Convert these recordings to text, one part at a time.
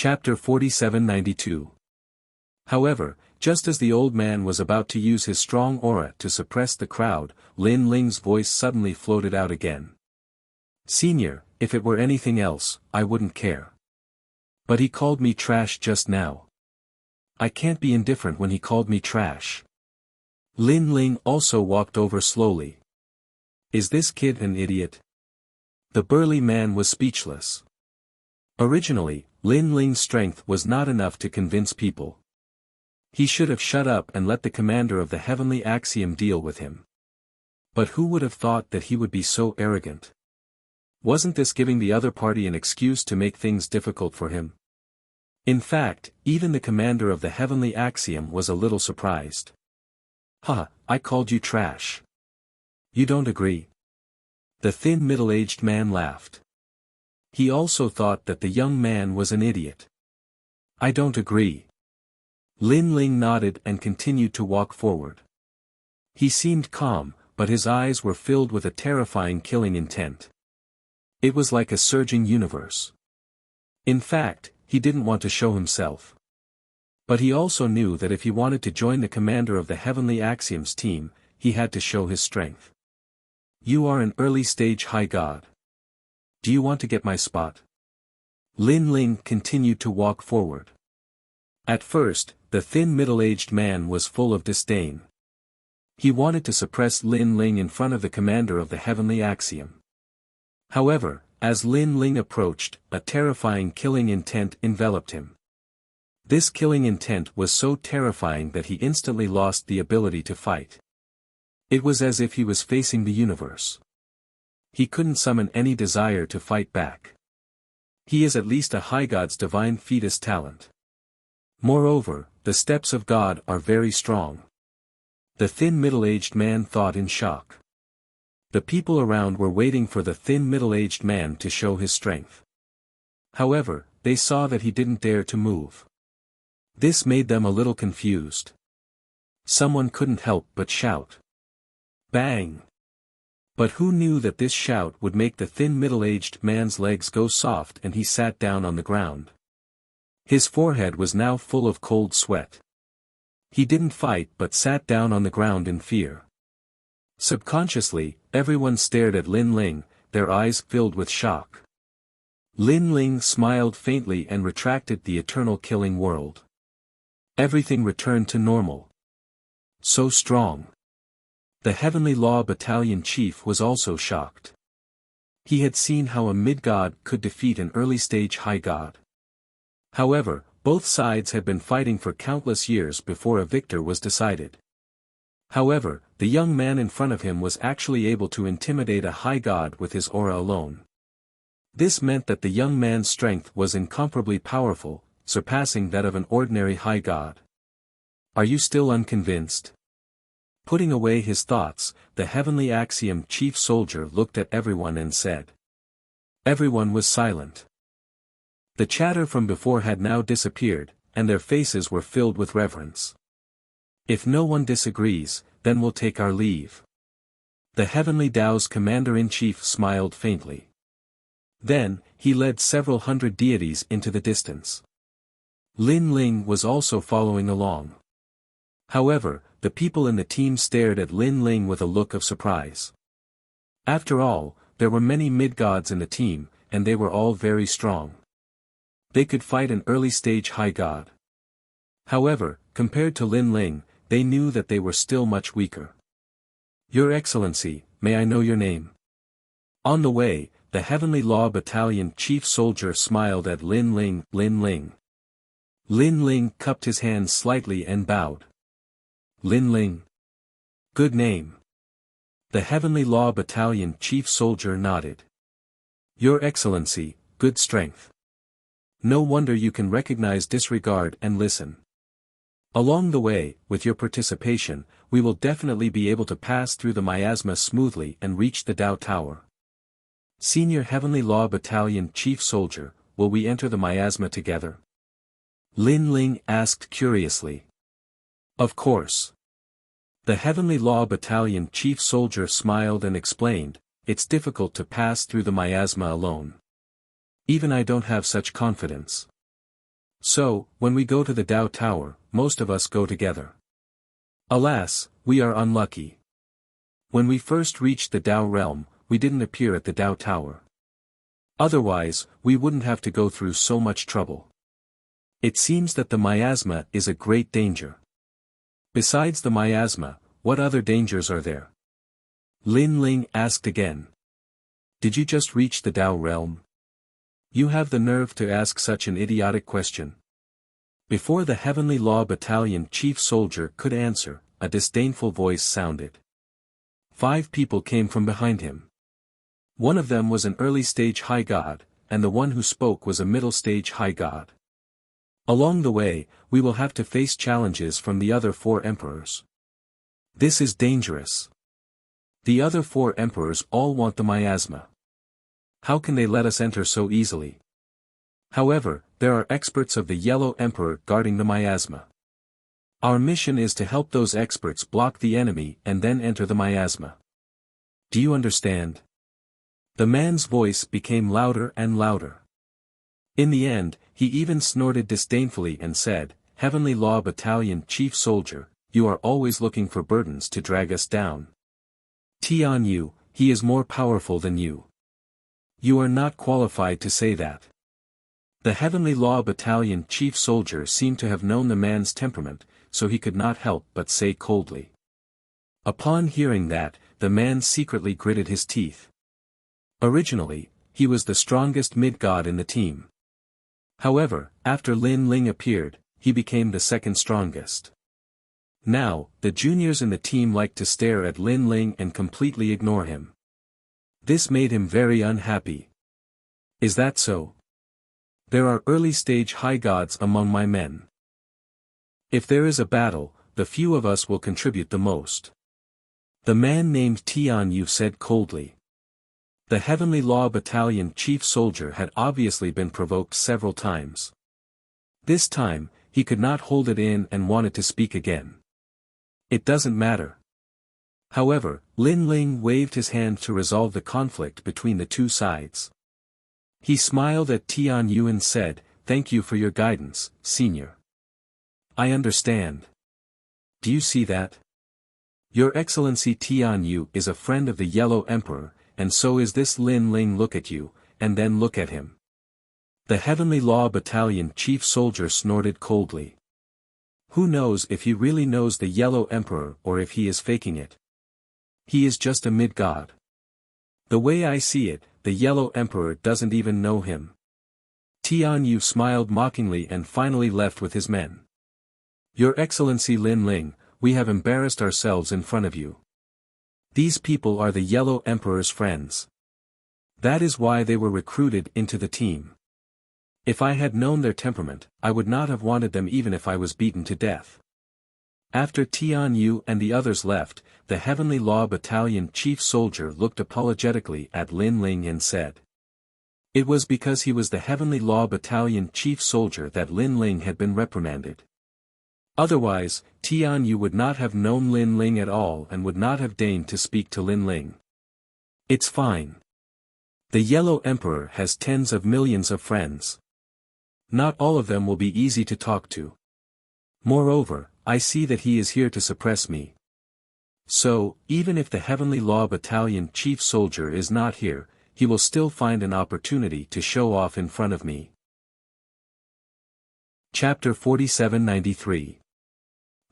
Chapter 4792. However, just as the old man was about to use his strong aura to suppress the crowd, Lin Ling's voice suddenly floated out again. "Senior, if it were anything else, I wouldn't care. But he called me trash just now. I can't be indifferent when he called me trash." Lin Ling also walked over slowly. "Is this kid an idiot?" The burly man was speechless. Originally, Lin Ling's strength was not enough to convince people. He should have shut up and let the commander of the heavenly axiom deal with him. But who would have thought that he would be so arrogant? Wasn't this giving the other party an excuse to make things difficult for him? In fact, even the commander of the heavenly axiom was a little surprised. "Ha, I called you trash. You don't agree?" The thin middle-aged man laughed. He also thought that the young man was an idiot. "I don't agree." Lin Ling nodded and continued to walk forward. He seemed calm, but his eyes were filled with a terrifying killing intent. It was like a surging universe. In fact, he didn't want to show himself. But he also knew that if he wanted to join the commander of the Heavenly Axioms team, he had to show his strength. "You are an early-stage high god. Do you want to get my spot?" Lin Ling continued to walk forward. At first, the thin middle-aged man was full of disdain. He wanted to suppress Lin Ling in front of the commander of the heavenly axiom. However, as Lin Ling approached, a terrifying killing intent enveloped him. This killing intent was so terrifying that he instantly lost the ability to fight. It was as if he was facing the universe. He couldn't summon any desire to fight back. He is at least a high god's divine fetus talent. Moreover, the steps of God are very strong. The thin middle-aged man thought in shock. The people around were waiting for the thin middle-aged man to show his strength. However, they saw that he didn't dare to move. This made them a little confused. Someone couldn't help but shout. Bang! But who knew that this shout would make the thin middle-aged man's legs go soft and he sat down on the ground. His forehead was now full of cold sweat. He didn't fight but sat down on the ground in fear. Subconsciously, everyone stared at Lin Ling, their eyes filled with shock. Lin Ling smiled faintly and retracted the eternal killing world. Everything returned to normal. So strong. The Heavenly Law Battalion chief was also shocked. He had seen how a mid-god could defeat an early-stage high god. However, both sides had been fighting for countless years before a victor was decided. However, the young man in front of him was actually able to intimidate a high god with his aura alone. This meant that the young man's strength was incomparably powerful, surpassing that of an ordinary high god. Are you still unconvinced? Putting away his thoughts, the heavenly axiom chief soldier looked at everyone and said. Everyone was silent. The chatter from before had now disappeared, and their faces were filled with reverence. If no one disagrees, then we'll take our leave. The Heavenly Tao's commander-in-chief smiled faintly. Then, he led several hundred deities into the distance. Lin Ling was also following along. However, the people in the team stared at Lin Ling with a look of surprise. After all, there were many mid-gods in the team, and they were all very strong. They could fight an early-stage high god. However, compared to Lin Ling, they knew that they were still much weaker. Your Excellency, may I know your name? On the way, the Heavenly Law Battalion chief soldier smiled at Lin Ling. Lin Ling. Lin Ling cupped his hands slightly and bowed. Lin Ling. Good name. The Heavenly Law Battalion chief soldier nodded. Your Excellency, good strength. No wonder you can recognize disregard and listen. Along the way, with your participation, we will definitely be able to pass through the miasma smoothly and reach the Tao Tower. Senior Heavenly Law Battalion Chief Soldier, will we enter the miasma together? Lin Ling asked curiously. Of course. The Heavenly Law Battalion Chief Soldier smiled and explained, it's difficult to pass through the miasma alone. Even I don't have such confidence. So, when we go to the Tao Tower, most of us go together. Alas, we are unlucky. When we first reached the Tao realm, we didn't appear at the Tao Tower. Otherwise, we wouldn't have to go through so much trouble. It seems that the miasma is a great danger. Besides the miasma, what other dangers are there? Lin Ling asked again. Did you just reach the Tao realm? You have the nerve to ask such an idiotic question. Before the Heavenly Law Battalion chief soldier could answer, a disdainful voice sounded. 5 people came from behind him. One of them was an early-stage high god, and the one who spoke was a middle-stage high god. Along the way, we will have to face challenges from the other 4 emperors. This is dangerous. The other 4 emperors all want the miasma. How can they let us enter so easily? However, there are experts of the Yellow Emperor guarding the miasma. Our mission is to help those experts block the enemy and then enter the miasma. Do you understand? The man's voice became louder and louder. In the end, he even snorted disdainfully and said, Heavenly Law Battalion Chief Soldier, you are always looking for burdens to drag us down. Tian Yu, he is more powerful than you. You are not qualified to say that. The Heavenly Law Battalion Chief Soldier seemed to have known the man's temperament, so he could not help but say coldly. Upon hearing that, the man secretly gritted his teeth. Originally, he was the strongest mid-god in the team. However, after Lin Ling appeared, he became the second strongest. Now, the juniors in the team liked to stare at Lin Ling and completely ignore him. This made him very unhappy. Is that so? There are early-stage high gods among my men. If there is a battle, the few of us will contribute the most. The man named Tian Yu said coldly. The Heavenly Law Battalion chief soldier had obviously been provoked several times. This time, he could not hold it in and wanted to speak again. It doesn't matter. However, Lin Ling waved his hand to resolve the conflict between the 2 sides. He smiled at Tian Yu and said, Thank you for your guidance, senior. I understand. Do you see that? Your Excellency Tian Yu is a friend of the Yellow Emperor, and so is this Lin Ling. Look at you, and then look at him. The Heavenly Law Battalion chief soldier snorted coldly. Who knows if he really knows the Yellow Emperor or if he is faking it? He is just a mid-god. The way I see it, the Yellow Emperor doesn't even know him. Tian Yu smiled mockingly and finally left with his men. Your Excellency Lin Ling, we have embarrassed ourselves in front of you. These people are the Yellow Emperor's friends. That is why they were recruited into the team. If I had known their temperament, I would not have wanted them even if I was beaten to death. After Tian Yu and the others left, the Heavenly Law Battalion chief soldier looked apologetically at Lin Ling and said. It was because he was the Heavenly Law Battalion chief soldier that Lin Ling had been reprimanded. Otherwise, Tian Yu would not have known Lin Ling at all and would not have deigned to speak to Lin Ling. It's fine. The Yellow Emperor has tens of millions of friends. Not all of them will be easy to talk to. Moreover, I see that he is here to suppress me. So, even if the Heavenly Law Battalion chief soldier is not here, he will still find an opportunity to show off in front of me. Chapter 4793.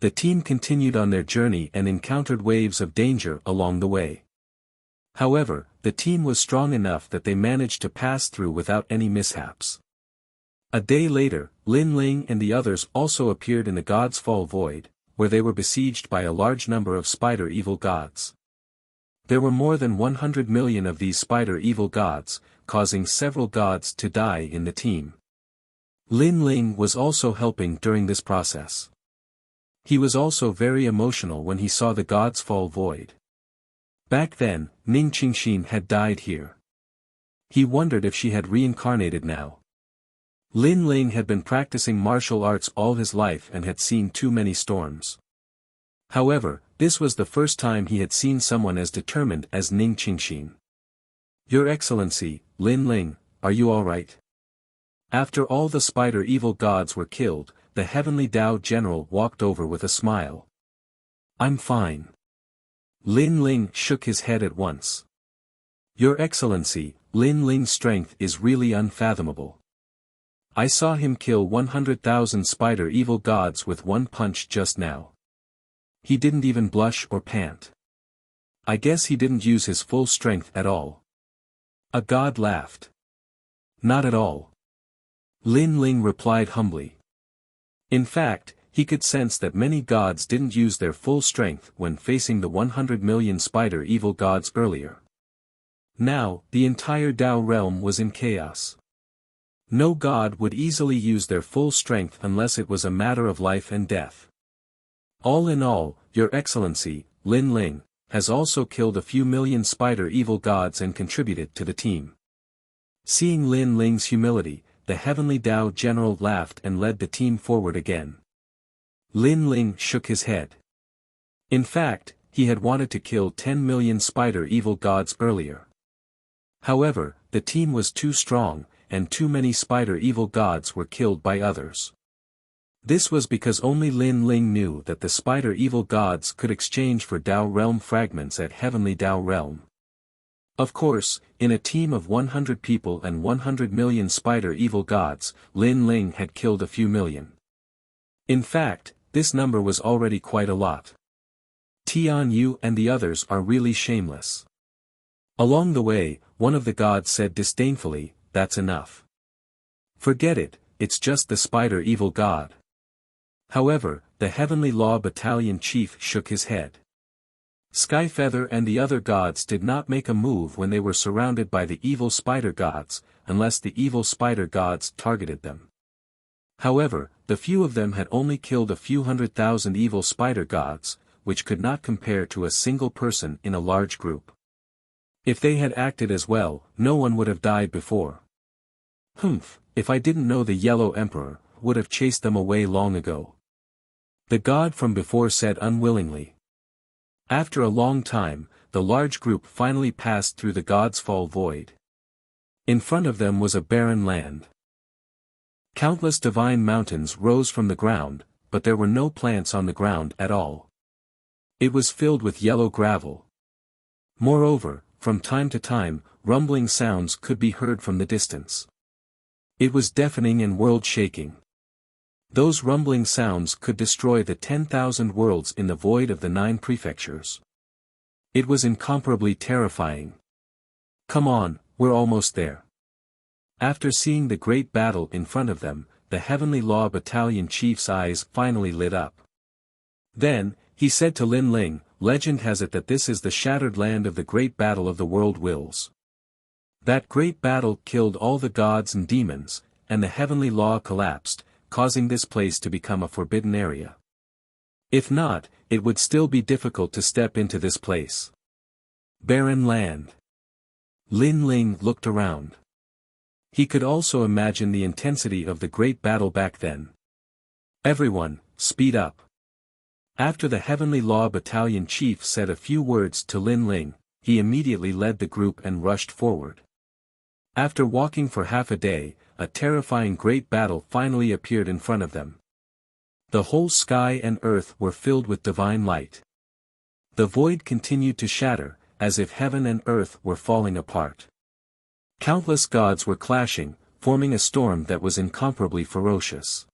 The team continued on their journey and encountered waves of danger along the way. However, the team was strong enough that they managed to pass through without any mishaps. A day later, Lin Ling and the others also appeared in the God's Fall Void, where they were besieged by a large number of spider evil gods. There were more than 100 million of these spider evil gods, causing several gods to die in the team. Lin Ling was also helping during this process. He was also very emotional when he saw the God's Fall Void. Back then, Ning Qingxin had died here. He wondered if she had reincarnated now. Lin Ling had been practicing martial arts all his life and had seen too many storms. However, this was the first time he had seen someone as determined as Ning Qingxin. Your Excellency, Lin Ling, are you all right? After all the spider evil gods were killed, the heavenly Tao general walked over with a smile. I'm fine. Lin Ling shook his head at once. Your Excellency, Lin Ling's strength is really unfathomable. I saw him kill 100,000 spider evil gods with one punch just now. He didn't even blush or pant. I guess he didn't use his full strength at all. A god laughed. Not at all. Lin Ling replied humbly. In fact, he could sense that many gods didn't use their full strength when facing the 100 million spider evil gods earlier. Now, the entire Tao realm was in chaos. No god would easily use their full strength unless it was a matter of life and death. All in all, Your Excellency, Lin Ling, has also killed a few million spider evil gods and contributed to the team. Seeing Lin Ling's humility, the heavenly Tao general laughed and led the team forward again. Lin Ling shook his head. In fact, he had wanted to kill 10 million spider evil gods earlier. However, the team was too strong, and too many spider evil gods were killed by others. This was because only Lin Ling knew that the spider evil gods could exchange for Tao realm fragments at heavenly Tao realm. Of course, in a team of 100 people and 100 million spider evil gods, Lin Ling had killed a few million. In fact, this number was already quite a lot. Tian Yu and the others are really shameless. Along the way, one of the gods said disdainfully, that's enough. Forget it, it's just the spider evil god. However, the Heavenly Law Battalion chief shook his head. Skyfeather and the other gods did not make a move when they were surrounded by the evil spider gods, unless the evil spider gods targeted them. However, the few of them had only killed a few 100,000 evil spider gods, which could not compare to a single person in a large group. If they had acted as well, no one would have died before. If I didn't know the Yellow Emperor, would have chased them away long ago. The god from before said unwillingly. After a long time, the large group finally passed through the God's Fall void. In front of them was a barren land. Countless divine mountains rose from the ground, but there were no plants on the ground at all. It was filled with yellow gravel. Moreover, from time to time, rumbling sounds could be heard from the distance. It was deafening and world-shaking. Those rumbling sounds could destroy the 10,000 worlds in the void of the 9 prefectures. It was incomparably terrifying. Come on, we're almost there. After seeing the great battle in front of them, the Heavenly Law Battalion chief's eyes finally lit up. Then, he said to Lin Ling, legend has it that this is the shattered land of the great battle of the world wills. That great battle killed all the gods and demons, and the heavenly law collapsed, causing this place to become a forbidden area. If not, it would still be difficult to step into this place. Barren land. Lin Ling looked around. He could also imagine the intensity of the great battle back then. Everyone, speed up. After the Heavenly Law Battalion chief said a few words to Lin Ling, he immediately led the group and rushed forward. After walking for half a day, a terrifying great battle finally appeared in front of them. The whole sky and earth were filled with divine light. The void continued to shatter, as if heaven and earth were falling apart. Countless gods were clashing, forming a storm that was incomparably ferocious.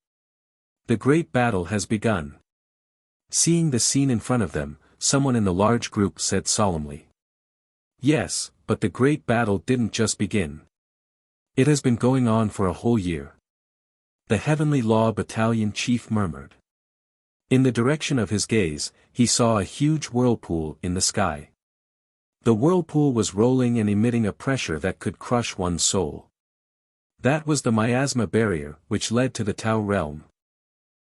The great battle has begun. Seeing the scene in front of them, someone in the large group said solemnly. Yes, but the great battle didn't just begin. It has been going on for a whole year. The Heavenly Law Battalion chief murmured. In the direction of his gaze, he saw a huge whirlpool in the sky. The whirlpool was rolling and emitting a pressure that could crush one's soul. That was the miasma barrier, which led to the Tao realm.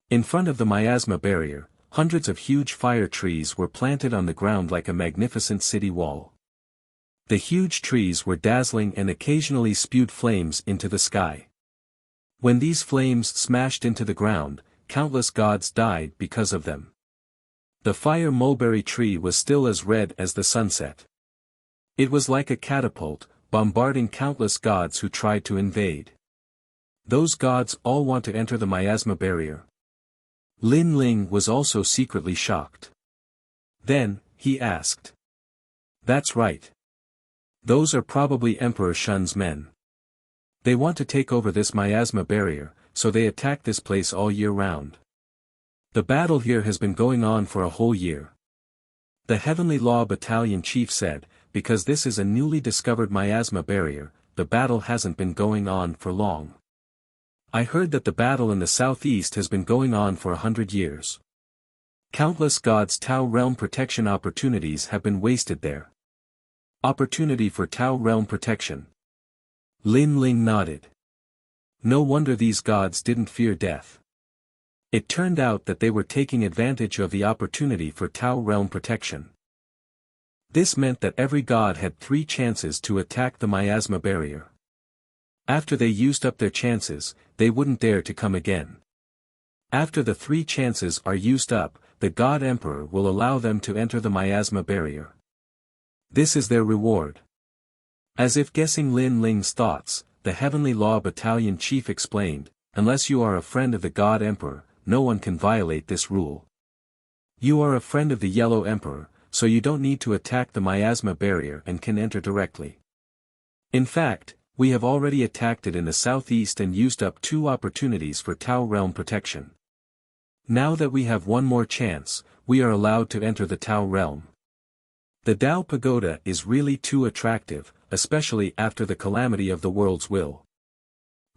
In front of the miasma barrier, hundreds of huge fire trees were planted on the ground like a magnificent city wall. The huge trees were dazzling and occasionally spewed flames into the sky. When these flames smashed into the ground, countless gods died because of them. The fire mulberry tree was still as red as the sunset. It was like a catapult, bombarding countless gods who tried to invade. Those gods all want to enter the miasma barrier. Lin Ling was also secretly shocked. Then, he asked. That's right. Those are probably Emperor Shun's men. They want to take over this miasma barrier, so they attack this place all year round. The battle here has been going on for a whole year. The Heavenly Law Battalion chief said, because this is a newly discovered miasma barrier, the battle hasn't been going on for long. I heard that the battle in the southeast has been going on for 100 years. Countless gods' Tao realm protection opportunities have been wasted there. Opportunity for Tao realm protection. Lin Ling nodded. No wonder these gods didn't fear death. It turned out that they were taking advantage of the opportunity for Tao realm protection. This meant that every god had 3 chances to attack the miasma barrier. After they used up their chances, they wouldn't dare to come again. After the 3 chances are used up, the God Emperor will allow them to enter the miasma barrier. This is their reward. As if guessing Lin Ling's thoughts, the Heavenly Law Battalion chief explained, unless you are a friend of the God Emperor, no one can violate this rule. You are a friend of the Yellow Emperor, so you don't need to attack the miasma barrier and can enter directly. In fact, we have already attacked it in the southeast and used up 2 opportunities for Tao realm protection. Now that we have one more chance, we are allowed to enter the Tao realm. The Tao Pagoda is really too attractive, especially after the calamity of the world's will.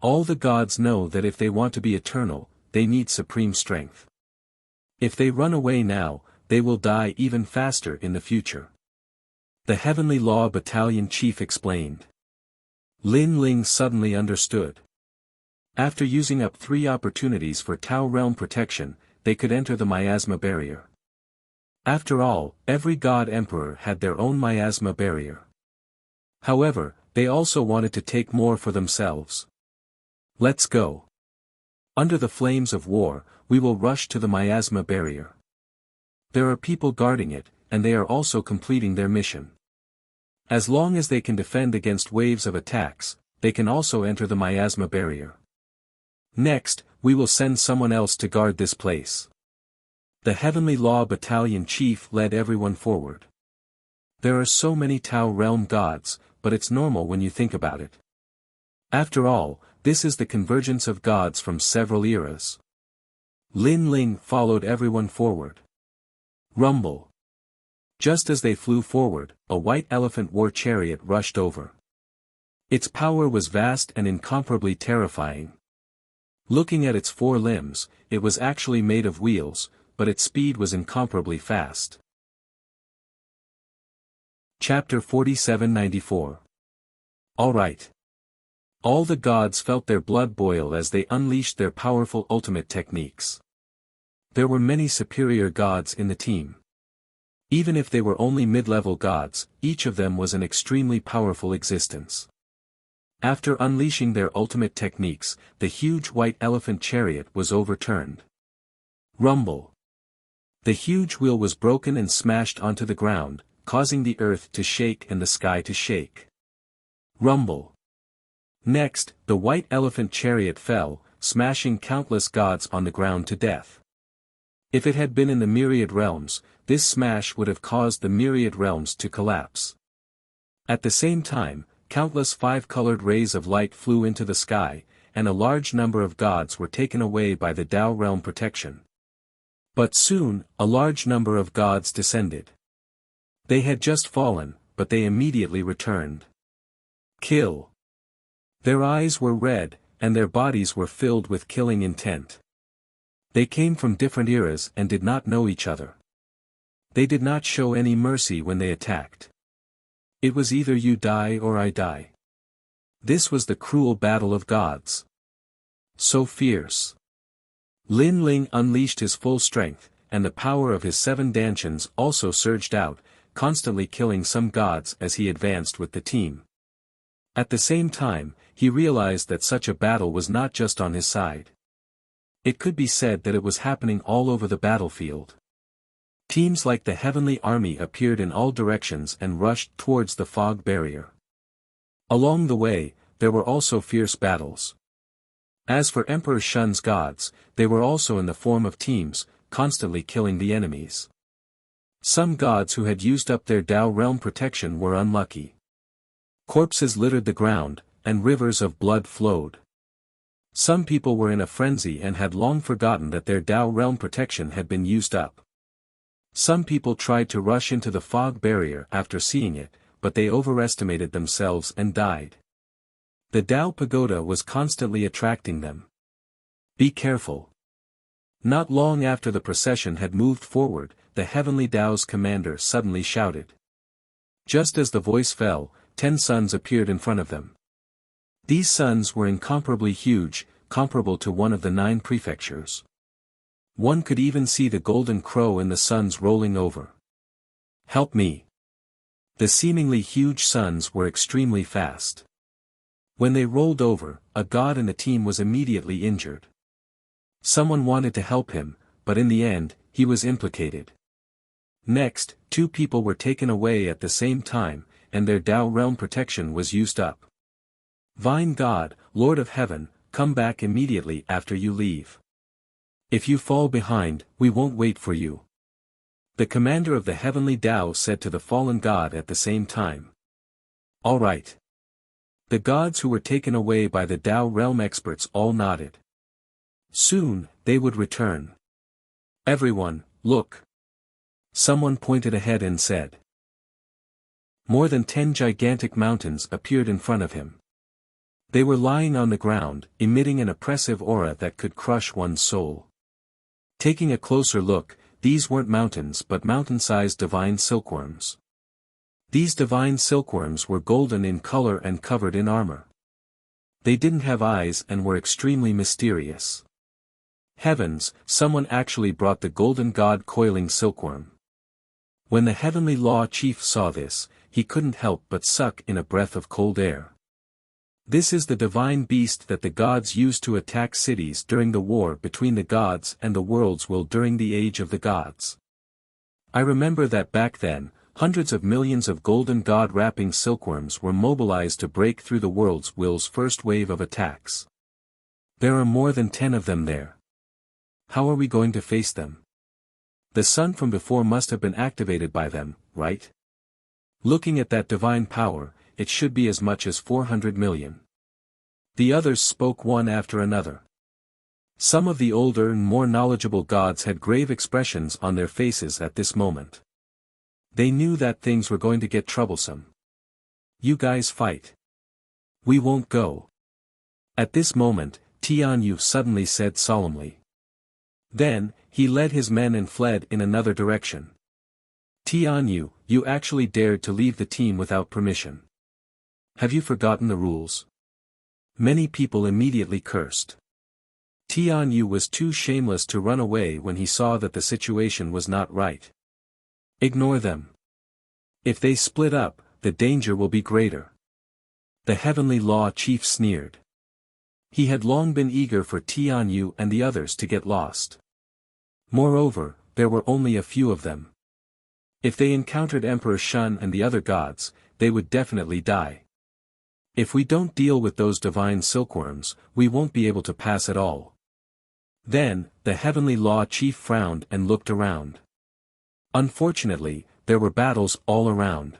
All the gods know that if they want to be eternal, they need supreme strength. If they run away now, they will die even faster in the future. The Heavenly Law Battalion chief explained. Lin Ling suddenly understood. After using up 3 opportunities for Tao realm protection, they could enter the miasma barrier. After all, every god emperor had their own miasma barrier. However, they also wanted to take more for themselves. Let's go. Under the flames of war, we will rush to the miasma barrier. There are people guarding it, and they are also completing their mission. As long as they can defend against waves of attacks, they can also enter the miasma barrier. Next, we will send someone else to guard this place. The Heavenly Law Battalion chief led everyone forward. There are so many Tao realm gods, but it's normal when you think about it. After all, this is the convergence of gods from several eras. Lin Ling followed everyone forward. Rumble. Just as they flew forward, a white elephant war chariot rushed over. Its power was vast and incomparably terrifying. Looking at its 4 limbs, it was actually made of wheels, but its speed was incomparably fast. Chapter 4794. Alright. All the gods felt their blood boil as they unleashed their powerful ultimate techniques. There were many superior gods in the team. Even if they were only mid-level gods, each of them was an extremely powerful existence. After unleashing their ultimate techniques, the huge white elephant chariot was overturned. Rumble. The huge wheel was broken and smashed onto the ground, causing the earth to shake and the sky to shake. Rumble. Next, the white elephant chariot fell, smashing countless gods on the ground to death. If it had been in the myriad realms, this smash would have caused the myriad realms to collapse. At the same time, countless 5-colored rays of light flew into the sky, and a large number of gods were taken away by the Tao realm protection. But soon, a large number of gods descended. They had just fallen, but they immediately returned. Kill. Their eyes were red, and their bodies were filled with killing intent. They came from different eras and did not know each other. They did not show any mercy when they attacked. It was either you die or I die. This was the cruel battle of gods. So fierce. Lin Ling unleashed his full strength, and the power of his 7 dantians also surged out, constantly killing some gods as he advanced with the team. At the same time, he realized that such a battle was not just on his side. It could be said that it was happening all over the battlefield. Teams like the Heavenly Army appeared in all directions and rushed towards the fog barrier. Along the way, there were also fierce battles. As for Emperor Shun's gods, they were also in the form of teams, constantly killing the enemies. Some gods who had used up their Tao realm protection were unlucky. Corpses littered the ground, and rivers of blood flowed. Some people were in a frenzy and had long forgotten that their Tao realm protection had been used up. Some people tried to rush into the fog barrier after seeing it, but they overestimated themselves and died. The Tao pagoda was constantly attracting them. Be careful. Not long after the procession had moved forward, the heavenly Tao's commander suddenly shouted. Just as the voice fell, 10 suns appeared in front of them. These suns were incomparably huge, comparable to one of the 9 prefectures. One could even see the golden crow in the suns rolling over. Help me. The seemingly huge suns were extremely fast. When they rolled over, a god in the team was immediately injured. Someone wanted to help him, but in the end, he was implicated. Next, 2 people were taken away at the same time, and their Tao realm protection was used up. Vine God, Lord of Heaven, come back immediately after you leave. If you fall behind, we won't wait for you. The commander of the heavenly Tao said to the fallen god at the same time. All right. The gods who were taken away by the Tao realm experts all nodded. Soon, they would return. Everyone, look. Someone pointed ahead and said. More than 10 gigantic mountains appeared in front of him. They were lying on the ground, emitting an oppressive aura that could crush one's soul. Taking a closer look, these weren't mountains but mountain-sized divine silkworms. These divine silkworms were golden in color and covered in armor. They didn't have eyes and were extremely mysterious. Heavens, someone actually brought the golden god coiling silkworm. When the heavenly law chief saw this, he couldn't help but suck in a breath of cold air. This is the divine beast that the gods used to attack cities during the war between the gods and the world's will during the Age of the Gods. I remember that back then, hundreds of millions of golden god-wrapping silkworms were mobilized to break through the world's will's first wave of attacks. There are more than 10 of them there. How are we going to face them? The sun from before must have been activated by them, right? Looking at that divine power, it should be as much as 400 million. The others spoke one after another. Some of the older and more knowledgeable gods had grave expressions on their faces at this moment. They knew that things were going to get troublesome. You guys fight. We won't go. At this moment, Tianyu suddenly said solemnly. Then, he led his men and fled in another direction. Tianyu, you actually dared to leave the team without permission. Have you forgotten the rules? Many people immediately cursed. Tianyu was too shameless to run away when he saw that the situation was not right. Ignore them. If they split up, the danger will be greater. The heavenly law chief sneered. He had long been eager for Tianyu and the others to get lost. Moreover, there were only a few of them. If they encountered Emperor Shun and the other gods, they would definitely die. If we don't deal with those divine silkworms, we won't be able to pass at all. Then, the heavenly law chief frowned and looked around. Unfortunately, there were battles all around.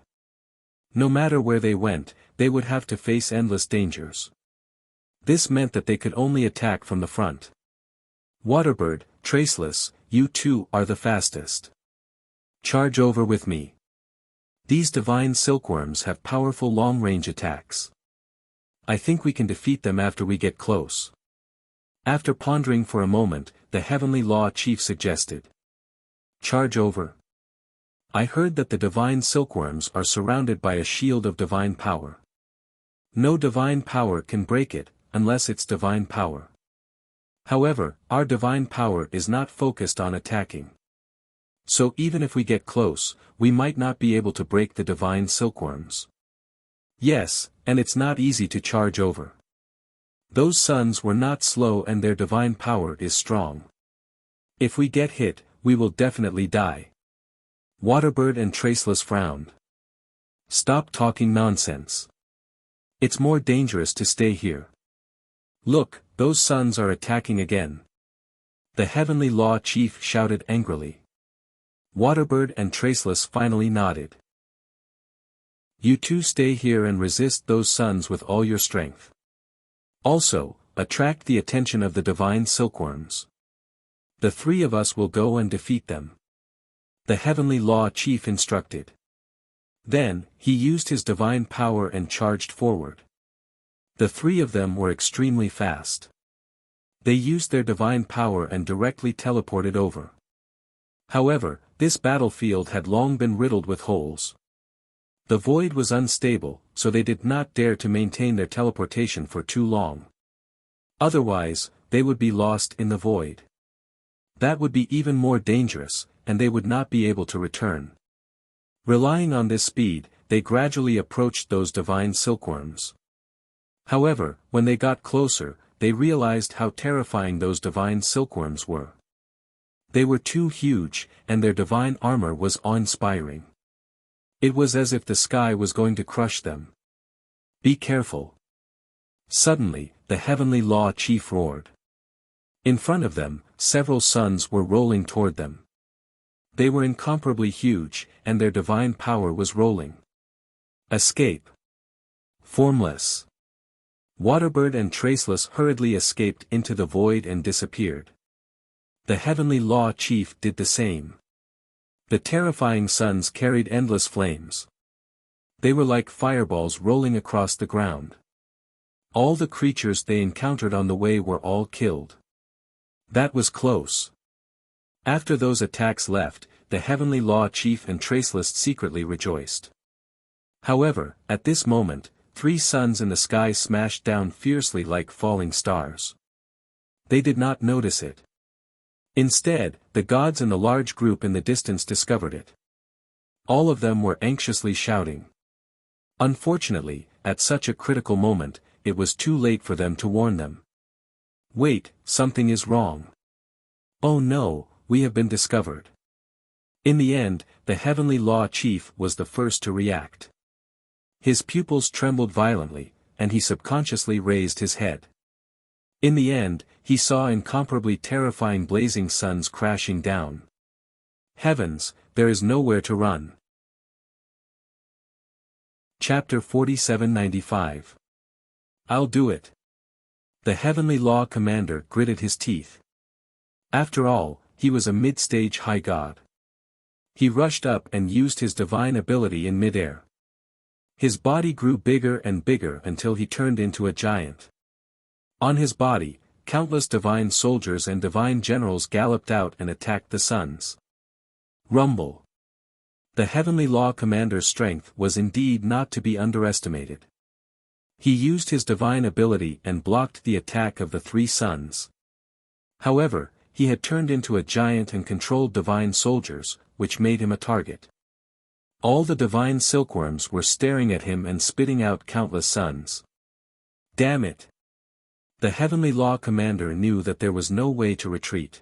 No matter where they went, they would have to face endless dangers. This meant that they could only attack from the front. Waterbird, Traceless, you two are the fastest. Charge over with me. These divine silkworms have powerful long-range attacks. I think we can defeat them after we get close. After pondering for a moment, the heavenly law chief suggested. Charge over. I heard that the divine silkworms are surrounded by a shield of divine power. No divine power can break it, unless it's divine power. However, our divine power is not focused on attacking. So even if we get close, we might not be able to break the divine silkworms. Yes, and it's not easy to charge over. Those suns were not slow and their divine power is strong. If we get hit, we will definitely die. Waterbird and Traceless frowned. Stop talking nonsense. It's more dangerous to stay here. Look, Those suns are attacking again. The Heavenly Law Chief shouted angrily. Waterbird and Traceless finally nodded. You two stay here and resist those suns with all your strength. Also, attract the attention of the divine silkworms. The three of us will go and defeat them. The Heavenly Law Chief instructed. Then, he used his divine power and charged forward. The three of them were extremely fast. They used their divine power and directly teleported over. However, this battlefield had long been riddled with holes. The void was unstable, so they did not dare to maintain their teleportation for too long. Otherwise, they would be lost in the void. That would be even more dangerous, and they would not be able to return. Relying on this speed, they gradually approached those divine silkworms. However, when they got closer, they realized how terrifying those divine silkworms were. They were too huge, and their divine armor was awe-inspiring. It was as if the sky was going to crush them. Be careful. Suddenly, the Heavenly Law Chief roared. In front of them, several suns were rolling toward them. They were incomparably huge, and their divine power was rolling. Escape. Formless. Waterbird and Traceless hurriedly escaped into the void and disappeared. The Heavenly Law Chief did the same. The terrifying suns carried endless flames. They were like fireballs rolling across the ground. All the creatures they encountered on the way were all killed. That was close. After those attacks left, the Heavenly Law Chief and Traceless secretly rejoiced. However, at this moment, 3 suns in the sky smashed down fiercely like falling stars. They did not notice it. Instead, the gods and the large group in the distance discovered it. All of them were anxiously shouting. Unfortunately, at such a critical moment, it was too late for them to warn them. Wait, something is wrong. Oh no, we have been discovered. In the end, the Heavenly Law Chief was the first to react. His pupils trembled violently, and he subconsciously raised his head. In the end, he saw incomparably terrifying blazing suns crashing down. Heavens, there is nowhere to run. Chapter 4795. I'll do it. The Heavenly Law Commander gritted his teeth. After all, he was a mid-stage high god. He rushed up and used his divine ability in midair. His body grew bigger and bigger until he turned into a giant. On his body, countless divine soldiers and divine generals galloped out and attacked the suns. Rumble. The Heavenly Law Commander's strength was indeed not to be underestimated. He used his divine ability and blocked the attack of the 3 suns. However, he had turned into a giant and controlled divine soldiers, which made him a target. All the divine silkworms were staring at him and spitting out countless suns. Damn it! The Heavenly Law Commander knew that there was no way to retreat.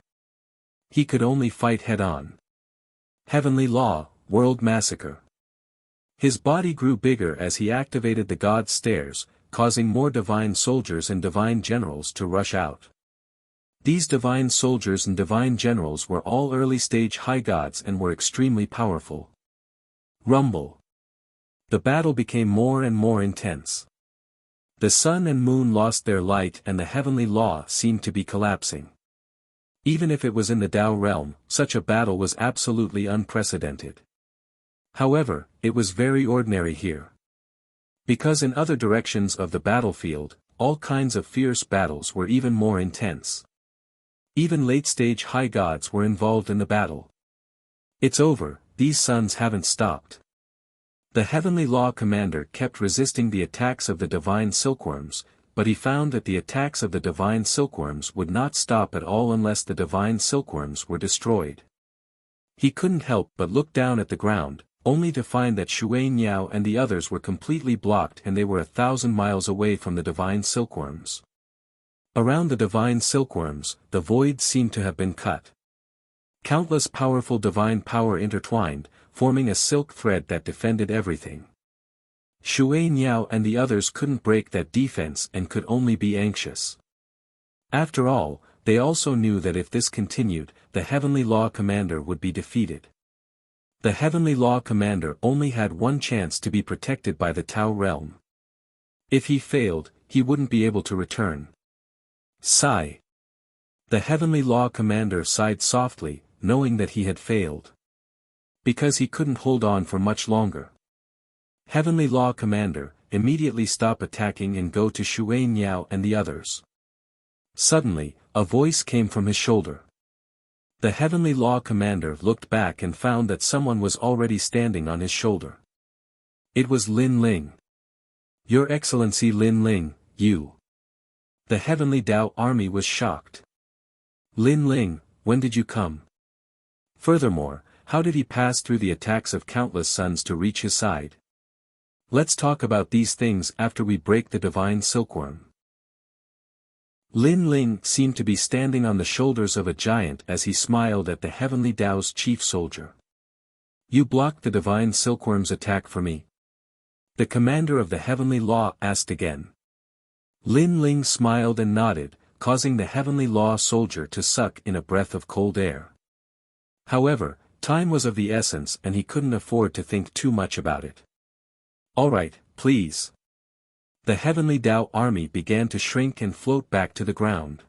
He could only fight head-on. Heavenly Law, World Massacre. His body grew bigger as he activated the God's Stairs, causing more divine soldiers and divine generals to rush out. These divine soldiers and divine generals were all early-stage high gods and were extremely powerful. Rumble. The battle became more and more intense. The sun and moon lost their light and the Heavenly Law seemed to be collapsing. Even if it was in the Tao realm, such a battle was absolutely unprecedented. However, it was very ordinary here. Because in other directions of the battlefield, all kinds of fierce battles were even more intense. Even late-stage high gods were involved in the battle. It's over, these suns haven't stopped. The Heavenly Law Commander kept resisting the attacks of the divine silkworms, but he found that the attacks of the divine silkworms would not stop at all unless the divine silkworms were destroyed. He couldn't help but look down at the ground, only to find that Shui Niao and the others were completely blocked and they were 1,000 miles away from the divine silkworms. Around the divine silkworms, the void seemed to have been cut. Countless powerful divine power intertwined, forming a silk thread that defended everything. Shui Niao and the others couldn't break that defense and could only be anxious. After all, they also knew that if this continued, the Heavenly Law Commander would be defeated. The Heavenly Law Commander only had one chance to be protected by the Tao realm. If he failed, he wouldn't be able to return. Sigh. The Heavenly Law Commander sighed softly, knowing that he had failed. Because he couldn't hold on for much longer. Heavenly Law Commander, immediately stop attacking and go to Shui Niao and the others. Suddenly, a voice came from his shoulder. The Heavenly Law Commander looked back and found that someone was already standing on his shoulder. It was Lin Ling. Your Excellency Lin Ling, you. The Heavenly Tao army was shocked. Lin Ling, when did you come? Furthermore, how did he pass through the attacks of countless suns to reach his side? Let's talk about these things after we break the divine silkworm. Lin Ling seemed to be standing on the shoulders of a giant as he smiled at the Heavenly Tao's chief soldier. You blocked the divine silkworm's attack for me? The commander of the Heavenly Law asked again. Lin Ling smiled and nodded, causing the Heavenly Law soldier to suck in a breath of cold air. However, time was of the essence and he couldn't afford to think too much about it. Alright, please. The Heavenly Tao army began to shrink and float back to the ground.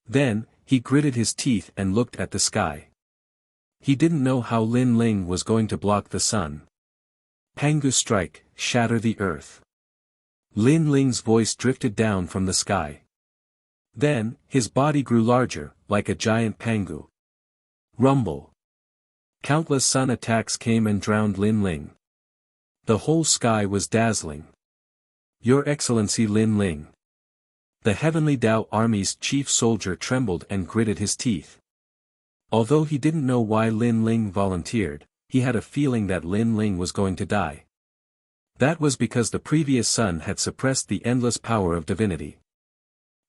Then, he gritted his teeth and looked at the sky. He didn't know how Lin Ling was going to block the sun. Pangu strike, shatter the earth. Lin Ling's voice drifted down from the sky. Then, his body grew larger, like a giant pangu. Rumble. Countless sun attacks came and drowned Lin Ling. The whole sky was dazzling. Your Excellency Lin Ling. The Heavenly Tao army's chief soldier trembled and gritted his teeth. Although he didn't know why Lin Ling volunteered, he had a feeling that Lin Ling was going to die. That was because the previous sun had suppressed the endless power of divinity.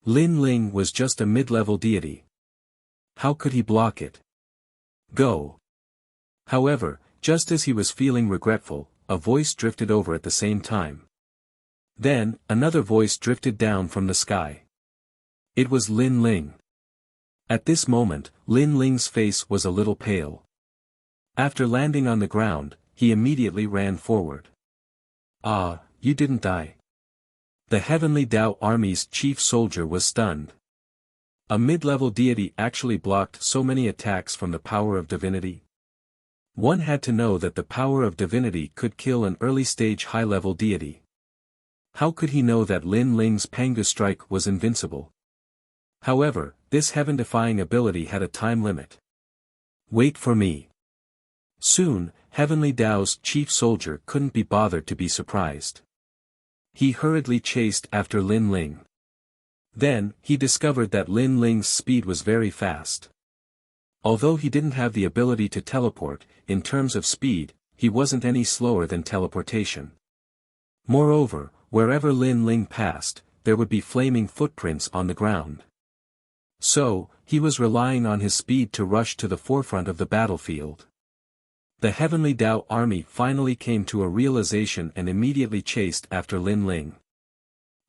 Lin Ling was just a mid-level deity. How could he block it? Go. However, just as he was feeling regretful, a voice drifted over at the same time. Then, another voice drifted down from the sky. It was Lin Ling. At this moment, Lin Ling's face was a little pale. After landing on the ground, he immediately ran forward. Ah, you didn't die. The Heavenly Tao army's chief soldier was stunned. A mid-level deity actually blocked so many attacks from the power of divinity. One had to know that the power of divinity could kill an early-stage high-level deity. How could he know that Lin Ling's Pangu strike was invincible? However, this heaven-defying ability had a time limit. Wait for me. Soon, Heavenly Tao's chief soldier couldn't be bothered to be surprised. He hurriedly chased after Lin Ling. Then, he discovered that Lin Ling's speed was very fast. Although he didn't have the ability to teleport, in terms of speed, he wasn't any slower than teleportation. Moreover, wherever Lin Ling passed, there would be flaming footprints on the ground. So, he was relying on his speed to rush to the forefront of the battlefield. The Heavenly Tao army finally came to a realization and immediately chased after Lin Ling.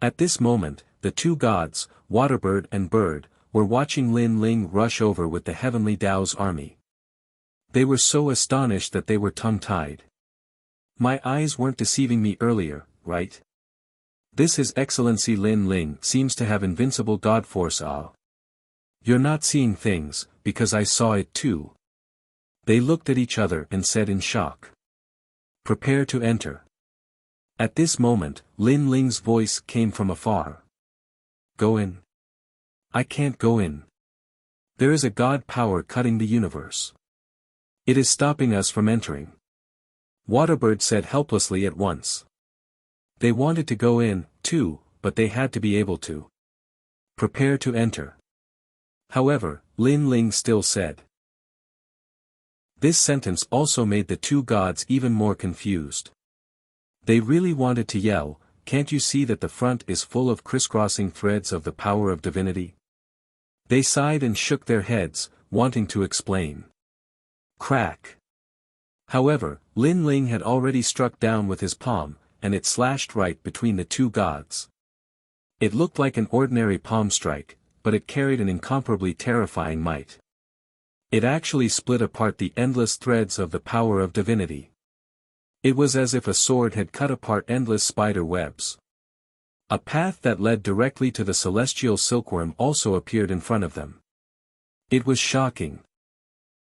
At this moment, the two gods, Waterbird and Bird, were watching Lin Ling rush over with the Heavenly Tao's army. They were so astonished that they were tongue-tied. My eyes weren't deceiving me earlier, right? This His Excellency Lin Ling seems to have invincible god force. Ah. You're not seeing things, because I saw it too. They looked at each other and said in shock. Prepare to enter. At this moment, Lin Ling's voice came from afar. Go in. I can't go in. There is a god power cutting the universe. It is stopping us from entering. Waterbird said helplessly at once. They wanted to go in, too, but they had to be able to. Prepare to enter. However, Lin Ling still said. This sentence also made the two gods even more confused. They really wanted to yell, can't you see that the front is full of crisscrossing threads of the power of divinity? They sighed and shook their heads, wanting to explain. Crack. However, Lin Ling had already struck down with his palm, and it slashed right between the two gods. It looked like an ordinary palm strike, but it carried an incomparably terrifying might. It actually split apart the endless threads of the power of divinity. It was as if a sword had cut apart endless spider webs. A path that led directly to the celestial silkworm also appeared in front of them. It was shocking.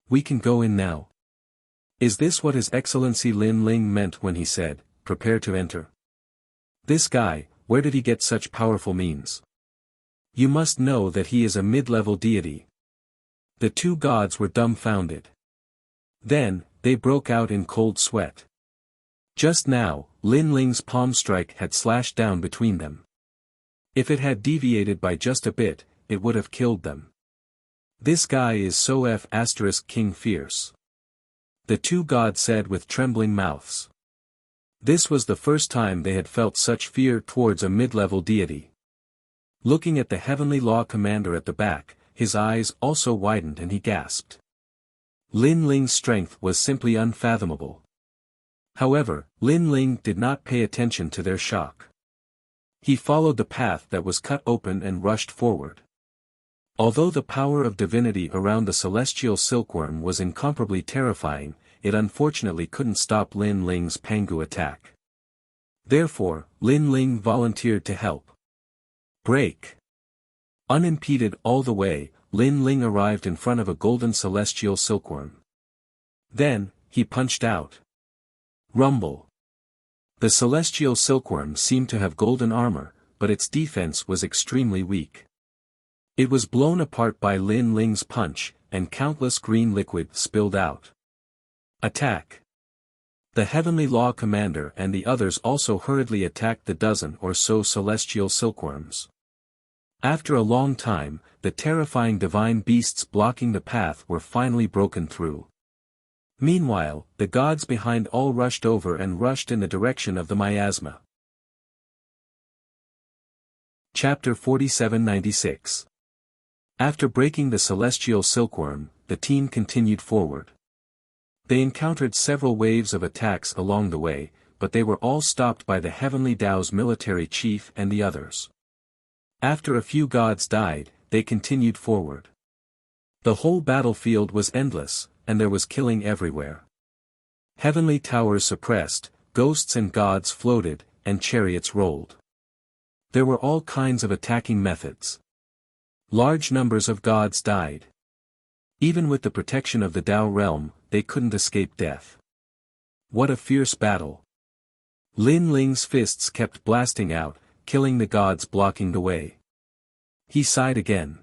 "We can go in now." Is this what His Excellency Lin Ling meant when he said, "Prepare to enter"? This guy, where did he get such powerful means? You must know that he is a mid-level deity. The two gods were dumbfounded. Then, they broke out in cold sweat. Just now, Lin Ling's palm strike had slashed down between them. If it had deviated by just a bit, it would have killed them. This guy is so King fierce. The two gods said with trembling mouths. This was the first time they had felt such fear towards a mid-level deity. Looking at the heavenly law commander at the back, his eyes also widened and he gasped. Lin Ling's strength was simply unfathomable. However, Lin Ling did not pay attention to their shock. He followed the path that was cut open and rushed forward. Although the power of divinity around the celestial silkworm was incomparably terrifying, it unfortunately couldn't stop Lin Ling's Pangu attack. Therefore, Lin Ling volunteered to help. Break. Unimpeded all the way, Lin Ling arrived in front of a golden celestial silkworm. Then, he punched out. Rumble. The celestial silkworm seemed to have golden armor, but its defense was extremely weak. It was blown apart by Lin Ling's punch, and countless green liquid spilled out. Attack. The heavenly law commander and the others also hurriedly attacked the dozen or so celestial silkworms. After a long time, the terrifying divine beasts blocking the path were finally broken through. Meanwhile, the gods behind all rushed over and rushed in the direction of the miasma. Chapter 4796. After breaking the celestial silkworm, the team continued forward. They encountered several waves of attacks along the way, but they were all stopped by the Heavenly Tao's military chief and the others. After a few gods died, they continued forward. The whole battlefield was endless, and there was killing everywhere. Heavenly towers suppressed, ghosts and gods floated, and chariots rolled. There were all kinds of attacking methods. Large numbers of gods died. Even with the protection of the Tao realm, they couldn't escape death. What a fierce battle! Lin Ling's fists kept blasting out, killing the gods blocking the way. He sighed again.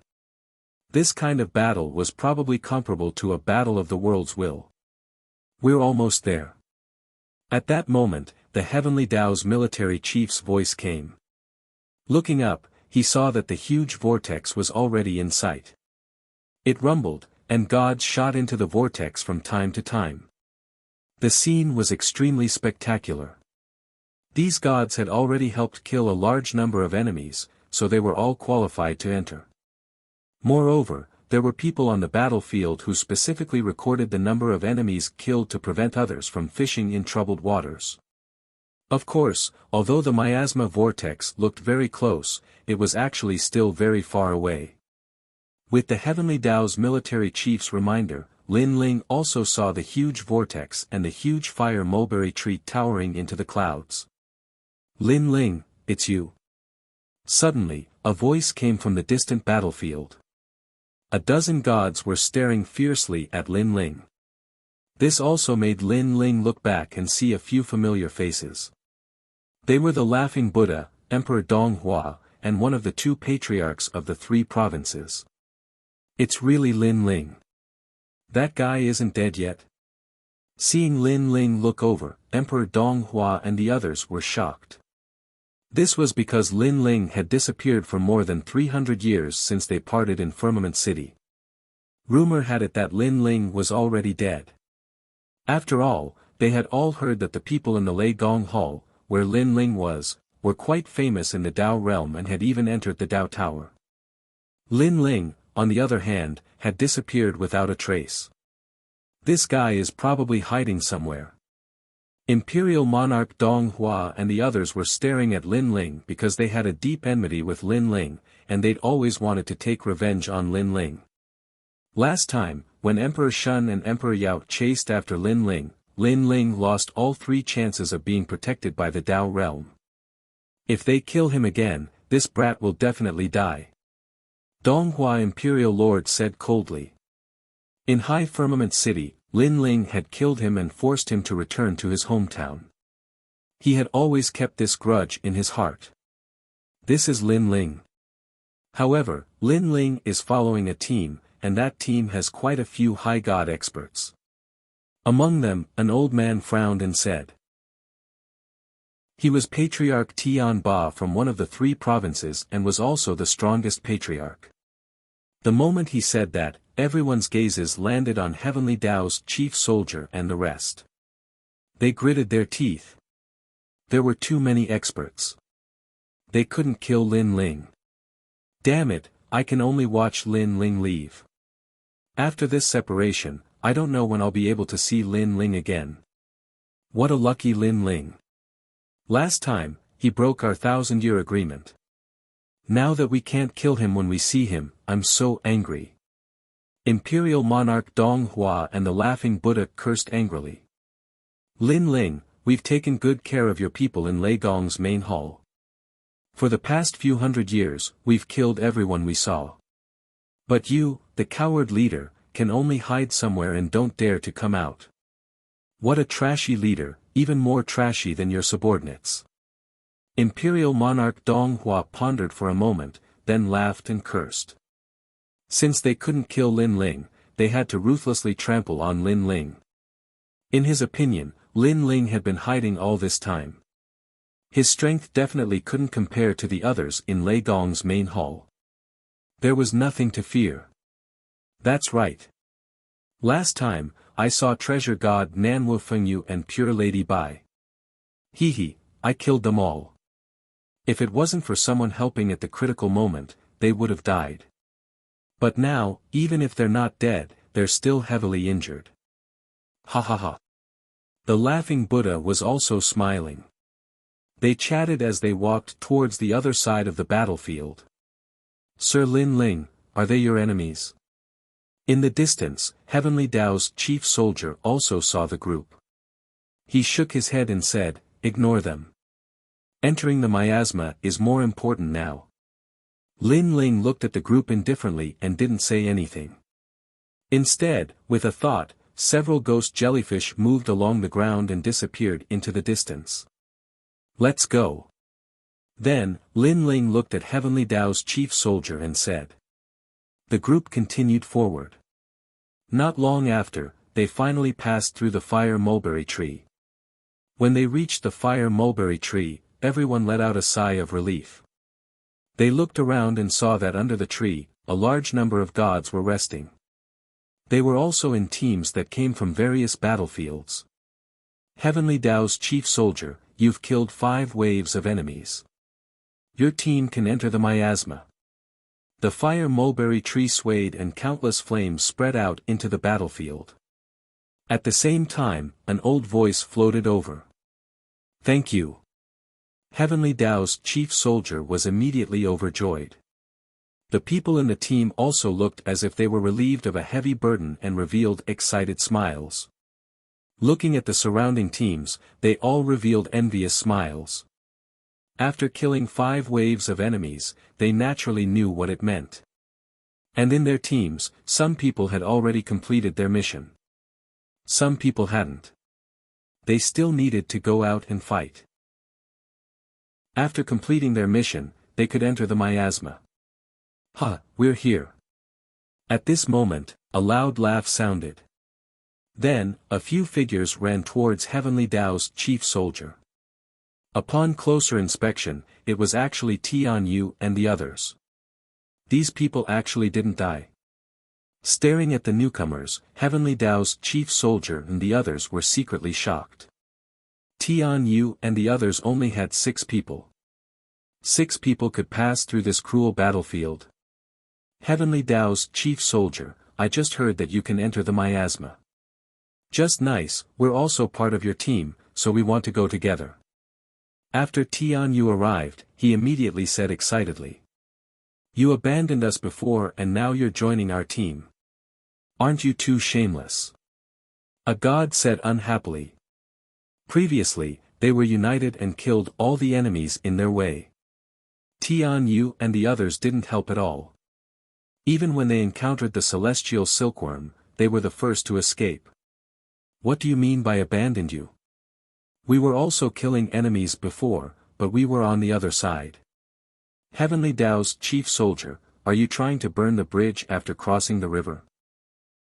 This kind of battle was probably comparable to a battle of the world's will. We're almost there. At that moment, the Heavenly Tao's military chief's voice came. Looking up, he saw that the huge vortex was already in sight. It rumbled, and gods shot into the vortex from time to time. The scene was extremely spectacular. These gods had already helped kill a large number of enemies, so they were all qualified to enter. Moreover, there were people on the battlefield who specifically recorded the number of enemies killed to prevent others from fishing in troubled waters. Of course, although the miasma vortex looked very close, it was actually still very far away. With the Heavenly Tao's military chief's reminder, Lin Ling also saw the huge vortex and the huge fire mulberry tree towering into the clouds. Lin Ling, it's you. Suddenly, a voice came from the distant battlefield. A dozen gods were staring fiercely at Lin Ling. This also made Lin Ling look back and see a few familiar faces. They were the Laughing Buddha, Emperor Donghua, and one of the two patriarchs of the three provinces. It's really Lin Ling. That guy isn't dead yet? Seeing Lin Ling look over, Emperor Donghua and the others were shocked. This was because Lin Ling had disappeared for more than 300 years since they parted in Firmament City. Rumor had it that Lin Ling was already dead. After all, they had all heard that the people in the Lei Gong Hall, where Lin Ling was, were quite famous in the Tao realm and had even entered the Tao Tower. Lin Ling, on the other hand, had disappeared without a trace. This guy is probably hiding somewhere. Imperial monarch Donghua and the others were staring at Lin Ling because they had a deep enmity with Lin Ling, and they'd always wanted to take revenge on Lin Ling. Last time, when Emperor Shun and Emperor Yao chased after Lin Ling lost all 3 chances of being protected by the Dao realm. If they kill him again, this brat will definitely die. Donghua Imperial Lord said coldly. In High Firmament City, Lin Ling had killed him and forced him to return to his hometown. He had always kept this grudge in his heart. This is Lin Ling. However, Lin Ling is following a team, and that team has quite a few high god experts. Among them, an old man frowned and said. He was Patriarch Tian Ba from one of the 3 provinces and was also the strongest patriarch. The moment he said that, everyone's gazes landed on Heavenly Dao's chief soldier and the rest. They gritted their teeth. There were too many experts. They couldn't kill Lin Ling. Damn it, I can only watch Lin Ling leave. After this separation, I don't know when I'll be able to see Lin Ling again. What a lucky Lin Ling. Last time, he broke our 1,000-year agreement. Now that we can't kill him when we see him, I'm so angry. Imperial Monarch Donghua and the Laughing Buddha cursed angrily. Lin Ling, we've taken good care of your people in Lei Gong's main hall. For the past few hundred years, we've killed everyone we saw. But you, the coward leader, can only hide somewhere and don't dare to come out. What a trashy leader, even more trashy than your subordinates. Imperial Monarch Donghua pondered for a moment, then laughed and cursed. Since they couldn't kill Lin Ling, they had to ruthlessly trample on Lin Ling. In his opinion, Lin Ling had been hiding all this time. His strength definitely couldn't compare to the others in Lei Gong's main hall. There was nothing to fear. That's right. Last time, I saw Treasure God Nanwu Fengyu and Pure Lady Bai. Hee, I killed them all. If it wasn't for someone helping at the critical moment, they would have died. But now, even if they're not dead, they're still heavily injured. Ha ha ha. The Laughing Buddha was also smiling. They chatted as they walked towards the other side of the battlefield. Sir Lin Ling, are they your enemies? In the distance, Heavenly Dao's chief soldier also saw the group. He shook his head and said, ignore them. Entering the miasma is more important now. Lin Ling looked at the group indifferently and didn't say anything. Instead, with a thought, several ghost jellyfish moved along the ground and disappeared into the distance. Let's go. Then, Lin Ling looked at Heavenly Dao's chief soldier and said. The group continued forward. Not long after, they finally passed through the fire mulberry tree. When they reached the fire mulberry tree, everyone let out a sigh of relief. They looked around and saw that under the tree, a large number of gods were resting. They were also in teams that came from various battlefields. Heavenly Dao's chief soldier, you've killed 5 waves of enemies. Your team can enter the miasma. The fire mulberry tree swayed and countless flames spread out into the battlefield. At the same time, an old voice floated over. Thank you. Heavenly Dao's chief soldier was immediately overjoyed. The people in the team also looked as if they were relieved of a heavy burden and revealed excited smiles. Looking at the surrounding teams, they all revealed envious smiles. After killing 5 waves of enemies, they naturally knew what it meant. And in their teams, some people had already completed their mission. Some people hadn't. They still needed to go out and fight. After completing their mission, they could enter the miasma. We're here. At this moment, a loud laugh sounded. Then, a few figures ran towards Heavenly Dao's chief soldier. Upon closer inspection, it was actually Tian Yu and the others. These people actually didn't die. Staring at the newcomers, Heavenly Dao's chief soldier and the others were secretly shocked. Tian Yu and the others only had 6 people. 6 people could pass through this cruel battlefield. Heavenly Dao's chief soldier, I just heard that you can enter the miasma. Just nice, we're also part of your team, so we want to go together. After Tian Yu arrived, he immediately said excitedly. You abandoned us before and now you're joining our team. Aren't you too shameless? A god said unhappily. Previously, they were united and killed all the enemies in their way. Tian Yu and the others didn't help at all. Even when they encountered the celestial silkworm, they were the first to escape. What do you mean by abandoned you? We were also killing enemies before, but we were on the other side. Heavenly Dao's chief soldier, are you trying to burn the bridge after crossing the river?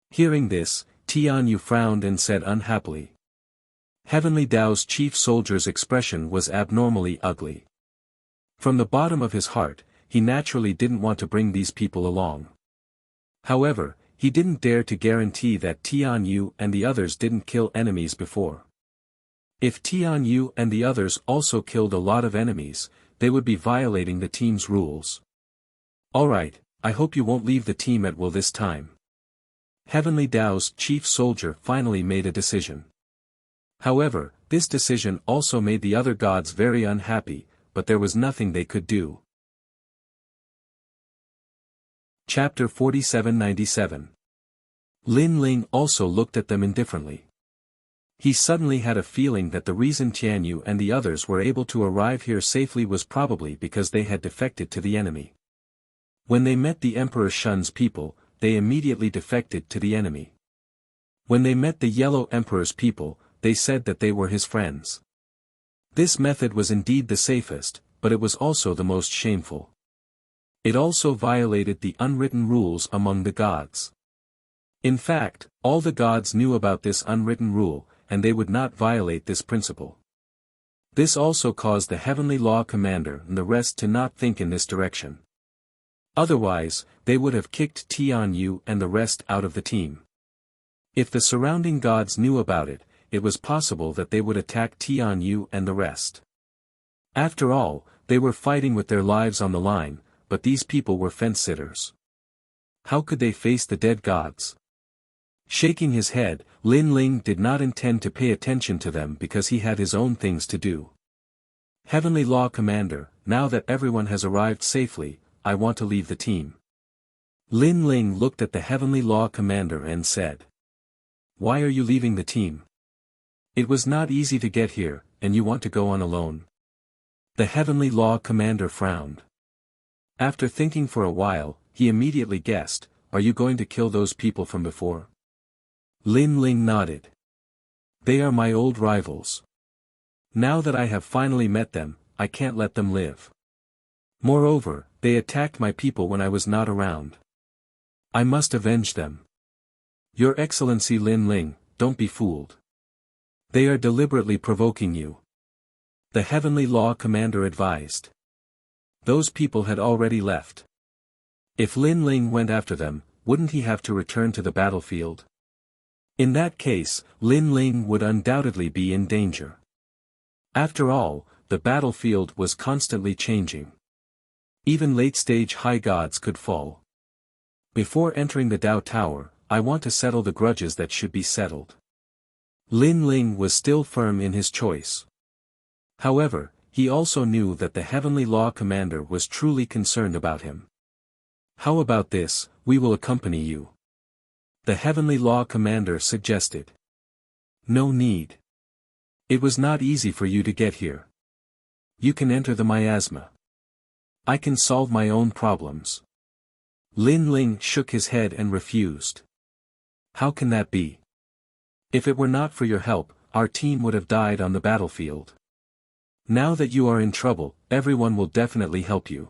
Hearing this, Tian Yu frowned and said unhappily. Heavenly Dao's chief soldier's expression was abnormally ugly. From the bottom of his heart, he naturally didn't want to bring these people along. However, he didn't dare to guarantee that Tian Yu and the others didn't kill enemies before. If Tian Yu and the others also killed a lot of enemies, they would be violating the team's rules. Alright, I hope you won't leave the team at will this time. Heavenly Dao's chief soldier finally made a decision. However, this decision also made the other gods very unhappy, but there was nothing they could do. Chapter 4797. Lin Ling also looked at them indifferently. He suddenly had a feeling that the reason Tian Yu and the others were able to arrive here safely was probably because they had defected to the enemy. When they met the Emperor Shun's people, they immediately defected to the enemy. When they met the Yellow Emperor's people, they said that they were his friends. This method was indeed the safest, but it was also the most shameful. It also violated the unwritten rules among the gods. In fact, all the gods knew about this unwritten rule, and they would not violate this principle. This also caused the Heavenly Law Commander and the rest to not think in this direction. Otherwise, they would have kicked Tian Yu and the rest out of the team. If the surrounding gods knew about it, it was possible that they would attack Tian Yu and the rest. After all, they were fighting with their lives on the line, but these people were fence-sitters. How could they face the dead gods? Shaking his head, Lin Ling did not intend to pay attention to them because he had his own things to do. Heavenly Law Commander, now that everyone has arrived safely, I want to leave the team. Lin Ling looked at the Heavenly Law Commander and said. Why are you leaving the team? It was not easy to get here, and you want to go on alone. The Heavenly Law Commander frowned. After thinking for a while, he immediately guessed, are you going to kill those people from before? Lin Ling nodded. They are my old rivals. Now that I have finally met them, I can't let them live. Moreover, they attacked my people when I was not around. I must avenge them. Your Excellency Lin Ling, don't be fooled. They are deliberately provoking you. The Heavenly Law Commander advised. Those people had already left. If Lin Ling went after them, wouldn't he have to return to the battlefield? In that case, Lin Ling would undoubtedly be in danger. After all, the battlefield was constantly changing. Even late-stage high gods could fall. Before entering the Dao Tower, I want to settle the grudges that should be settled. Lin Ling was still firm in his choice. However, he also knew that the Heavenly Law Commander was truly concerned about him. How about this, we will accompany you. The Heavenly Law Commander suggested. No need. It was not easy for you to get here. You can enter the miasma. I can solve my own problems. Lin Ling shook his head and refused. How can that be? If it were not for your help, our team would have died on the battlefield. Now that you are in trouble, everyone will definitely help you.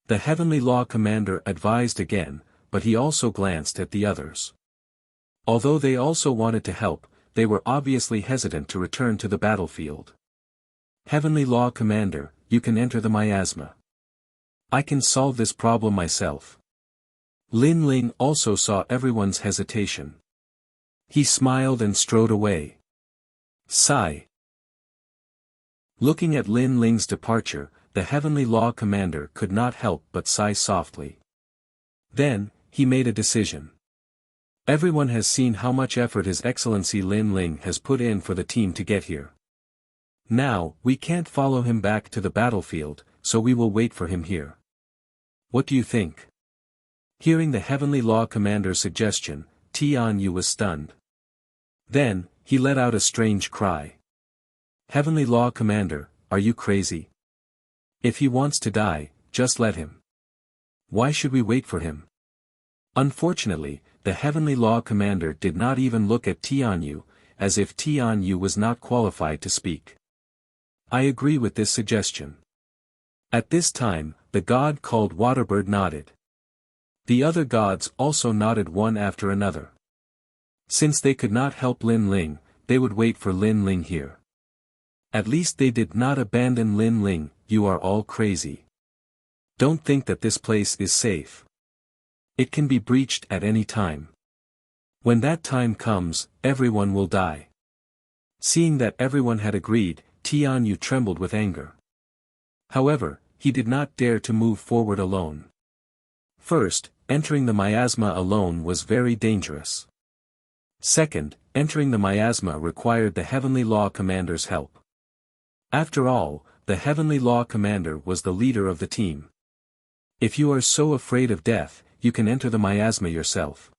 The Heavenly Law Commander advised again, but he also glanced at the others. Although they also wanted to help, they were obviously hesitant to return to the battlefield. Heavenly Law Commander, you can enter the miasma. I can solve this problem myself. Lin Ling also saw everyone's hesitation. He smiled and strode away. Sigh. Looking at Lin Ling's departure, the Heavenly Law Commander could not help but sigh softly. Then, he made a decision. Everyone has seen how much effort His Excellency Lin Ling has put in for the team to get here. Now, we can't follow him back to the battlefield, so we will wait for him here. What do you think? Hearing the Heavenly Law Commander's suggestion, Tian Yu was stunned. Then, he let out a strange cry. Heavenly Law Commander, are you crazy? If he wants to die, just let him. Why should we wait for him? Unfortunately, the Heavenly Law Commander did not even look at Tian Yu, as if Tian Yu was not qualified to speak. I agree with this suggestion. At this time, the god called Waterbird nodded. The other gods also nodded one after another. Since they could not help Lin Ling, they would wait for Lin Ling here. At least they did not abandon Lin Ling. You are all crazy. Don't think that this place is safe. It can be breached at any time. When that time comes, everyone will die. Seeing that everyone had agreed, Tian Yu trembled with anger. However, he did not dare to move forward alone. First, entering the miasma alone was very dangerous. Second, entering the miasma required the Heavenly Law Commander's help. After all, the Heavenly Law Commander was the leader of the team. If you are so afraid of death, you can enter the miasma yourself.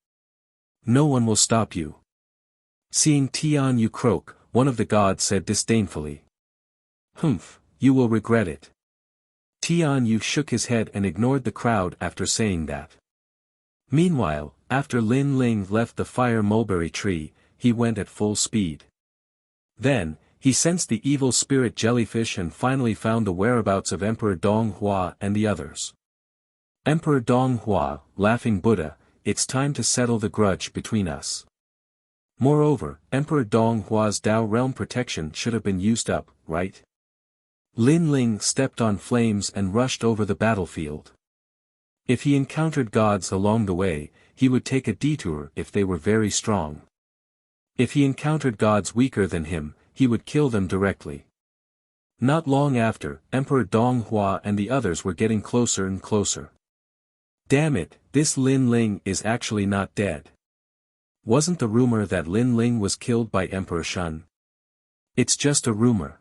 No one will stop you. Seeing Tian Yu croak, one of the gods said disdainfully. Humph, you will regret it. Tian Yu shook his head and ignored the crowd after saying that. Meanwhile, after Lin Ling left the fire mulberry tree, he went at full speed. Then, he sensed the evil spirit jellyfish and finally found the whereabouts of Emperor Dong Hua and the others. Emperor Dong Hua, laughing Buddha, it's time to settle the grudge between us. Moreover, Emperor Dong Hua's Tao realm protection should have been used up, right? Lin Ling stepped on flames and rushed over the battlefield. If he encountered gods along the way, he would take a detour if they were very strong. If he encountered gods weaker than him, he would kill them directly. Not long after, Emperor Dong Hua and the others were getting closer and closer. Damn it, this Lin Ling is actually not dead. Wasn't the rumor that Lin Ling was killed by Emperor Shun? It's just a rumor.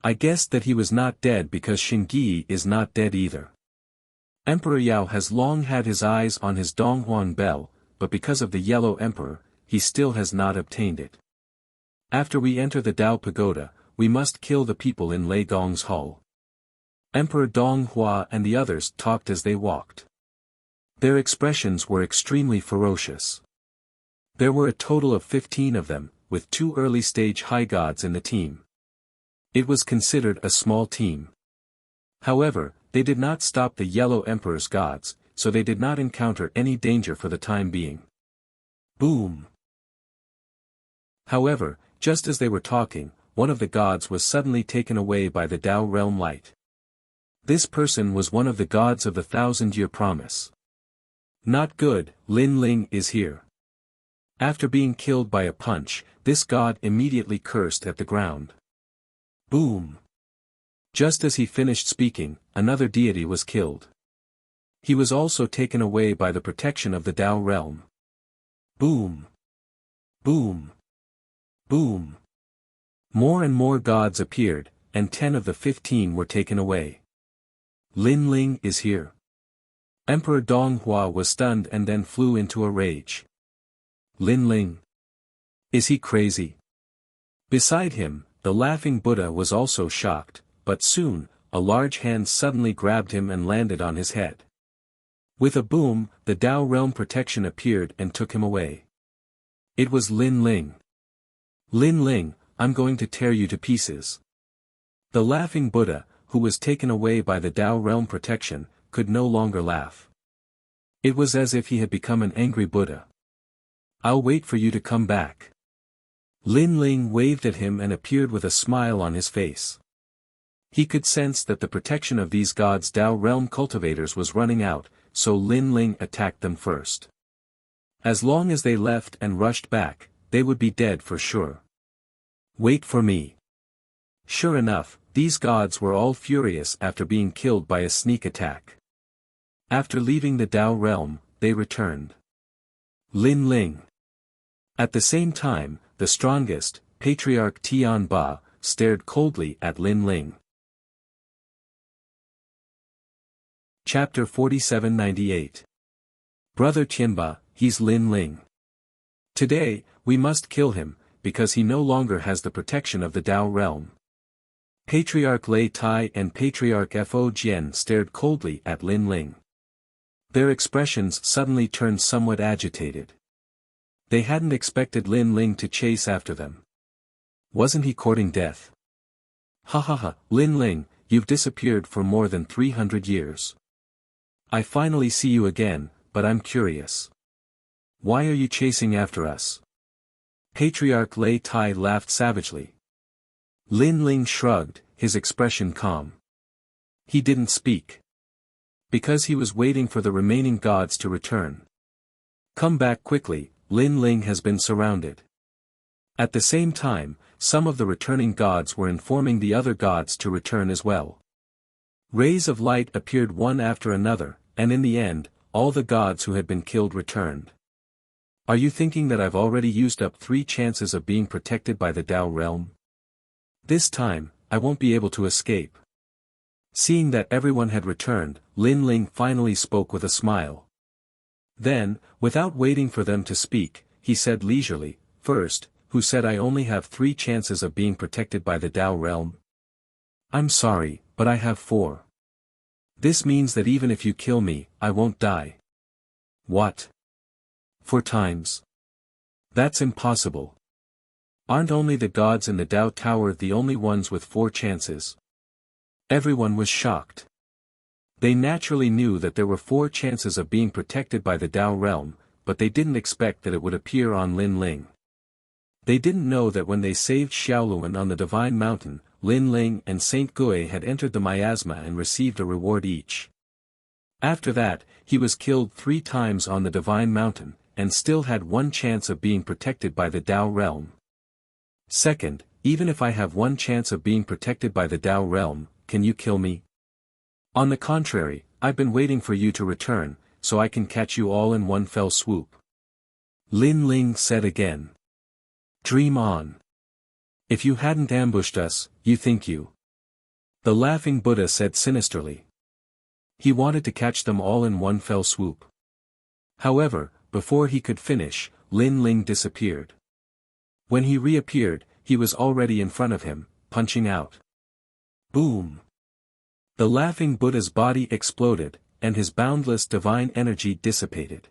I guessed that he was not dead because Xingyi is not dead either. Emperor Yao has long had his eyes on his Donghuang bell, but because of the Yellow Emperor, he still has not obtained it. After we enter the Dao Pagoda, we must kill the people in Lei Gong's hall. Emperor Dong Hua and the others talked as they walked. Their expressions were extremely ferocious. There were a total of 15 of them, with 2 early-stage high gods in the team. It was considered a small team. However, they did not stop the Yellow Emperor's gods, so they did not encounter any danger for the time being. Boom! However, just as they were talking, one of the gods was suddenly taken away by the Tao realm light. This person was one of the gods of the 1,000-year promise. Not good, Lin Ling is here. After being killed by a punch, this god immediately cursed at the ground. Boom! Just as he finished speaking, another deity was killed. He was also taken away by the protection of the Tao realm. Boom! Boom! Boom! More and more gods appeared, and 10 of the 15 were taken away. Lin Ling is here. Emperor Dong Hua was stunned and then flew into a rage. Lin Ling. Is he crazy? Beside him, the laughing Buddha was also shocked, but soon, a large hand suddenly grabbed him and landed on his head. With a boom, the Tao realm protection appeared and took him away. It was Lin Ling. Lin Ling, I'm going to tear you to pieces. The laughing Buddha, who was taken away by the Tao realm protection, could no longer laugh. It was as if he had become an angry Buddha. I'll wait for you to come back. Lin Ling waved at him and appeared with a smile on his face. He could sense that the protection of these gods' Tao realm cultivators was running out, so Lin Ling attacked them first. As long as they left and rushed back, they would be dead for sure. Wait for me. Sure enough, these gods were all furious after being killed by a sneak attack. After leaving the Tao realm, they returned. Lin Ling. At the same time, the strongest, Patriarch Tian Ba, stared coldly at Lin Ling. Chapter 4798. Brother Tianba, he's Lin Ling. Today, we must kill him, because he no longer has the protection of the Tao realm. Patriarch Lei Tai and Patriarch Fo Jian stared coldly at Lin Ling. Their expressions suddenly turned somewhat agitated. They hadn't expected Lin Ling to chase after them. Wasn't he courting death? Ha ha ha, Lin Ling, you've disappeared for more than 300 years. I finally see you again, but I'm curious. Why are you chasing after us? Patriarch Lei Tai laughed savagely. Lin Ling shrugged, his expression calm. He didn't speak. Because he was waiting for the remaining gods to return. Come back quickly, Lin Ling has been surrounded. At the same time, some of the returning gods were informing the other gods to return as well. Rays of light appeared one after another, and in the end, all the gods who had been killed returned. Are you thinking that I've already used up 3 chances of being protected by the Tao realm? This time, I won't be able to escape. Seeing that everyone had returned, Lin Ling finally spoke with a smile. Then, without waiting for them to speak, he said leisurely, "First, who said I only have 3 chances of being protected by the Tao realm? I'm sorry, but I have 4. This means that even if you kill me, I won't die." What? 4 times? That's impossible. Aren't only the gods in the Tao Tower the only ones with 4 chances? Everyone was shocked. They naturally knew that there were 4 chances of being protected by the Tao realm, but they didn't expect that it would appear on Lin Ling. They didn't know that when they saved Xiaoluan on the Divine Mountain, Lin Ling and Saint Gui had entered the miasma and received a reward each. After that, he was killed 3 times on the Divine Mountain, and still had 1 chance of being protected by the Tao realm. Second, even if I have 1 chance of being protected by the Tao realm, can you kill me? On the contrary, I've been waiting for you to return, so I can catch you all in one fell swoop. Lin Ling said again. Dream on. If you hadn't ambushed us, you think you. The laughing Buddha said sinisterly. He wanted to catch them all in one fell swoop. However, before he could finish, Lin Ling disappeared. When he reappeared, he was already in front of him, punching out. Boom! The laughing Buddha's body exploded, and his boundless divine energy dissipated.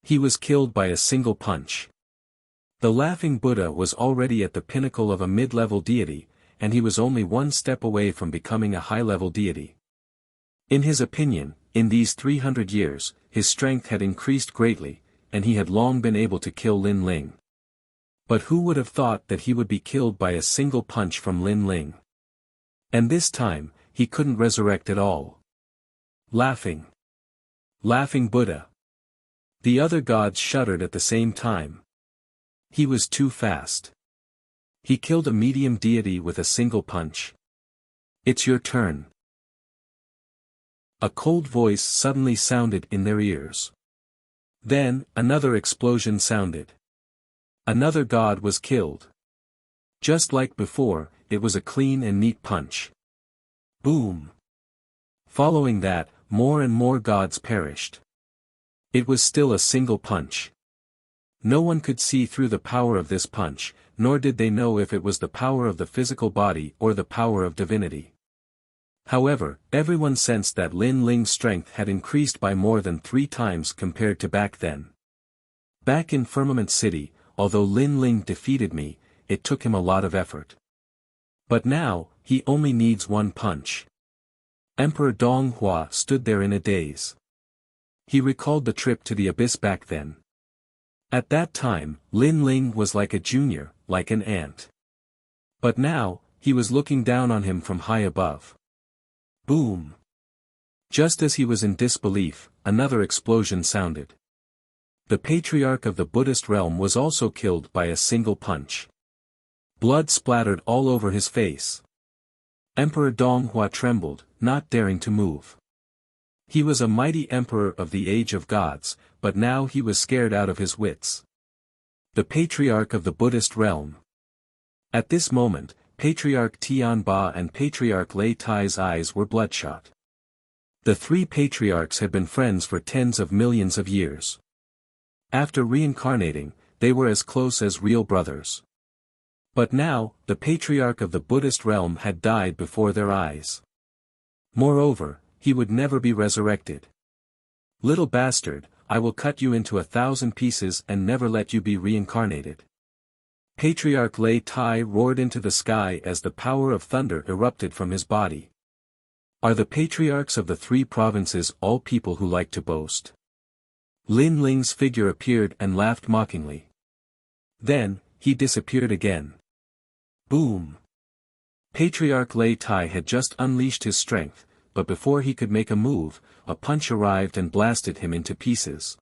He was killed by a single punch. The laughing Buddha was already at the pinnacle of a mid-level deity, and he was only 1 step away from becoming a high-level deity. In his opinion, in these 300 years, his strength had increased greatly, and he had long been able to kill Lin Ling. But who would have thought that he would be killed by a single punch from Lin Ling? And this time, he couldn't resurrect at all. Laughing. Laughing Buddha. The other gods shuddered at the same time. He was too fast. He killed a medium deity with a single punch. It's your turn. A cold voice suddenly sounded in their ears. Then, another explosion sounded. Another god was killed. Just like before, it was a clean and neat punch. Boom! Following that, more and more gods perished. It was still a single punch. No one could see through the power of this punch, nor did they know if it was the power of the physical body or the power of divinity. However, everyone sensed that Lin Ling's strength had increased by more than 3 times compared to back then. Back in Firmament City, although Lin Ling defeated me, it took him a lot of effort. But now, he only needs 1 punch. Emperor Donghua stood there in a daze. He recalled the trip to the abyss back then. At that time, Lin Ling was like a junior, like an ant. But now, he was looking down on him from high above. Boom! Just as he was in disbelief, another explosion sounded. The patriarch of the Buddhist realm was also killed by a single punch. Blood splattered all over his face. Emperor Donghua trembled, not daring to move. He was a mighty emperor of the age of gods, but now he was scared out of his wits. The patriarch of the Buddhist realm. At this moment, Patriarch Tianba and Patriarch Lei Tai's eyes were bloodshot. The three patriarchs had been friends for tens of millions of years. After reincarnating, they were as close as real brothers. But now, the patriarch of the Buddhist realm had died before their eyes. Moreover, he would never be resurrected. "Little bastard, I will cut you into 1,000 pieces and never let you be reincarnated." Patriarch Lei Tai roared into the sky as the power of thunder erupted from his body. Are the patriarchs of the three provinces all people who like to boast? Lin Ling's figure appeared and laughed mockingly. Then, he disappeared again. Boom! Patriarch Lei Tai had just unleashed his strength, but before he could make a move, a punch arrived and blasted him into pieces.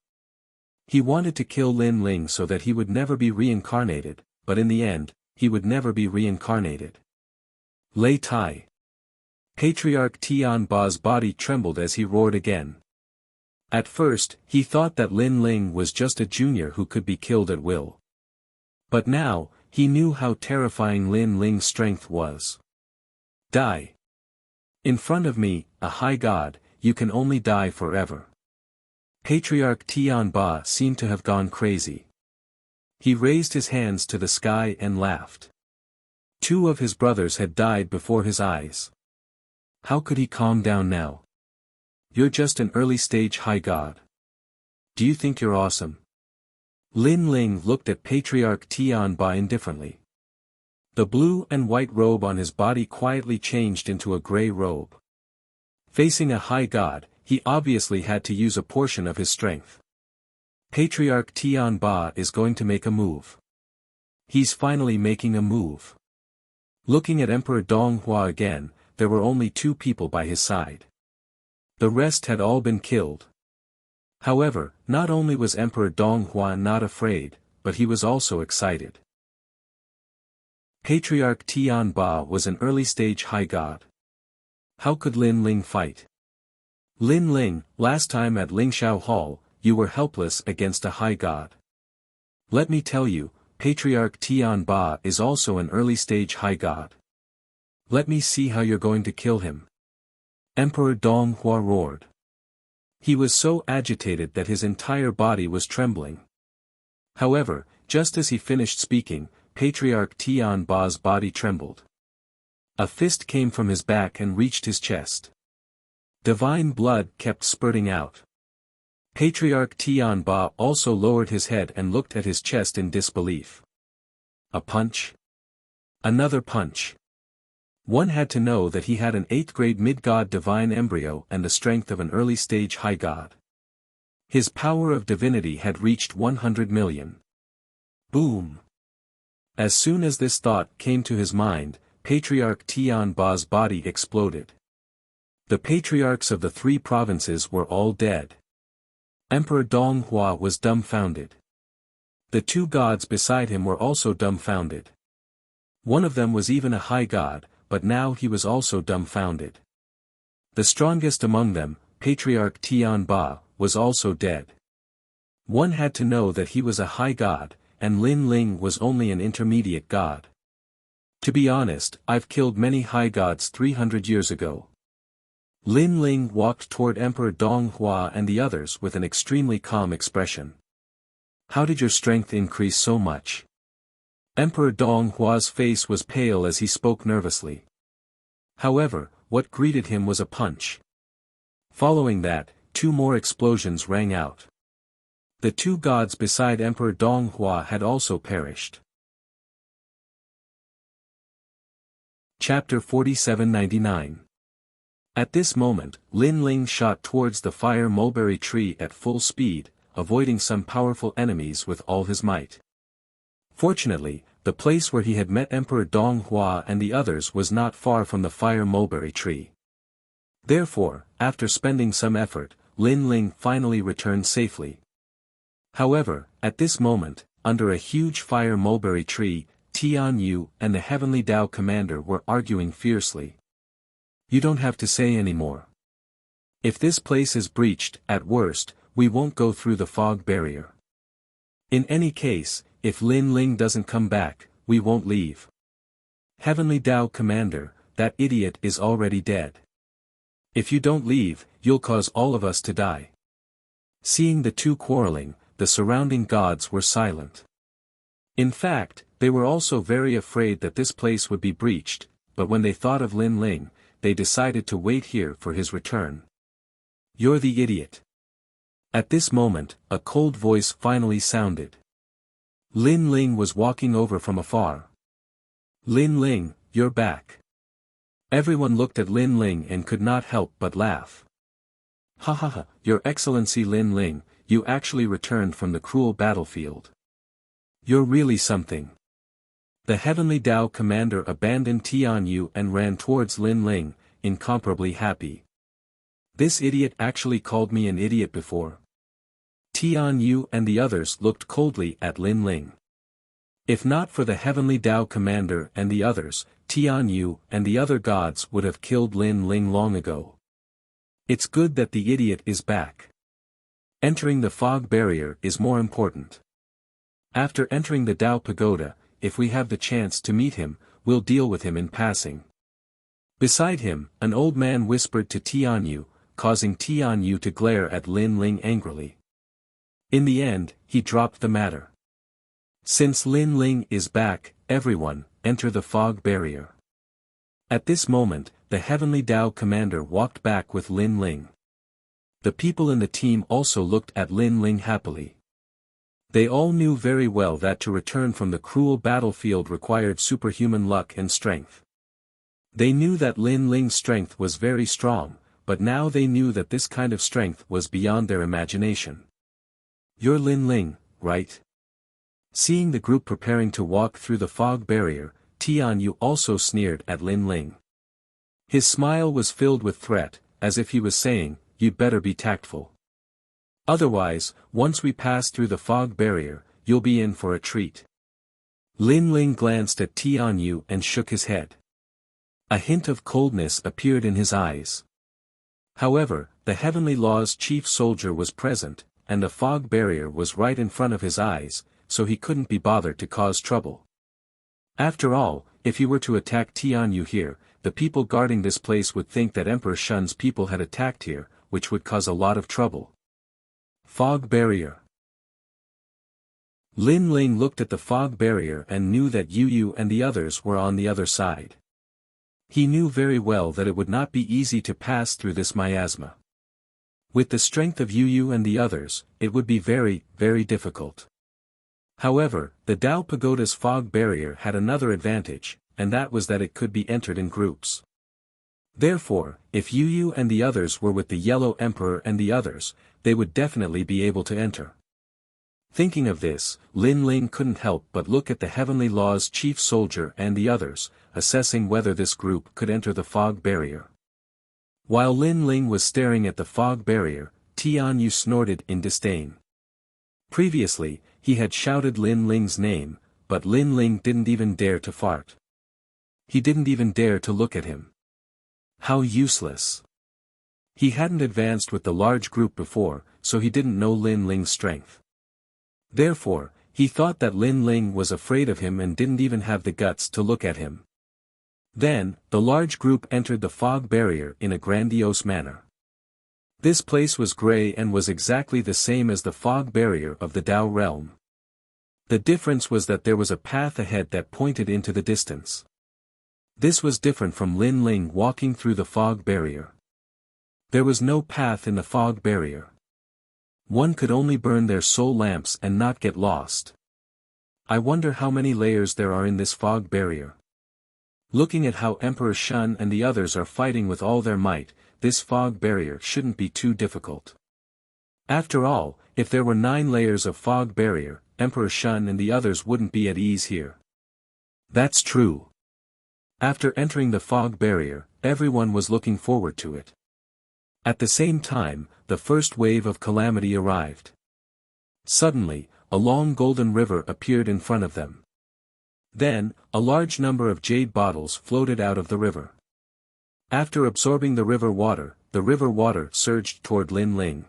He wanted to kill Lin Ling so that he would never be reincarnated, but in the end, he would never be reincarnated. Lei Tai. Patriarch Tian Ba's body trembled as he roared again. At first, he thought that Lin Ling was just a junior who could be killed at will. But now, he knew how terrifying Lin Ling's strength was. Die. In front of me, a high god, you can only die forever. Patriarch Tian Ba seemed to have gone crazy. He raised his hands to the sky and laughed. Two of his brothers had died before his eyes. How could he calm down now? You're just an early-stage high god. Do you think you're awesome? Lin Ling looked at Patriarch Tian Ba indifferently. The blue and white robe on his body quietly changed into a gray robe. Facing a high god, he obviously had to use a portion of his strength. Patriarch Tian Ba is going to make a move. He's finally making a move. Looking at Emperor Donghua again, there were only two people by his side. The rest had all been killed. However, not only was Emperor Donghua not afraid, but he was also excited. Patriarch Tian Ba was an early-stage high god. How could Lin Ling fight? Lin Ling, last time at Lingxiao Hall, you were helpless against a high god. Let me tell you, Patriarch Tian Ba is also an early-stage high god. Let me see how you're going to kill him. Emperor Donghua roared. He was so agitated that his entire body was trembling. However, just as he finished speaking, Patriarch Tian Ba's body trembled. A fist came from his back and reached his chest. Divine blood kept spurting out. Patriarch Tian Ba also lowered his head and looked at his chest in disbelief. A punch? Another punch. One had to know that he had an 8th-grade mid-god divine embryo and the strength of an early-stage high god. His power of divinity had reached 100 million. Boom! As soon as this thought came to his mind, Patriarch Tian Ba's body exploded. The patriarchs of the three provinces were all dead. Emperor Donghua was dumbfounded. The two gods beside him were also dumbfounded. One of them was even a high god, but now he was also dumbfounded. The strongest among them, Patriarch Tian Ba, was also dead. One had to know that he was a high god, and Lin Ling was only an intermediate god. To be honest, I've killed many high gods 300 years ago. Lin Ling walked toward Emperor Donghua and the others with an extremely calm expression. How did your strength increase so much? Emperor Donghua's face was pale as he spoke nervously. However, what greeted him was a punch. Following that, two more explosions rang out. The two gods beside Emperor Donghua had also perished. Chapter 4799. At this moment, Lin Ling shot towards the fire mulberry tree at full speed, avoiding some powerful enemies with all his might. Fortunately, the place where he had met Emperor Donghua and the others was not far from the fire mulberry tree. Therefore, after spending some effort, Lin Ling finally returned safely. However, at this moment, under a huge fire mulberry tree, Tian Yu and the Heavenly Tao commander were arguing fiercely. You don't have to say any more. If this place is breached, at worst, we won't go through the fog barrier. In any case, if Lin Ling doesn't come back, we won't leave. Heavenly Tao commander, that idiot is already dead. If you don't leave, you'll cause all of us to die. Seeing the two quarreling, the surrounding gods were silent. In fact, they were also very afraid that this place would be breached, but when they thought of Lin Ling, they decided to wait here for his return. You're the idiot. At this moment, a cold voice finally sounded. Lin Ling was walking over from afar. Lin Ling, you're back. Everyone looked at Lin Ling and could not help but laugh. Ha ha ha, Your Excellency Lin Ling, you actually returned from the cruel battlefield. You're really something. The Heavenly Tao commander abandoned Tian Yu and ran towards Lin Ling, incomparably happy. This idiot actually called me an idiot before. Tian Yu and the others looked coldly at Lin Ling. If not for the Heavenly Tao commander and the others, Tian Yu and the other gods would have killed Lin Ling long ago. It's good that the idiot is back. Entering the fog barrier is more important. After entering the Tao Pagoda, if we have the chance to meet him, we'll deal with him in passing. Beside him, an old man whispered to Tian Yu, causing Tian Yu to glare at Lin Ling angrily. In the end, he dropped the matter. Since Lin Ling is back, everyone, enter the fog barrier. At this moment, the Heavenly Tao commander walked back with Lin Ling. The people in the team also looked at Lin Ling happily. They all knew very well that to return from the cruel battlefield required superhuman luck and strength. They knew that Lin Ling's strength was very strong, but now they knew that this kind of strength was beyond their imagination. You're Lin Ling, right? Seeing the group preparing to walk through the fog barrier, Tian Yu also sneered at Lin Ling. His smile was filled with threat, as if he was saying, "You'd better be tactful. Otherwise, once we pass through the fog barrier, you'll be in for a treat." Lin Ling glanced at Tian Yu and shook his head. A hint of coldness appeared in his eyes. However, the Heavenly Law's chief soldier was present, and the fog barrier was right in front of his eyes, so he couldn't be bothered to cause trouble. After all, if he were to attack Tian Yu here, the people guarding this place would think that Emperor Shun's people had attacked here, which would cause a lot of trouble. Fog barrier. Lin Ling looked at the fog barrier and knew that Yu and the others were on the other side. He knew very well that it would not be easy to pass through this miasma. With the strength of Yu and the others, it would be very, very difficult. However, the Tao Pagoda's fog barrier had another advantage, and that was that it could be entered in groups. Therefore, if Yu and the others were with the Yellow Emperor and the others, they would definitely be able to enter. Thinking of this, Lin Ling couldn't help but look at the Heavenly Law's chief soldier and the others, assessing whether this group could enter the fog barrier. While Lin Ling was staring at the fog barrier, Tian Yu snorted in disdain. Previously, he had shouted Lin Ling's name, but Lin Ling didn't even dare to fart. He didn't even dare to look at him. How useless. He hadn't advanced with the large group before, so he didn't know Lin Ling's strength. Therefore, he thought that Lin Ling was afraid of him and didn't even have the guts to look at him. Then, the large group entered the fog barrier in a grandiose manner. This place was gray and was exactly the same as the fog barrier of the Tao realm. The difference was that there was a path ahead that pointed into the distance. This was different from Lin Ling walking through the fog barrier. There was no path in the fog barrier. One could only burn their soul lamps and not get lost. I wonder how many layers there are in this fog barrier. Looking at how Emperor Shun and the others are fighting with all their might, this fog barrier shouldn't be too difficult. After all, if there were 9 layers of fog barrier, Emperor Shun and the others wouldn't be at ease here. That's true. After entering the fog barrier, everyone was looking forward to it. At the same time, the first wave of calamity arrived. Suddenly, a long golden river appeared in front of them. Then, a large number of jade bottles floated out of the river. After absorbing the river water surged toward Lin Ling.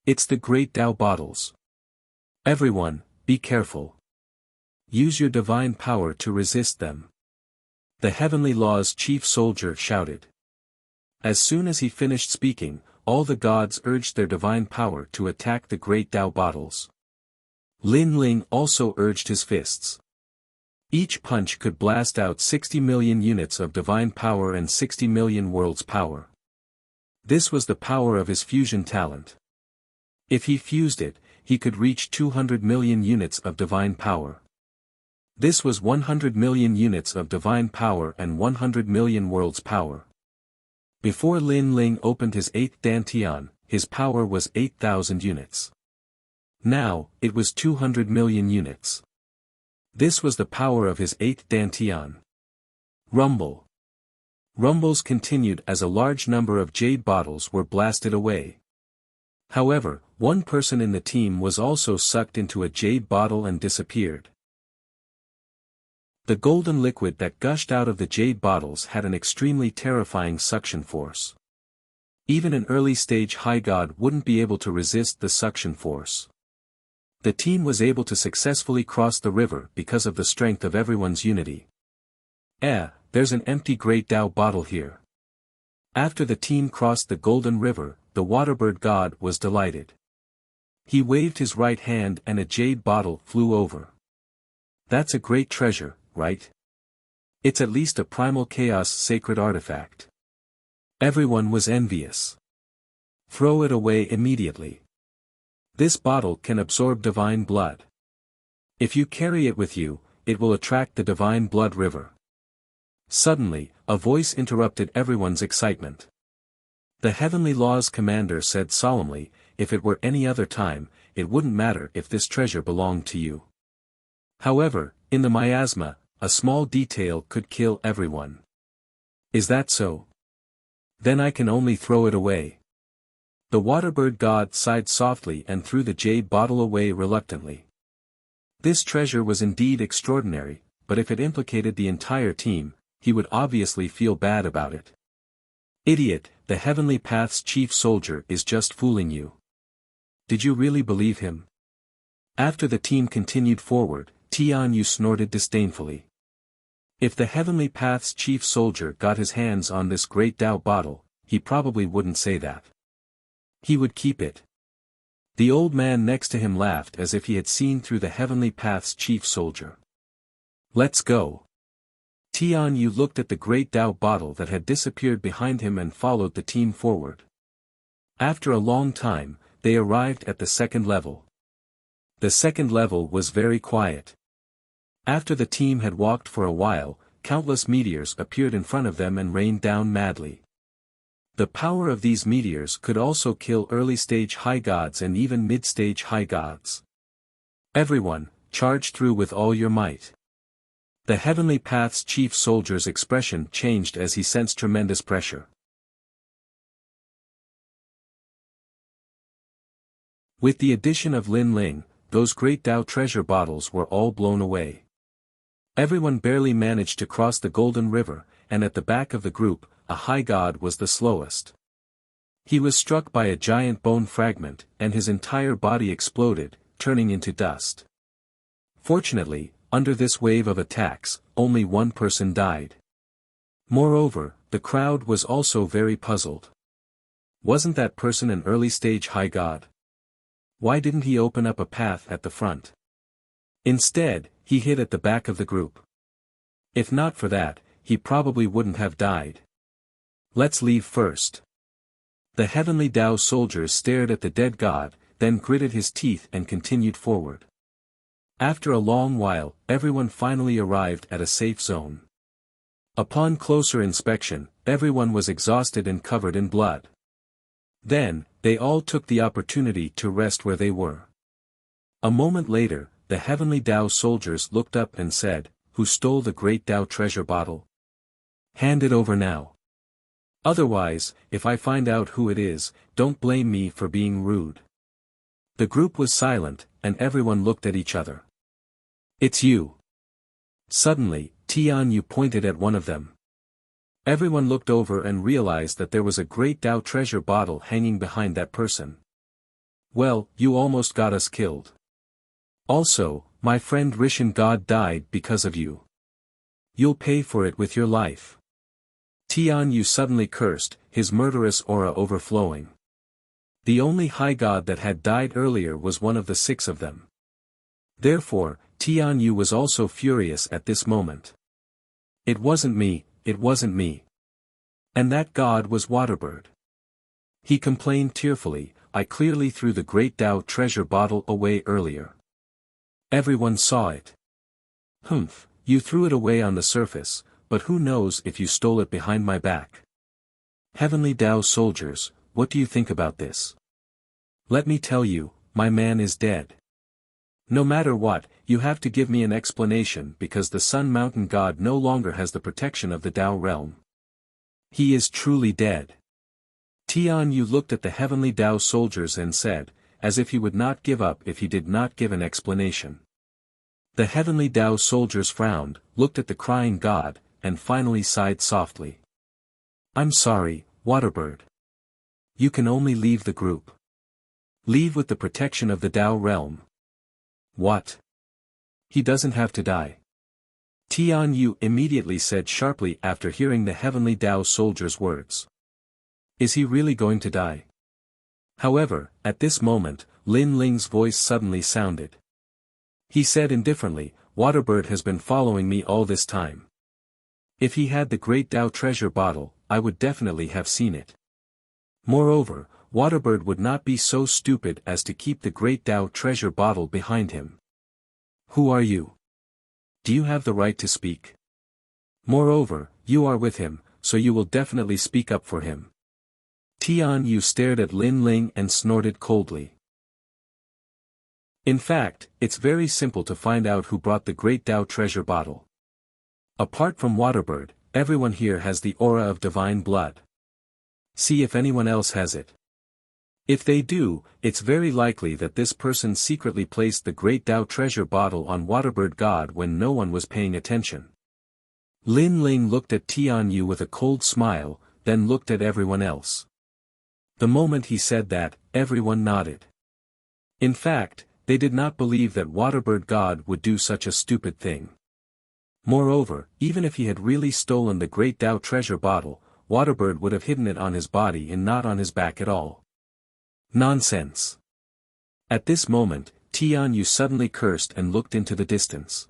It's the great Tao bottles. Everyone, be careful. Use your divine power to resist them. The Heavenly Law's chief soldier shouted. As soon as he finished speaking, all the gods urged their divine power to attack the great Tao bottles. Lin Ling also urged his fists. Each punch could blast out 60 million units of divine power and 60 million worlds power. This was the power of his fusion talent. If he fused it, he could reach 200 million units of divine power. This was 100 million units of divine power and 100 million worlds power. Before Lin Ling opened his 8th dantian, his power was 8,000 units. Now, it was 200 million units. This was the power of his 8th dantian. Rumble. Rumbles continued as a large number of jade bottles were blasted away. However, one person in the team was also sucked into a jade bottle and disappeared. The golden liquid that gushed out of the jade bottles had an extremely terrifying suction force. Even an early-stage high god wouldn't be able to resist the suction force. The team was able to successfully cross the river because of the strength of everyone's unity. There's an empty Great Tao bottle here. After the team crossed the Golden River, the Waterbird god was delighted. He waved his right hand and a jade bottle flew over. That's a great treasure, right? It's at least a primal chaos sacred artifact. Everyone was envious. Throw it away immediately. This bottle can absorb divine blood. If you carry it with you, it will attract the divine blood river. Suddenly, a voice interrupted everyone's excitement. The Heavenly Law's commander said solemnly, if it were any other time, it wouldn't matter if this treasure belonged to you. However, in the miasma, a small detail could kill everyone. Is that so? Then I can only throw it away. The Waterbird god sighed softly and threw the jade bottle away reluctantly. This treasure was indeed extraordinary, but if it implicated the entire team, he would obviously feel bad about it. Idiot, the Heavenly Path's chief soldier is just fooling you. Did you really believe him? After the team continued forward, Tian Yu snorted disdainfully. If the Heavenly Path's chief soldier got his hands on this Great Tao bottle, he probably wouldn't say that. He would keep it. The old man next to him laughed as if he had seen through the Heavenly Path's chief soldier. Let's go. Tian Yu looked at the Great Tao bottle that had disappeared behind him and followed the team forward. After a long time, they arrived at the second level. The second level was very quiet. After the team had walked for a while, countless meteors appeared in front of them and rained down madly. The power of these meteors could also kill early-stage high gods and even mid-stage high gods. Everyone, charge through with all your might. The Heavenly Path's chief soldier's expression changed as he sensed tremendous pressure. With the addition of Lin Ling, those Great Tao treasure bottles were all blown away. Everyone barely managed to cross the Golden River, and at the back of the group, a high god was the slowest. He was struck by a giant bone fragment, and his entire body exploded, turning into dust. Fortunately, under this wave of attacks, only one person died. Moreover, the crowd was also very puzzled. Wasn't that person an early-stage high god? Why didn't he open up a path at the front? Instead, he hid at the back of the group. If not for that, he probably wouldn't have died. Let's leave first. The Heavenly Tao soldiers stared at the dead god, then gritted his teeth and continued forward. After a long while, everyone finally arrived at a safe zone. Upon closer inspection, everyone was exhausted and covered in blood. Then, they all took the opportunity to rest where they were. A moment later, the Heavenly Tao soldiers looked up and said, "Who stole the Great Tao treasure bottle? Hand it over now. Otherwise, if I find out who it is, don't blame me for being rude." The group was silent, and everyone looked at each other. "It's you." Suddenly, Tian Yu pointed at one of them. Everyone looked over and realized that there was a Great Tao treasure bottle hanging behind that person. "Well, you almost got us killed. Also, my friend Rishan God died because of you. You'll pay for it with your life." Tian Yu suddenly cursed, his murderous aura overflowing. The only high god that had died earlier was one of the 6 of them. Therefore, Tian Yu was also furious at this moment. It wasn't me, it wasn't me. And that god was Waterbird. He complained tearfully, I clearly threw the Great Tao treasure bottle away earlier. Everyone saw it. Humph, you threw it away on the surface, but who knows if you stole it behind my back. Heavenly Tao soldiers, what do you think about this? Let me tell you, my man is dead. No matter what, you have to give me an explanation because the Sun Mountain God no longer has the protection of the Tao realm. He is truly dead. Tian Yu looked at the Heavenly Tao soldiers and said, as if he would not give up if he did not give an explanation. The Heavenly Tao soldiers frowned, looked at the crying god, and finally sighed softly. I'm sorry, Waterbird. You can only leave the group. Leave with the protection of the Tao realm. What? He doesn't have to die. Tian Yu immediately said sharply after hearing the Heavenly Tao soldier's words. Is he really going to die? However, at this moment, Lin Ling's voice suddenly sounded. He said indifferently, Waterbird has been following me all this time. If he had the Great Tao treasure bottle, I would definitely have seen it. Moreover, Waterbird would not be so stupid as to keep the Great Tao treasure bottle behind him. Who are you? Do you have the right to speak? Moreover, you are with him, so you will definitely speak up for him. Tian Yu stared at Lin Ling and snorted coldly. In fact, it's very simple to find out who brought the Great Tao treasure bottle. Apart from Waterbird, everyone here has the aura of divine blood. See if anyone else has it. If they do, it's very likely that this person secretly placed the Great Tao treasure bottle on Waterbird God when no one was paying attention. Lin Ling looked at Tian Yu with a cold smile, then looked at everyone else. The moment he said that, everyone nodded. In fact, they did not believe that Waterbird God would do such a stupid thing. Moreover, even if he had really stolen the Great Tao treasure bottle, Waterbird would have hidden it on his body and not on his back at all. Nonsense. At this moment, Tian Yu suddenly cursed and looked into the distance.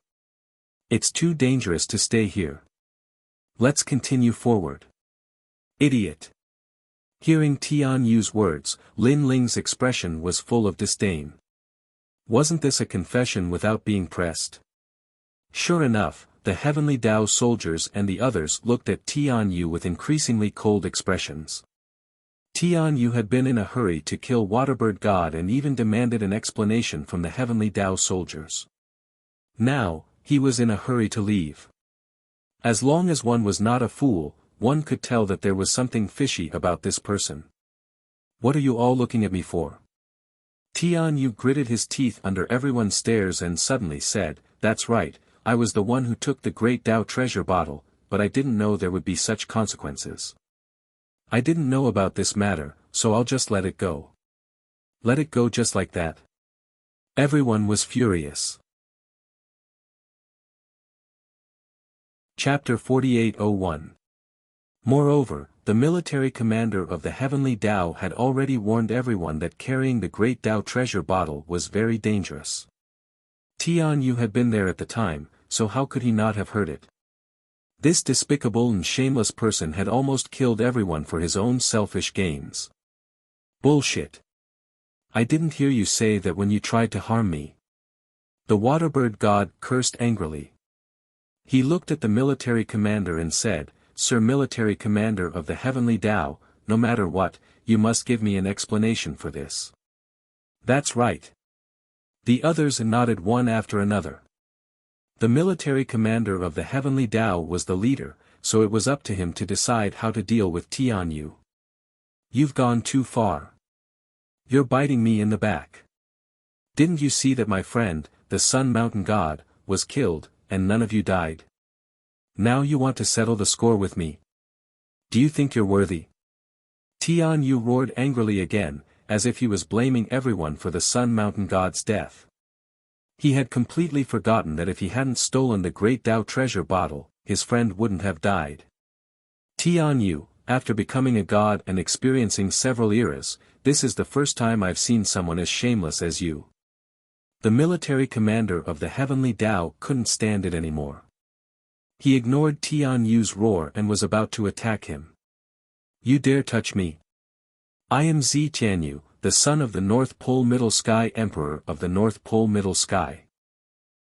It's too dangerous to stay here. Let's continue forward. Idiot. Hearing Tian Yu's words, Lin Ling's expression was full of disdain. Wasn't this a confession without being pressed? Sure enough, the Heavenly Tao soldiers and the others looked at Tian Yu with increasingly cold expressions. Tian Yu had been in a hurry to kill Waterbird God and even demanded an explanation from the Heavenly Tao soldiers. Now, he was in a hurry to leave. As long as one was not a fool, one could tell that there was something fishy about this person. What are you all looking at me for? Tian Yu gritted his teeth under everyone's stares and suddenly said, That's right, I was the one who took the Great Tao treasure bottle, but I didn't know there would be such consequences. I didn't know about this matter, so I'll just let it go. Let it go just like that. Everyone was furious. Chapter 48:01. Moreover, the military commander of the Heavenly Tao had already warned everyone that carrying the Great Tao treasure bottle was very dangerous. Tian Yu had been there at the time, so how could he not have heard it? This despicable and shameless person had almost killed everyone for his own selfish gains. Bullshit. I didn't hear you say that when you tried to harm me. The Waterbird God cursed angrily. He looked at the military commander and said, Sir Military Commander of the Heavenly Tao, no matter what, you must give me an explanation for this. That's right. The others nodded one after another. The military commander of the Heavenly Tao was the leader, so it was up to him to decide how to deal with Tian Yu. You've gone too far. You're biting me in the back. Didn't you see that my friend, the Sun Mountain God, was killed, and none of you died? Now you want to settle the score with me? Do you think you're worthy? Tian Yu roared angrily again, as if he was blaming everyone for the Sun Mountain God's death. He had completely forgotten that if he hadn't stolen the Great Tao treasure bottle, his friend wouldn't have died. Tian Yu, after becoming a god and experiencing several eras, this is the first time I've seen someone as shameless as you. The military commander of the heavenly Tao couldn't stand it anymore. He ignored Tian Yu's roar and was about to attack him. You dare touch me? I am Zi Tianyu, the son of the North Pole Middle Sky Emperor of the North Pole Middle Sky.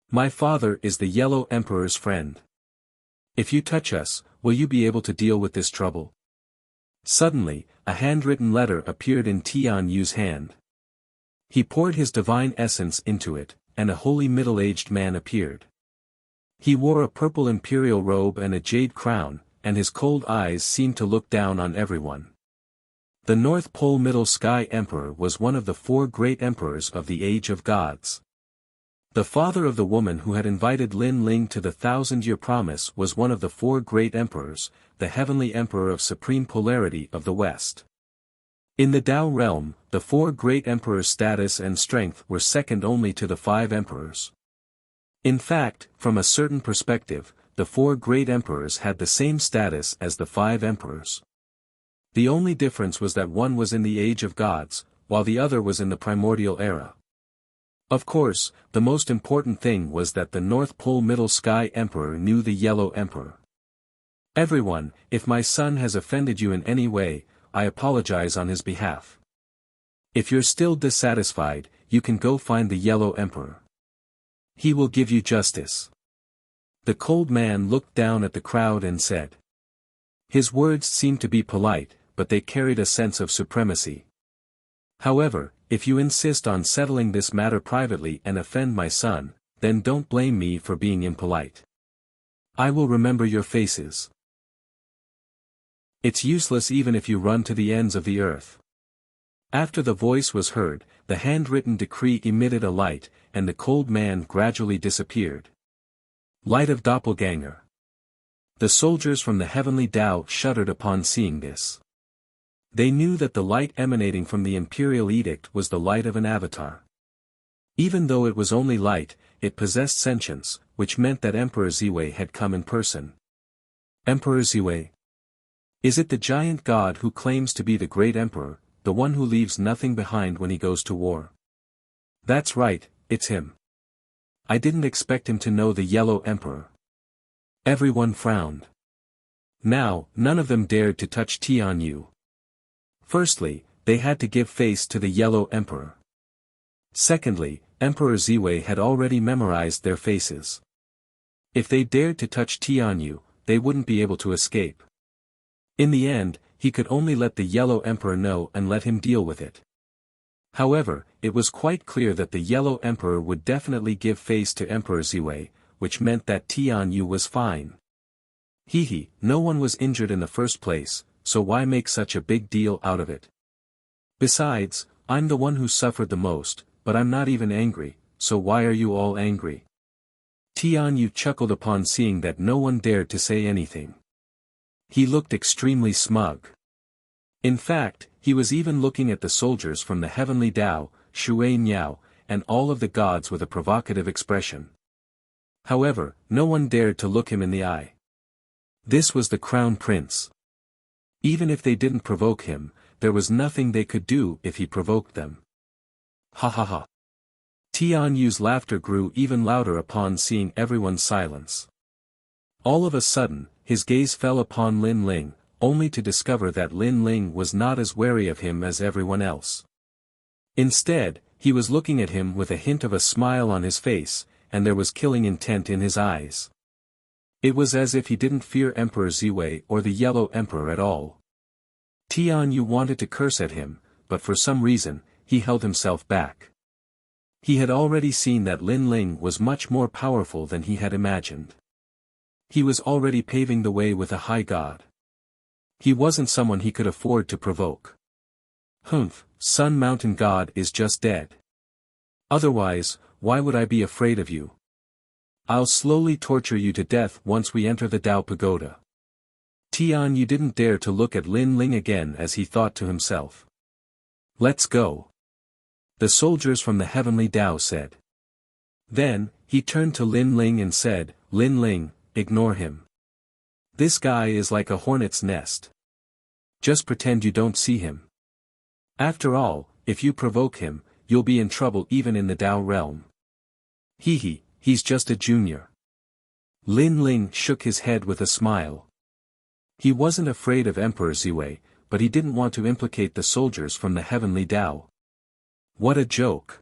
My father is the Yellow Emperor's friend. If you touch us, will you be able to deal with this trouble? Suddenly, a handwritten letter appeared in Tian Yu's hand. He poured his divine essence into it, and a holy middle-aged man appeared. He wore a purple imperial robe and a jade crown, and his cold eyes seemed to look down on everyone. The North Pole Middle Sky Emperor was one of the 4 great emperors of the Age of Gods. The father of the woman who had invited Lin Ling to the 1,000-year promise was one of the 4 great emperors, the heavenly emperor of supreme polarity of the West. In the Tao realm, the 4 great emperors' status and strength were second only to the 5 emperors. In fact, from a certain perspective, the 4 great emperors had the same status as the 5 emperors. The only difference was that one was in the Age of Gods, while the other was in the primordial era. Of course, the most important thing was that the North Pole Middle Sky Emperor knew the Yellow Emperor. Everyone, if my son has offended you in any way, I apologize on his behalf. If you're still dissatisfied, you can go find the Yellow Emperor. He will give you justice. The cold man looked down at the crowd and said. His words seemed to be polite, but they carried a sense of supremacy. However, if you insist on settling this matter privately and offend my son, then don't blame me for being impolite. I will remember your faces. It's useless even if you run to the ends of the earth. After the voice was heard, the handwritten decree emitted a light, and the cold man gradually disappeared. Light of Doppelganger. The soldiers from the heavenly Tao shuddered upon seeing this. They knew that the light emanating from the imperial edict was the light of an avatar. Even though it was only light, it possessed sentience, which meant that Emperor Ziwei had come in person. Emperor Ziwei? Is it the giant god who claims to be the great emperor, the one who leaves nothing behind when he goes to war? That's right, it's him. I didn't expect him to know the Yellow Emperor. Everyone frowned. Now, none of them dared to touch Tian Yu. Firstly, they had to give face to the Yellow Emperor. Secondly, Emperor Ziwei had already memorized their faces. If they dared to touch Tian Yu, they wouldn't be able to escape. In the end, he could only let the Yellow Emperor know and let him deal with it. However, it was quite clear that the Yellow Emperor would definitely give face to Emperor Ziwei, which meant that Tian Yu was fine. No one was injured in the first place, so why make such a big deal out of it? Besides, I'm the one who suffered the most, but I'm not even angry, so why are you all angry? Tian Yu chuckled upon seeing that no one dared to say anything. He looked extremely smug. In fact, he was even looking at the soldiers from the heavenly Tao, Shui Niao, and all of the gods with a provocative expression. However, no one dared to look him in the eye. This was the crown prince. Even if they didn't provoke him, there was nothing they could do if he provoked them. Ha ha ha. Tian Yu's laughter grew even louder upon seeing everyone's silence. All of a sudden, his gaze fell upon Lin Ling, only to discover that Lin Ling was not as wary of him as everyone else. Instead, he was looking at him with a hint of a smile on his face, and there was killing intent in his eyes. It was as if he didn't fear Emperor Ziwei or the Yellow Emperor at all. Tian Yu wanted to curse at him, but for some reason, he held himself back. He had already seen that Lin Ling was much more powerful than he had imagined. He was already paving the way with a high god. He wasn't someone he could afford to provoke. Sun Mountain God is just dead. Otherwise, why would I be afraid of you? I'll slowly torture you to death once we enter the Tao Pagoda. Tian Yu didn't dare to look at Lin Ling again as he thought to himself. Let's go. The soldiers from the heavenly Tao said. Then, he turned to Lin Ling and said, Lin Ling, ignore him. This guy is like a hornet's nest. Just pretend you don't see him. After all, if you provoke him, you'll be in trouble even in the Tao realm. He's just a junior. Lin Ling shook his head with a smile. He wasn't afraid of Emperor Ziwei, but he didn't want to implicate the soldiers from the heavenly Tao. What a joke.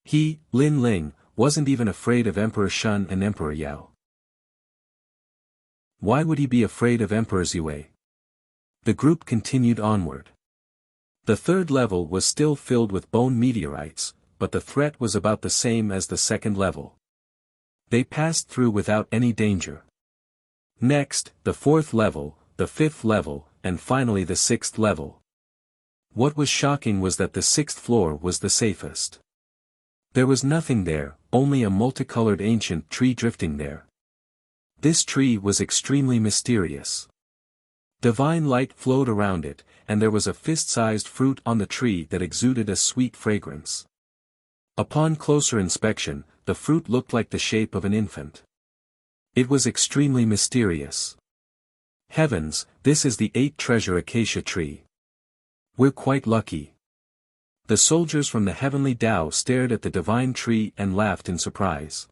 He, Lin Ling, wasn't even afraid of Emperor Shun and Emperor Yao. Why would he be afraid of Emperor Ziwei? The group continued onward. The third level was still filled with bone meteorites, but the threat was about the same as the second level. They passed through without any danger. Next, the fourth level, the fifth level, and finally the sixth level. What was shocking was that the sixth floor was the safest. There was nothing there, only a multicolored ancient tree drifting there. This tree was extremely mysterious. Divine light flowed around it, and there was a fist-sized fruit on the tree that exuded a sweet fragrance. Upon closer inspection, the fruit looked like the shape of an infant. It was extremely mysterious. Heavens, this is the 8-treasure acacia tree. We're quite lucky. The soldiers from the heavenly Tao stared at the divine tree and laughed in surprise.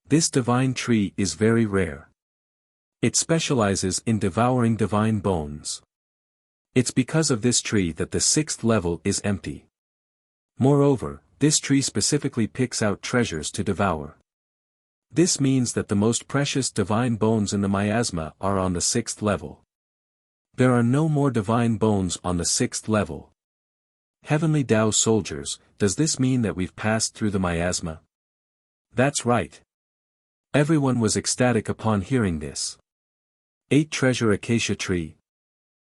This divine tree is very rare. It specializes in devouring divine bones. It's because of this tree that the sixth level is empty. Moreover, this tree specifically picks out treasures to devour. This means that the most precious divine bones in the miasma are on the sixth level. There are no more divine bones on the sixth level. Heavenly Tao soldiers, does this mean that we've passed through the miasma? That's right. Everyone was ecstatic upon hearing this. 8-treasure acacia tree.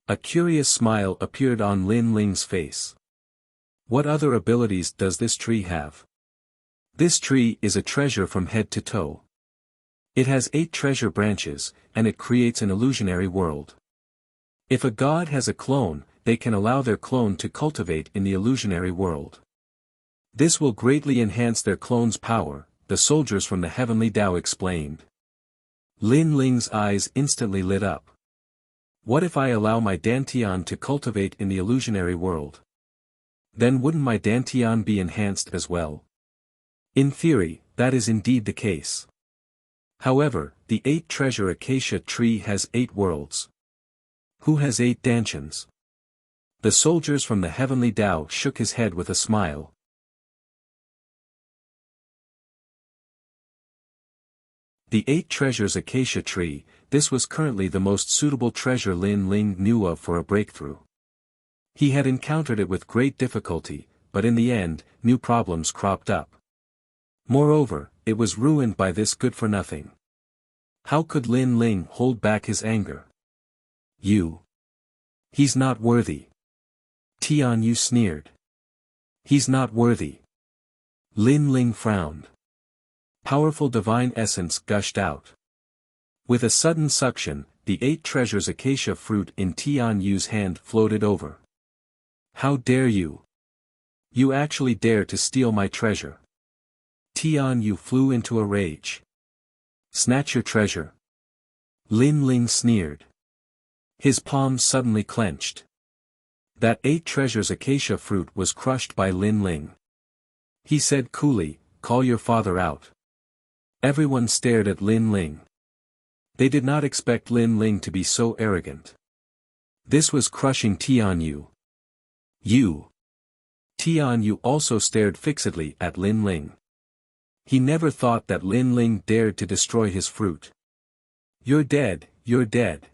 A curious smile appeared on Lin Ling's face. What other abilities does this tree have? This tree is a treasure from head to toe. It has 8 treasure branches, and it creates an illusionary world. If a god has a clone, they can allow their clone to cultivate in the illusionary world. This will greatly enhance their clone's power, the soldiers from the heavenly Tao explained. Lin Ling's eyes instantly lit up. What if I allow my Dantian to cultivate in the illusionary world? Then wouldn't my Dantian be enhanced as well? In theory, that is indeed the case. However, the 8-treasure acacia tree has 8 worlds. Who has 8 Dantians? The soldiers from the heavenly Tao shook his head with a smile. The 8 treasures acacia tree, this was currently the most suitable treasure Lin Ling knew of for a breakthrough. He had encountered it with great difficulty, but in the end, new problems cropped up. Moreover, it was ruined by this good-for-nothing. How could Lin Ling hold back his anger? He's not worthy. Tian Yu sneered. He's not worthy. Lin Ling frowned. Powerful divine essence gushed out. With a sudden suction, the 8 treasures acacia fruit in Tian Yu's hand floated over. How dare you? You actually dare to steal my treasure. Tian Yu flew into a rage. Snatch your treasure. Lin Ling sneered. His palms suddenly clenched. That 8 treasures acacia fruit was crushed by Lin Ling. He said coolly, call your father out. Everyone stared at Lin Ling. They did not expect Lin Ling to be so arrogant. This was crushing Tian Yu. Tian Yu also stared fixedly at Lin Ling. He never thought that Lin Ling dared to destroy his fruit. You're dead, you're dead.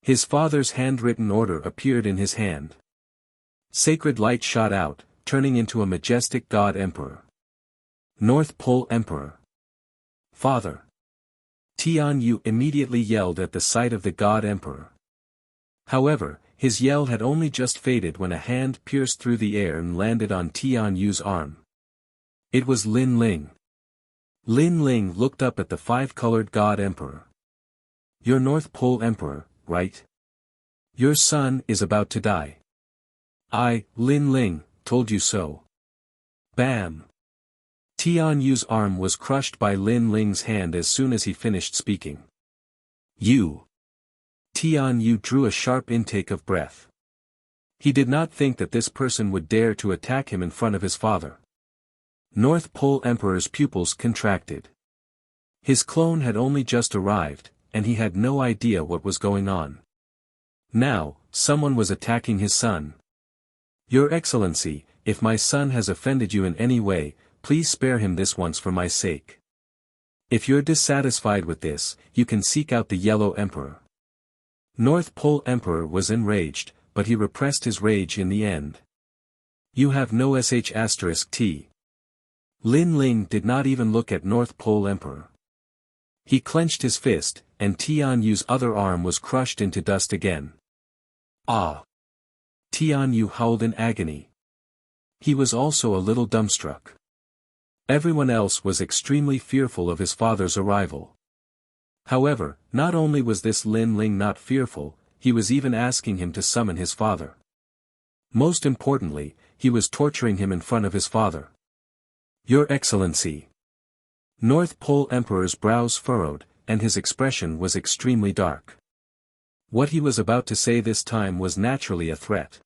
His father's handwritten order appeared in his hand. Sacred light shot out, turning into a majestic god emperor. North Pole Emperor. Father. Tian Yu immediately yelled at the sight of the god emperor. However, his yell had only just faded when a hand pierced through the air and landed on Tian Yu's arm. It was Lin Ling. Lin Ling looked up at the 5-colored god emperor. You're North Pole Emperor, right? Your son is about to die. I, Lin Ling, told you so. Bam! Tian Yu's arm was crushed by Lin Ling's hand as soon as he finished speaking. You. Tian Yu drew a sharp intake of breath. He did not think that this person would dare to attack him in front of his father. North Pole Emperor's pupils contracted. His clone had only just arrived, and he had no idea what was going on. Now, someone was attacking his son. Your Excellency, if my son has offended you in any way, please spare him this once for my sake. If you're dissatisfied with this, you can seek out the Yellow Emperor. North Pole Emperor was enraged, but he repressed his rage in the end. You have no sh*t. Lin Ling did not even look at North Pole Emperor. He clenched his fist, and Tian Yu's other arm was crushed into dust again. Ah! Tian Yu howled in agony. He was also a little dumbstruck. Everyone else was extremely fearful of his father's arrival. However, not only was this Lin Ling not fearful, he was even asking him to summon his father. Most importantly, he was torturing him in front of his father. Your Excellency. North Pole Emperor's brows furrowed, and his expression was extremely dark. What he was about to say this time was naturally a threat.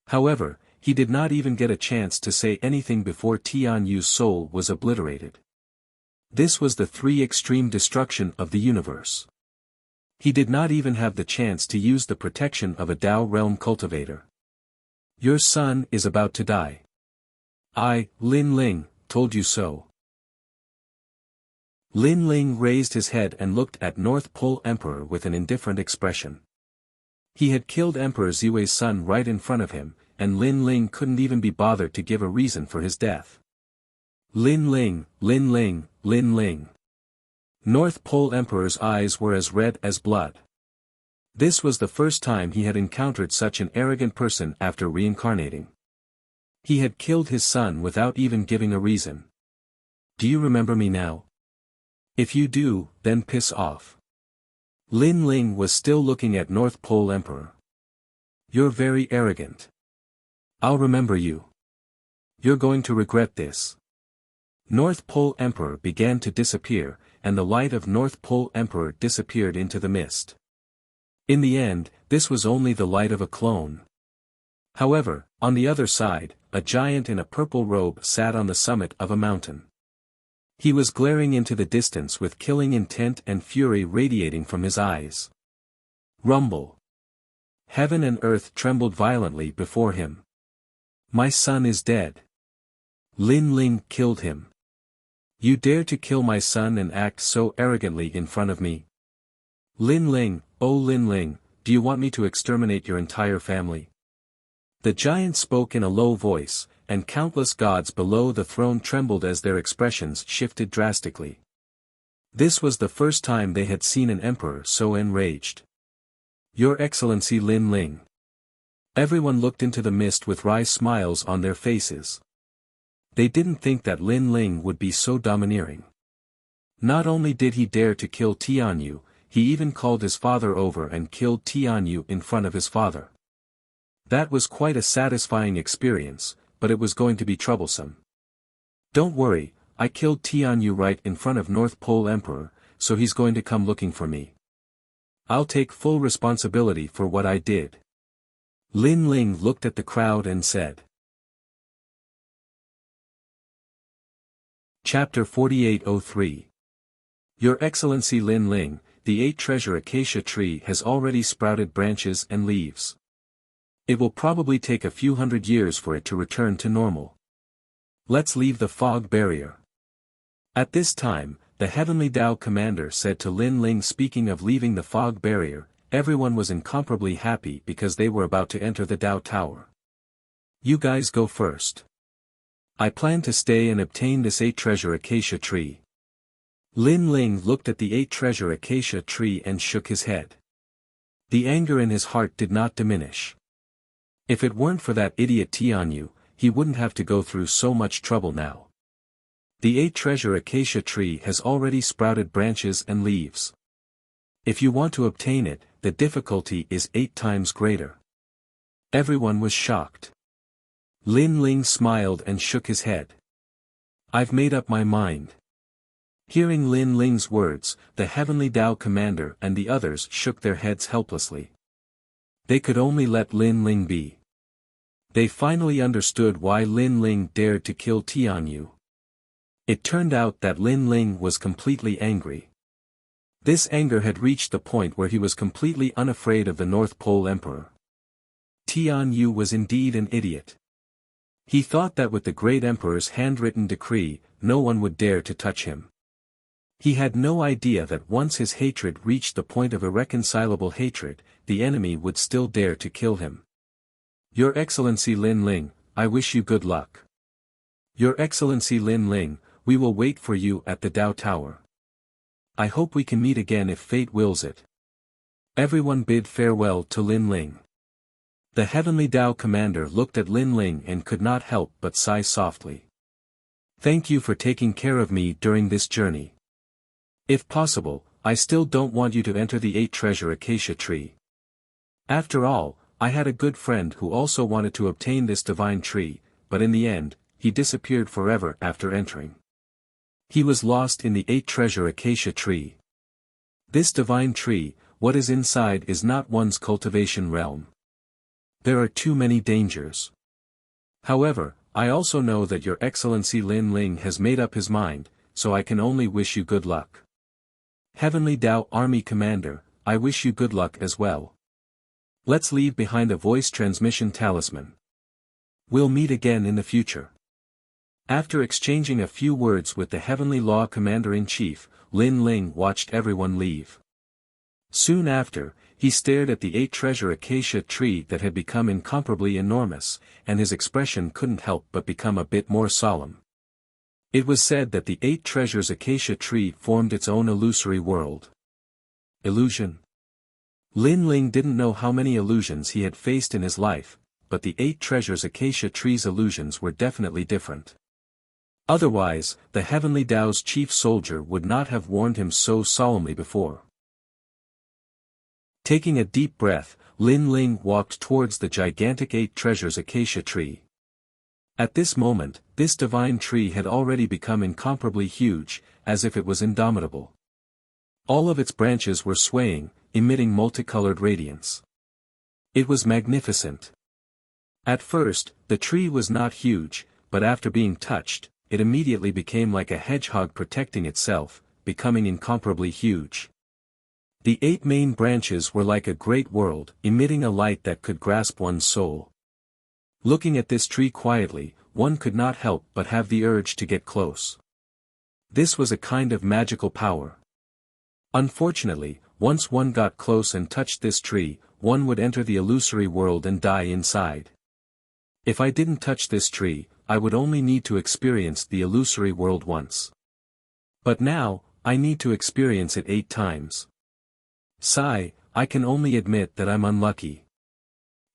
However, he did not even get a chance to say anything before Tian Yu's soul was obliterated. This was the three extreme destruction of the universe. He did not even have the chance to use the protection of a Dao realm cultivator. Your son is about to die. I, Lin Ling, told you so. Lin Ling raised his head and looked at North Pole Emperor with an indifferent expression. He had killed Emperor Ziwei's son right in front of him, and Lin Ling couldn't even be bothered to give a reason for his death. Lin Ling, Lin Ling, Lin Ling. North Pole Emperor's eyes were as red as blood. This was the first time he had encountered such an arrogant person after reincarnating. He had killed his son without even giving a reason. Do you remember me now? If you do, then piss off. Lin Ling was still looking at North Pole Emperor. You're very arrogant. I'll remember you. You're going to regret this. North Pole Emperor began to disappear, and the light of North Pole Emperor disappeared into the mist. In the end, this was only the light of a clone. However, on the other side, a giant in a purple robe sat on the summit of a mountain. He was glaring into the distance with killing intent and fury radiating from his eyes. Rumble. Heaven and earth trembled violently before him. My son is dead. Lin Ling killed him. You dare to kill my son and act so arrogantly in front of me? Lin Ling, oh Lin Ling, do you want me to exterminate your entire family? The giant spoke in a low voice, and countless gods below the throne trembled as their expressions shifted drastically. This was the first time they had seen an emperor so enraged. Your Excellency Lin Ling. Everyone looked into the mist with wry smiles on their faces. They didn't think that Lin Ling would be so domineering. Not only did he dare to kill Tian Yu, he even called his father over and killed Tian Yu in front of his father. That was quite a satisfying experience, but it was going to be troublesome. Don't worry, I killed Tian Yu right in front of North Pole Emperor, so he's going to come looking for me. I'll take full responsibility for what I did. Lin Ling looked at the crowd and said. Chapter 4803. Your Excellency Lin Ling, the 8-treasure acacia tree has already sprouted branches and leaves. It will probably take a few hundred years for it to return to normal. Let's leave the fog barrier. At this time, the Heavenly Dao Commander said to Lin Ling. Speaking of leaving the fog barrier, everyone was incomparably happy because they were about to enter the Dao Tower. You guys go first. I plan to stay and obtain this 8-treasure acacia tree. Lin Ling looked at the 8-treasure acacia tree and shook his head. The anger in his heart did not diminish. If it weren't for that idiot Tian Yu, he wouldn't have to go through so much trouble now. The 8-treasure acacia tree has already sprouted branches and leaves. If you want to obtain it, the difficulty is 8 times greater. Everyone was shocked. Lin Ling smiled and shook his head. I've made up my mind. Hearing Lin Ling's words, the Heavenly Tao Commander and the others shook their heads helplessly. They could only let Lin Ling be. They finally understood why Lin Ling dared to kill Tianyu. It turned out that Lin Ling was completely angry. This anger had reached the point where he was completely unafraid of the North Pole Emperor. Tianyu was indeed an idiot. He thought that with the Great Emperor's handwritten decree, no one would dare to touch him. He had no idea that once his hatred reached the point of irreconcilable hatred, the enemy would still dare to kill him. Your Excellency Lin Ling, I wish you good luck. Your Excellency Lin Ling, we will wait for you at the Tao Tower. I hope we can meet again if fate wills it. Everyone bid farewell to Lin Ling. The Heavenly Tao Commander looked at Lin Ling and could not help but sigh softly. Thank you for taking care of me during this journey. If possible, I still don't want you to enter the 8-treasure acacia tree. After all, I had a good friend who also wanted to obtain this divine tree, but in the end, he disappeared forever after entering. He was lost in the 8-treasure acacia tree. This divine tree, what is inside is not one's cultivation realm. There are too many dangers. However, I also know that Your Excellency Lin Ling has made up his mind, so I can only wish you good luck. Heavenly Tao Army Commander, I wish you good luck as well. Let's leave behind a voice transmission talisman. We'll meet again in the future. After exchanging a few words with the Heavenly Law Commander-in-Chief, Lin Ling watched everyone leave. Soon after, he stared at the 8-treasure acacia tree that had become incomparably enormous, and his expression couldn't help but become a bit more solemn. It was said that the 8 treasures acacia tree formed its own illusory world. Illusion? Lin Ling didn't know how many illusions he had faced in his life, but the 8 treasures acacia tree's illusions were definitely different. Otherwise, the Heavenly Tao's chief soldier would not have warned him so solemnly before. Taking a deep breath, Lin Ling walked towards the gigantic 8 treasures acacia tree. At this moment, this divine tree had already become incomparably huge, as if it was indomitable. All of its branches were swaying, emitting multicolored radiance. It was magnificent. At first, the tree was not huge, but after being touched, it immediately became like a hedgehog protecting itself, becoming incomparably huge. The 8 main branches were like a great world, emitting a light that could grasp one's soul. Looking at this tree quietly, one could not help but have the urge to get close. This was a kind of magical power. Unfortunately, once one got close and touched this tree, one would enter the illusory world and die inside. If I didn't touch this tree, I would only need to experience the illusory world once. But now, I need to experience it 8 times. Sigh, I can only admit that I'm unlucky.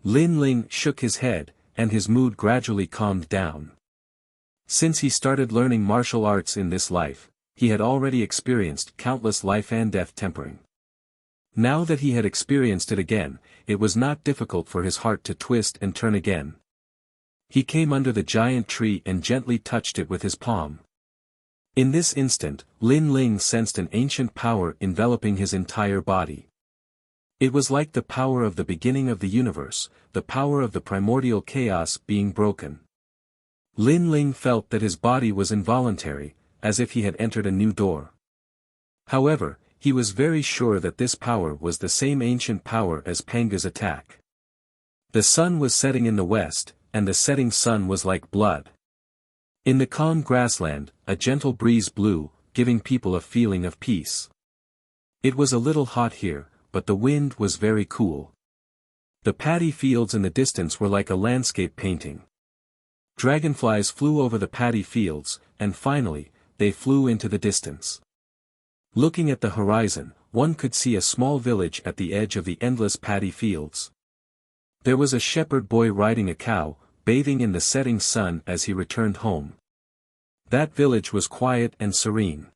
Lin Ling shook his head, and his mood gradually calmed down. Since he started learning martial arts in this life, he had already experienced countless life and death tempering. Now that he had experienced it again, it was not difficult for his heart to twist and turn again. He came under the giant tree and gently touched it with his palm. In this instant, Lin Ling sensed an ancient power enveloping his entire body. It was like the power of the beginning of the universe, the power of the primordial chaos being broken. Lin Ling felt that his body was involuntary, as if he had entered a new door. However, he was very sure that this power was the same ancient power as Panga's attack. The sun was setting in the west, and the setting sun was like blood. In the calm grassland, a gentle breeze blew, giving people a feeling of peace. It was a little hot here, but the wind was very cool. The paddy fields in the distance were like a landscape painting. Dragonflies flew over the paddy fields, and finally, they flew into the distance. Looking at the horizon, one could see a small village at the edge of the endless paddy fields. There was a shepherd boy riding a cow, bathing in the setting sun as he returned home. That village was quiet and serene.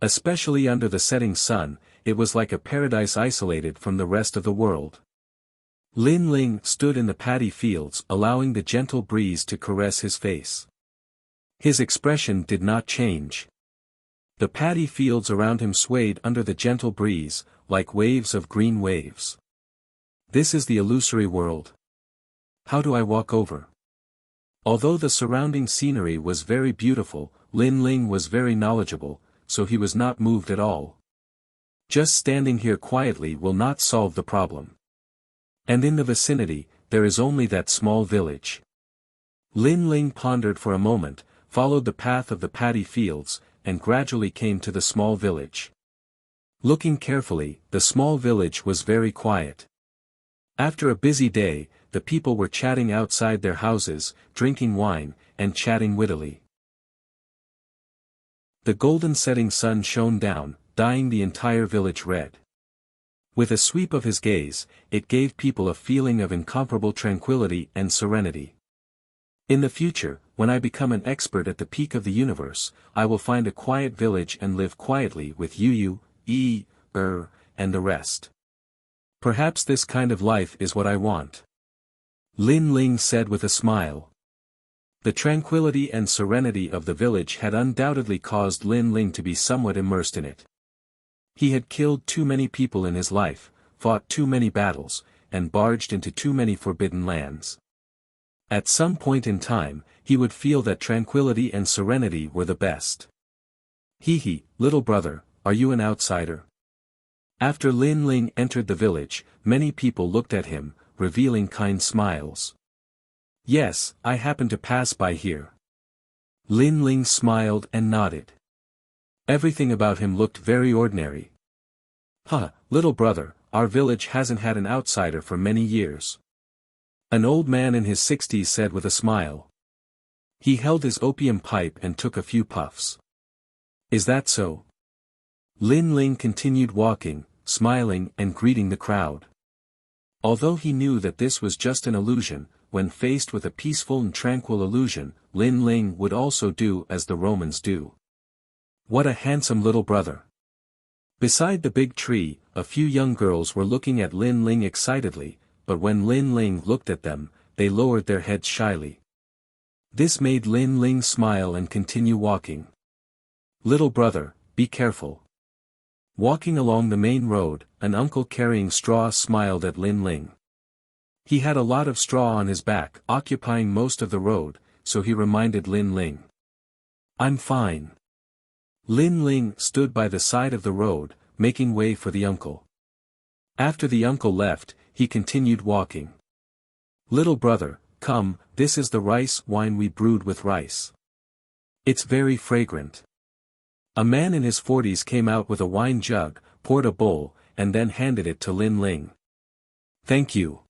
Especially under the setting sun, it was like a paradise isolated from the rest of the world. Lin Ling stood in the paddy fields, allowing the gentle breeze to caress his face. His expression did not change. The paddy fields around him swayed under the gentle breeze, like waves of green waves. This is the illusory world. How do I walk over? Although the surrounding scenery was very beautiful, Lin Ling was very knowledgeable, so he was not moved at all. Just standing here quietly will not solve the problem. And in the vicinity, there is only that small village. Lin Ling pondered for a moment, followed the path of the paddy fields, and gradually came to the small village. Looking carefully, the small village was very quiet. After a busy day, the people were chatting outside their houses, drinking wine, and chatting wittily. The golden setting sun shone down, dyeing the entire village red. With a sweep of his gaze, it gave people a feeling of incomparable tranquility and serenity. In the future, when I become an expert at the peak of the universe, I will find a quiet village and live quietly with Yu, and the rest. Perhaps this kind of life is what I want. Lin Ling said with a smile. The tranquility and serenity of the village had undoubtedly caused Lin Ling to be somewhat immersed in it. He had killed too many people in his life, fought too many battles, and barged into too many forbidden lands. At some point in time, he would feel that tranquility and serenity were the best. Hee, little brother, are you an outsider? After Lin Ling entered the village, many people looked at him, revealing kind smiles. Yes, I happened to pass by here. Lin Ling smiled and nodded. Everything about him looked very ordinary. Little brother, our village hasn't had an outsider for many years. An old man in his 60s said with a smile. He held his opium pipe and took a few puffs. Is that so? Lin Ling continued walking, smiling and greeting the crowd. Although he knew that this was just an illusion, when faced with a peaceful and tranquil illusion, Lin Ling would also do as the Romans do. What a handsome little brother. Beside the big tree, a few young girls were looking at Lin Ling excitedly, but when Lin Ling looked at them, they lowered their heads shyly. This made Lin Ling smile and continue walking. Little brother, be careful. Walking along the main road, an uncle carrying straw smiled at Lin Ling. He had a lot of straw on his back, occupying most of the road, so he reminded Lin Ling. I'm fine. Lin Ling stood by the side of the road, making way for the uncle. After the uncle left, he continued walking. Little brother, come, this is the rice wine we brewed with rice. It's very fragrant. A man in his 40s came out with a wine jug, poured a bowl, and then handed it to Lin Ling. Thank you.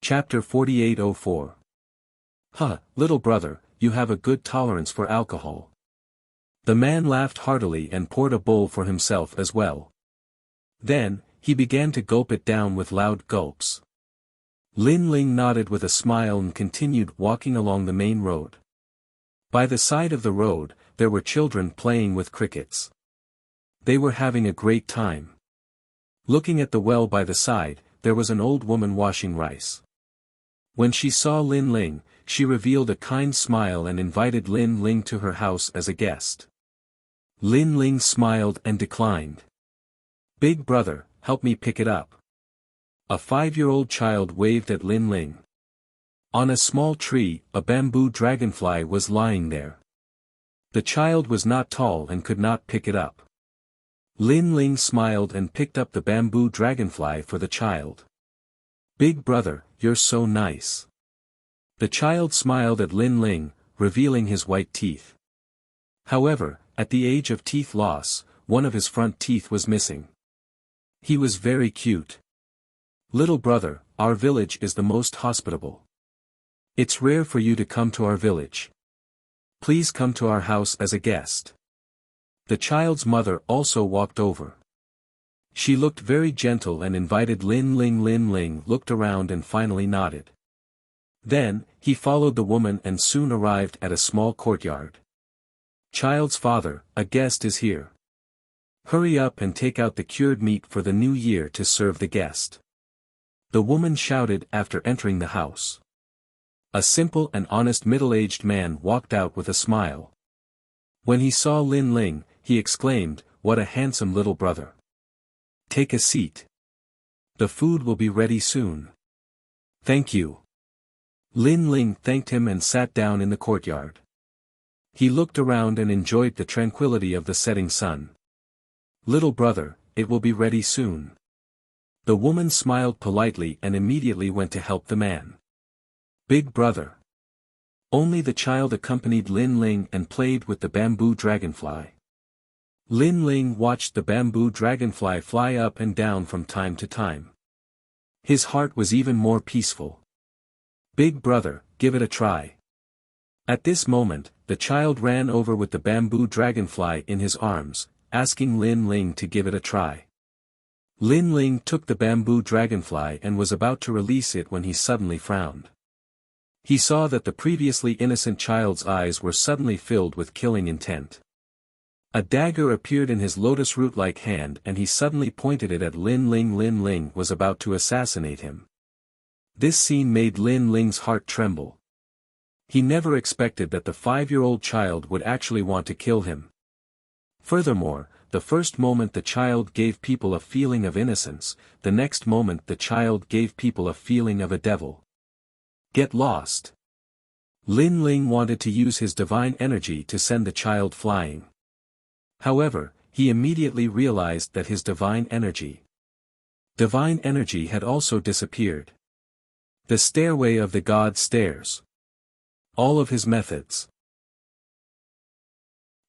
Chapter 4804. Little brother, you have a good tolerance for alcohol. The man laughed heartily and poured a bowl for himself as well. Then, he began to gulp it down with loud gulps. Lin Ling nodded with a smile and continued walking along the main road. By the side of the road, there were children playing with crickets. They were having a great time. Looking at the well by the side, there was an old woman washing rice. When she saw Lin Ling, she revealed a kind smile and invited Lin Ling to her house as a guest. Lin Ling smiled and declined. Big brother, help me pick it up. A 5-year-old child waved at Lin Ling. On a small tree, a bamboo dragonfly was lying there. The child was not tall and could not pick it up. Lin Ling smiled and picked up the bamboo dragonfly for the child. Big brother, you're so nice. The child smiled at Lin Ling, revealing his white teeth. However, at the age of teeth loss, one of his front teeth was missing. He was very cute. Little brother, our village is the most hospitable. It's rare for you to come to our village. Please come to our house as a guest. The child's mother also walked over. She looked very gentle and invited Lin Ling. Lin Ling looked around and finally nodded. Then, he followed the woman and soon arrived at a small courtyard. Child's father, a guest is here. Hurry up and take out the cured meat for the new year to serve the guest. The woman shouted after entering the house. A simple and honest middle-aged man walked out with a smile. When he saw Lin Ling, he exclaimed, "What a handsome little brother. Take a seat. The food will be ready soon." "Thank you." Lin Ling thanked him and sat down in the courtyard. He looked around and enjoyed the tranquility of the setting sun. "Little brother, it will be ready soon." The woman smiled politely and immediately went to help the man. "Big brother." Only the child accompanied Lin Ling and played with the bamboo dragonfly. Lin Ling watched the bamboo dragonfly fly up and down from time to time. His heart was even more peaceful. "Big brother, give it a try." At this moment, the child ran over with the bamboo dragonfly in his arms, asking Lin Ling to give it a try. Lin Ling took the bamboo dragonfly and was about to release it when he suddenly frowned. He saw that the previously innocent child's eyes were suddenly filled with killing intent. A dagger appeared in his lotus root-like hand and he suddenly pointed it at Lin Ling. Lin Ling was about to assassinate him. This scene made Lin Ling's heart tremble. He never expected that the 5-year-old child would actually want to kill him. Furthermore, the first moment the child gave people a feeling of innocence, the next moment the child gave people a feeling of a devil. Get lost. Lin Ling wanted to use his divine energy to send the child flying. However, he immediately realized that his divine energy had also disappeared. The stairway of the god stairs. All of his methods.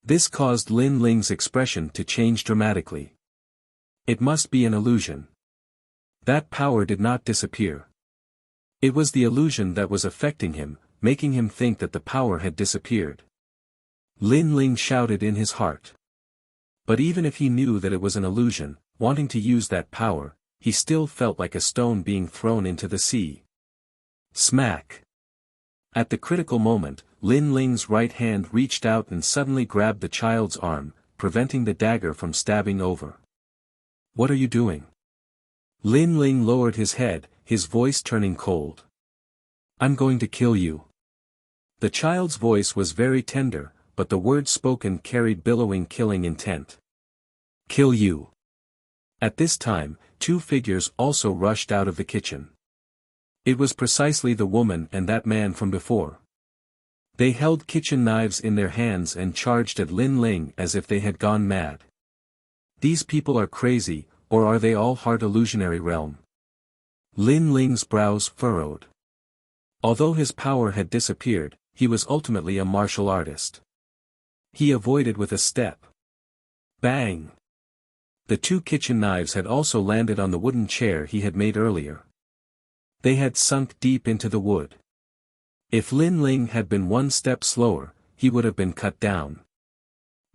This caused Lin Ling's expression to change dramatically. It must be an illusion. That power did not disappear. It was the illusion that was affecting him, making him think that the power had disappeared. Lin Ling shouted in his heart. But even if he knew that it was an illusion, wanting to use that power, he still felt like a stone being thrown into the sea. Smack! At the critical moment, Lin Ling's right hand reached out and suddenly grabbed the child's arm, preventing the dagger from stabbing over. "What are you doing?" Lin Ling lowered his head, his voice turning cold. "I'm going to kill you." The child's voice was very tender, but the words spoken carried billowing killing intent. "Kill you." At this time, 2 figures also rushed out of the kitchen. It was precisely the woman and that man from before. They held kitchen knives in their hands and charged at Lin Ling as if they had gone mad. These people are crazy, or are they all heart illusionary realm? Lin Ling's brows furrowed. Although his power had disappeared, he was ultimately a martial artist. He avoided with a step. Bang! The 2 kitchen knives had also landed on the wooden chair he had made earlier. They had sunk deep into the wood. If Lin Ling had been 1 step slower, he would have been cut down.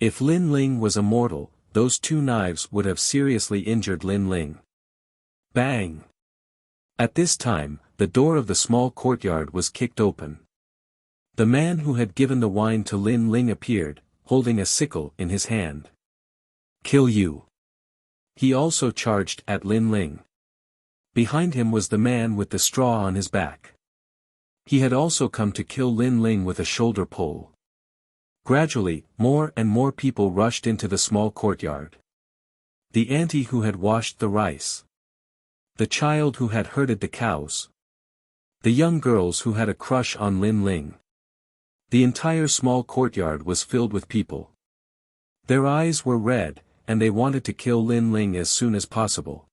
If Lin Ling was immortal, those 2 knives would have seriously injured Lin Ling. Bang! At this time, the door of the small courtyard was kicked open. The man who had given the wine to Lin Ling appeared, holding a sickle in his hand. "Kill you." He also charged at Lin Ling. Behind him was the man with the straw on his back. He had also come to kill Lin Ling with a shoulder pole. Gradually, more and more people rushed into the small courtyard. The auntie who had washed the rice. The child who had herded the cows. The young girls who had a crush on Lin Ling. The entire small courtyard was filled with people. Their eyes were red, and they wanted to kill Lin Ling as soon as possible.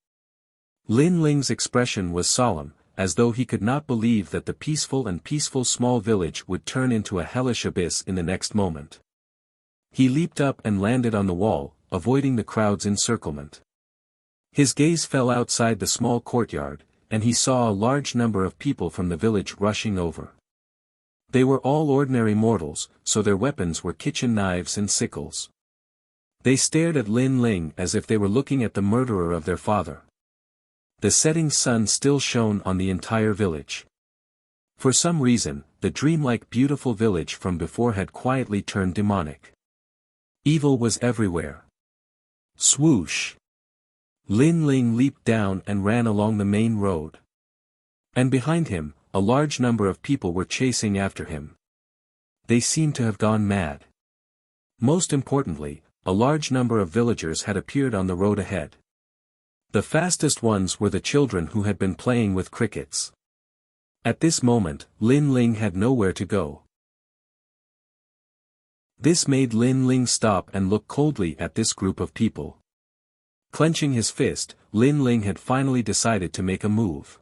Lin Ling's expression was solemn, as though he could not believe that the peaceful small village would turn into a hellish abyss in the next moment. He leaped up and landed on the wall, avoiding the crowd's encirclement. His gaze fell outside the small courtyard, and he saw a large number of people from the village rushing over. They were all ordinary mortals, so their weapons were kitchen knives and sickles. They stared at Lin Ling as if they were looking at the murderer of their father. The setting sun still shone on the entire village. For some reason, the dreamlike beautiful village from before had quietly turned demonic. Evil was everywhere. Swoosh! Lin Ling leaped down and ran along the main road. And behind him, a large number of people were chasing after him. They seemed to have gone mad. Most importantly, a large number of villagers had appeared on the road ahead. The fastest ones were the children who had been playing with crickets. At this moment, Lin Ling had nowhere to go. This made Lin Ling stop and look coldly at this group of people. Clenching his fist, Lin Ling had finally decided to make a move.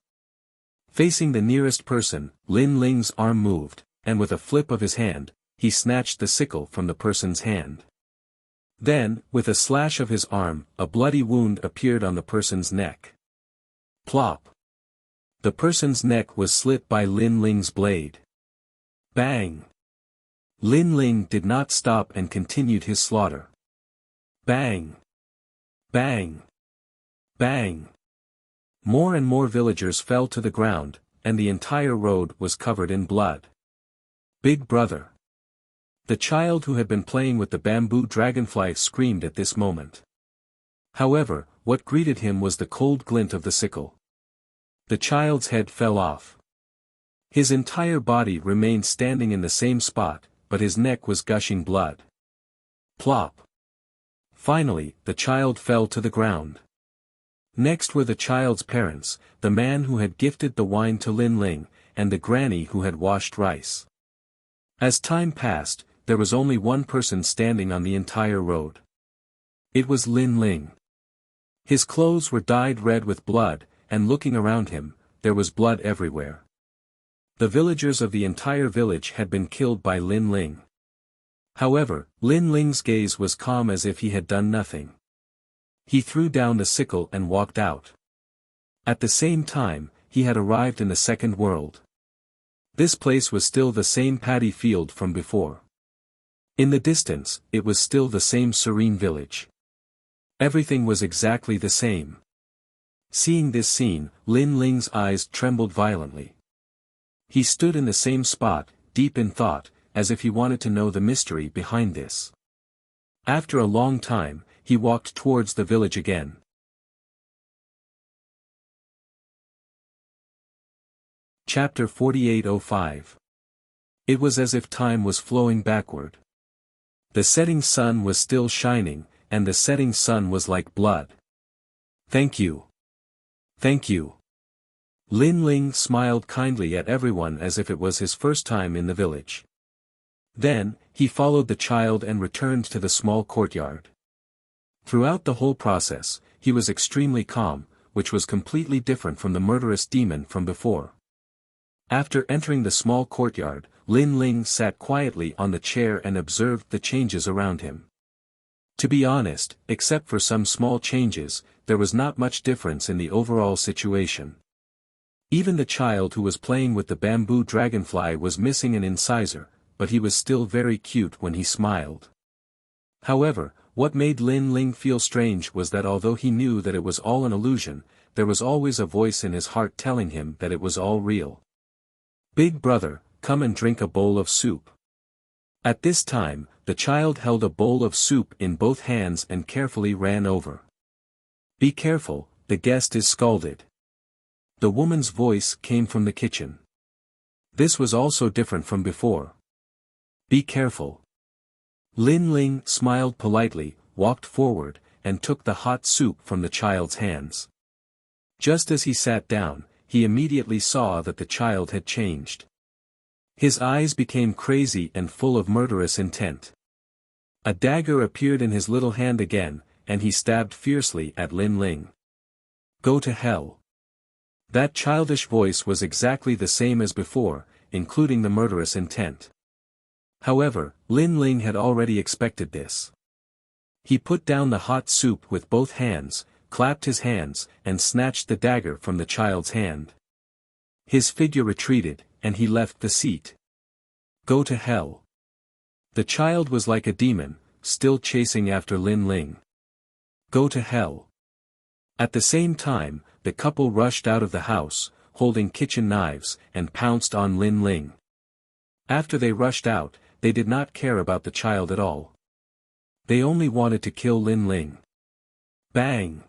Facing the nearest person, Lin Ling's arm moved, and with a flip of his hand, he snatched the sickle from the person's hand. Then, with a slash of his arm, a bloody wound appeared on the person's neck. Plop! The person's neck was slit by Lin Ling's blade. Bang! Lin Ling did not stop and continued his slaughter. Bang! Bang! Bang! More and more villagers fell to the ground, and the entire road was covered in blood. Big brother! The child who had been playing with the bamboo dragonfly screamed at this moment. However, what greeted him was the cold glint of the sickle. The child's head fell off. His entire body remained standing in the same spot, but his neck was gushing blood. Plop! Finally, the child fell to the ground. Next were the child's parents, the man who had gifted the wine to Lin Ling, and the granny who had washed rice. As time passed, there was only one person standing on the entire road. It was Lin Ling. His clothes were dyed red with blood, and looking around him, there was blood everywhere. The villagers of the entire village had been killed by Lin Ling. However, Lin Ling's gaze was calm as if he had done nothing. He threw down the sickle and walked out. At the same time, he had arrived in the second world. This place was still the same paddy field from before. In the distance, it was still the same serene village. Everything was exactly the same. Seeing this scene, Lin Ling's eyes trembled violently. He stood in the same spot, deep in thought, as if he wanted to know the mystery behind this. After a long time, he walked towards the village again. Chapter 4805. It was as if time was flowing backward. The setting sun was still shining, and the setting sun was like blood. Thank you. Thank you. Lin Ling smiled kindly at everyone as if it was his first time in the village. Then, he followed the child and returned to the small courtyard. Throughout the whole process, he was extremely calm, which was completely different from the murderous demon from before. After entering the small courtyard, Lin Ling sat quietly on the chair and observed the changes around him. To be honest, except for some small changes, there was not much difference in the overall situation. Even the child who was playing with the bamboo dragonfly was missing an incisor, but he was still very cute when he smiled. However, what made Lin Ling feel strange was that although he knew that it was all an illusion, there was always a voice in his heart telling him that it was all real. Big brother, come and drink a bowl of soup. At this time, the child held a bowl of soup in both hands and carefully ran over. Be careful, the guest is scalded. The woman's voice came from the kitchen. This was also different from before. Be careful. Lin Ling smiled politely, walked forward, and took the hot soup from the child's hands. Just as he sat down, he immediately saw that the child had changed. His eyes became crazy and full of murderous intent. A dagger appeared in his little hand again, and he stabbed fiercely at Lin Ling. Go to hell. That childish voice was exactly the same as before, including the murderous intent. However, Lin Ling had already expected this. He put down the hot soup with both hands, clapped his hands, and snatched the dagger from the child's hand. His figure retreated, and he left the seat. Go to hell. The child was like a demon, still chasing after Lin Ling. Go to hell. At the same time, the couple rushed out of the house, holding kitchen knives, and pounced on Lin Ling. After they rushed out, they did not care about the child at all. They only wanted to kill Lin Ling. Bang!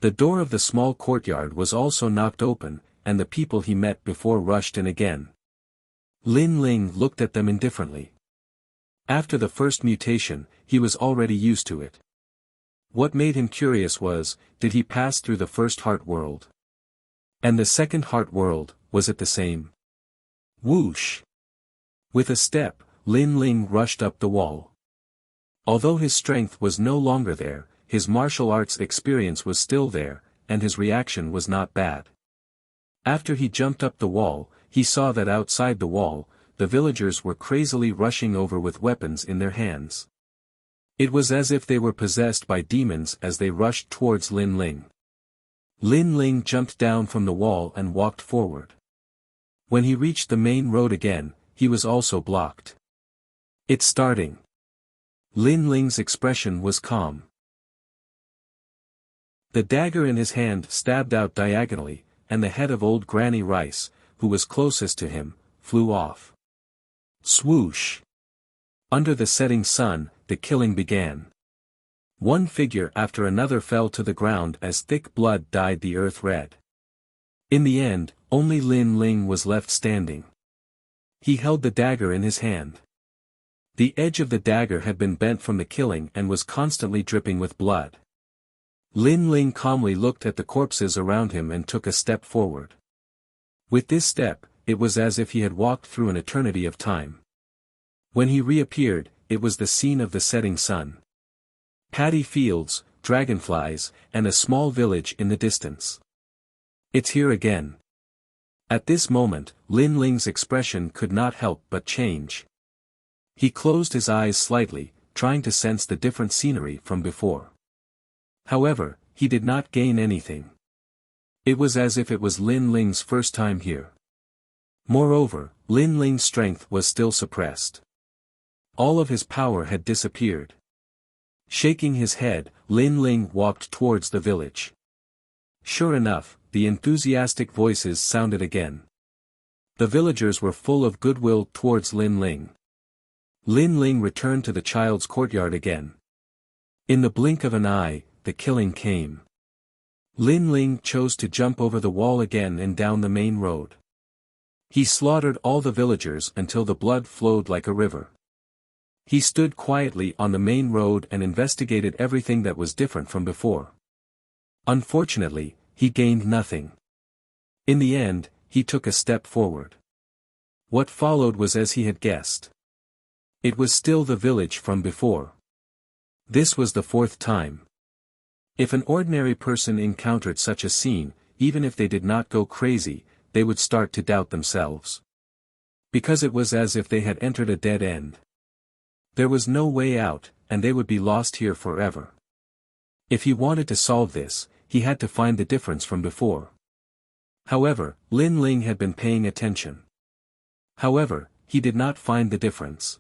The door of the small courtyard was also knocked open, and the people he met before rushed in again. Lin Ling looked at them indifferently. After the first mutation, he was already used to it. What made him curious was, did he pass through the first heart world? And the second heart world, was it the same? Whoosh! With a step, Lin Ling rushed up the wall. Although his strength was no longer there, his martial arts experience was still there, and his reaction was not bad. After he jumped up the wall, he saw that outside the wall, the villagers were crazily rushing over with weapons in their hands. It was as if they were possessed by demons as they rushed towards Lin Ling. Lin Ling jumped down from the wall and walked forward. When he reached the main road again, he was also blocked. It's starting. Lin Ling's expression was calm. The dagger in his hand stabbed out diagonally, and the head of old Granny Rice, who was closest to him, flew off. Swoosh! Under the setting sun, the killing began. One figure after another fell to the ground as thick blood dyed the earth red. In the end, only Lin Ling was left standing. He held the dagger in his hand. The edge of the dagger had been bent from the killing and was constantly dripping with blood. Lin Ling calmly looked at the corpses around him and took a step forward. With this step, it was as if he had walked through an eternity of time. When he reappeared, it was the scene of the setting sun. Paddy fields, dragonflies, and a small village in the distance. It's here again. At this moment, Lin Ling's expression could not help but change. He closed his eyes slightly, trying to sense the different scenery from before. However, he did not gain anything. It was as if it was Lin Ling's first time here. Moreover, Lin Ling's strength was still suppressed. All of his power had disappeared. Shaking his head, Lin Ling walked towards the village. Sure enough, the enthusiastic voices sounded again. The villagers were full of goodwill towards Lin Ling. Lin Ling returned to the child's courtyard again. In the blink of an eye, the killing came. Lin Ling chose to jump over the wall again and down the main road. He slaughtered all the villagers until the blood flowed like a river. He stood quietly on the main road and investigated everything that was different from before. Unfortunately, he gained nothing. In the end, he took a step forward. What followed was as he had guessed. It was still the village from before. This was the fourth time. If an ordinary person encountered such a scene, even if they did not go crazy, they would start to doubt themselves. Because it was as if they had entered a dead end. There was no way out, and they would be lost here forever. If he wanted to solve this, he had to find the difference from before. However, Lin Ling had been paying attention. However, he did not find the difference.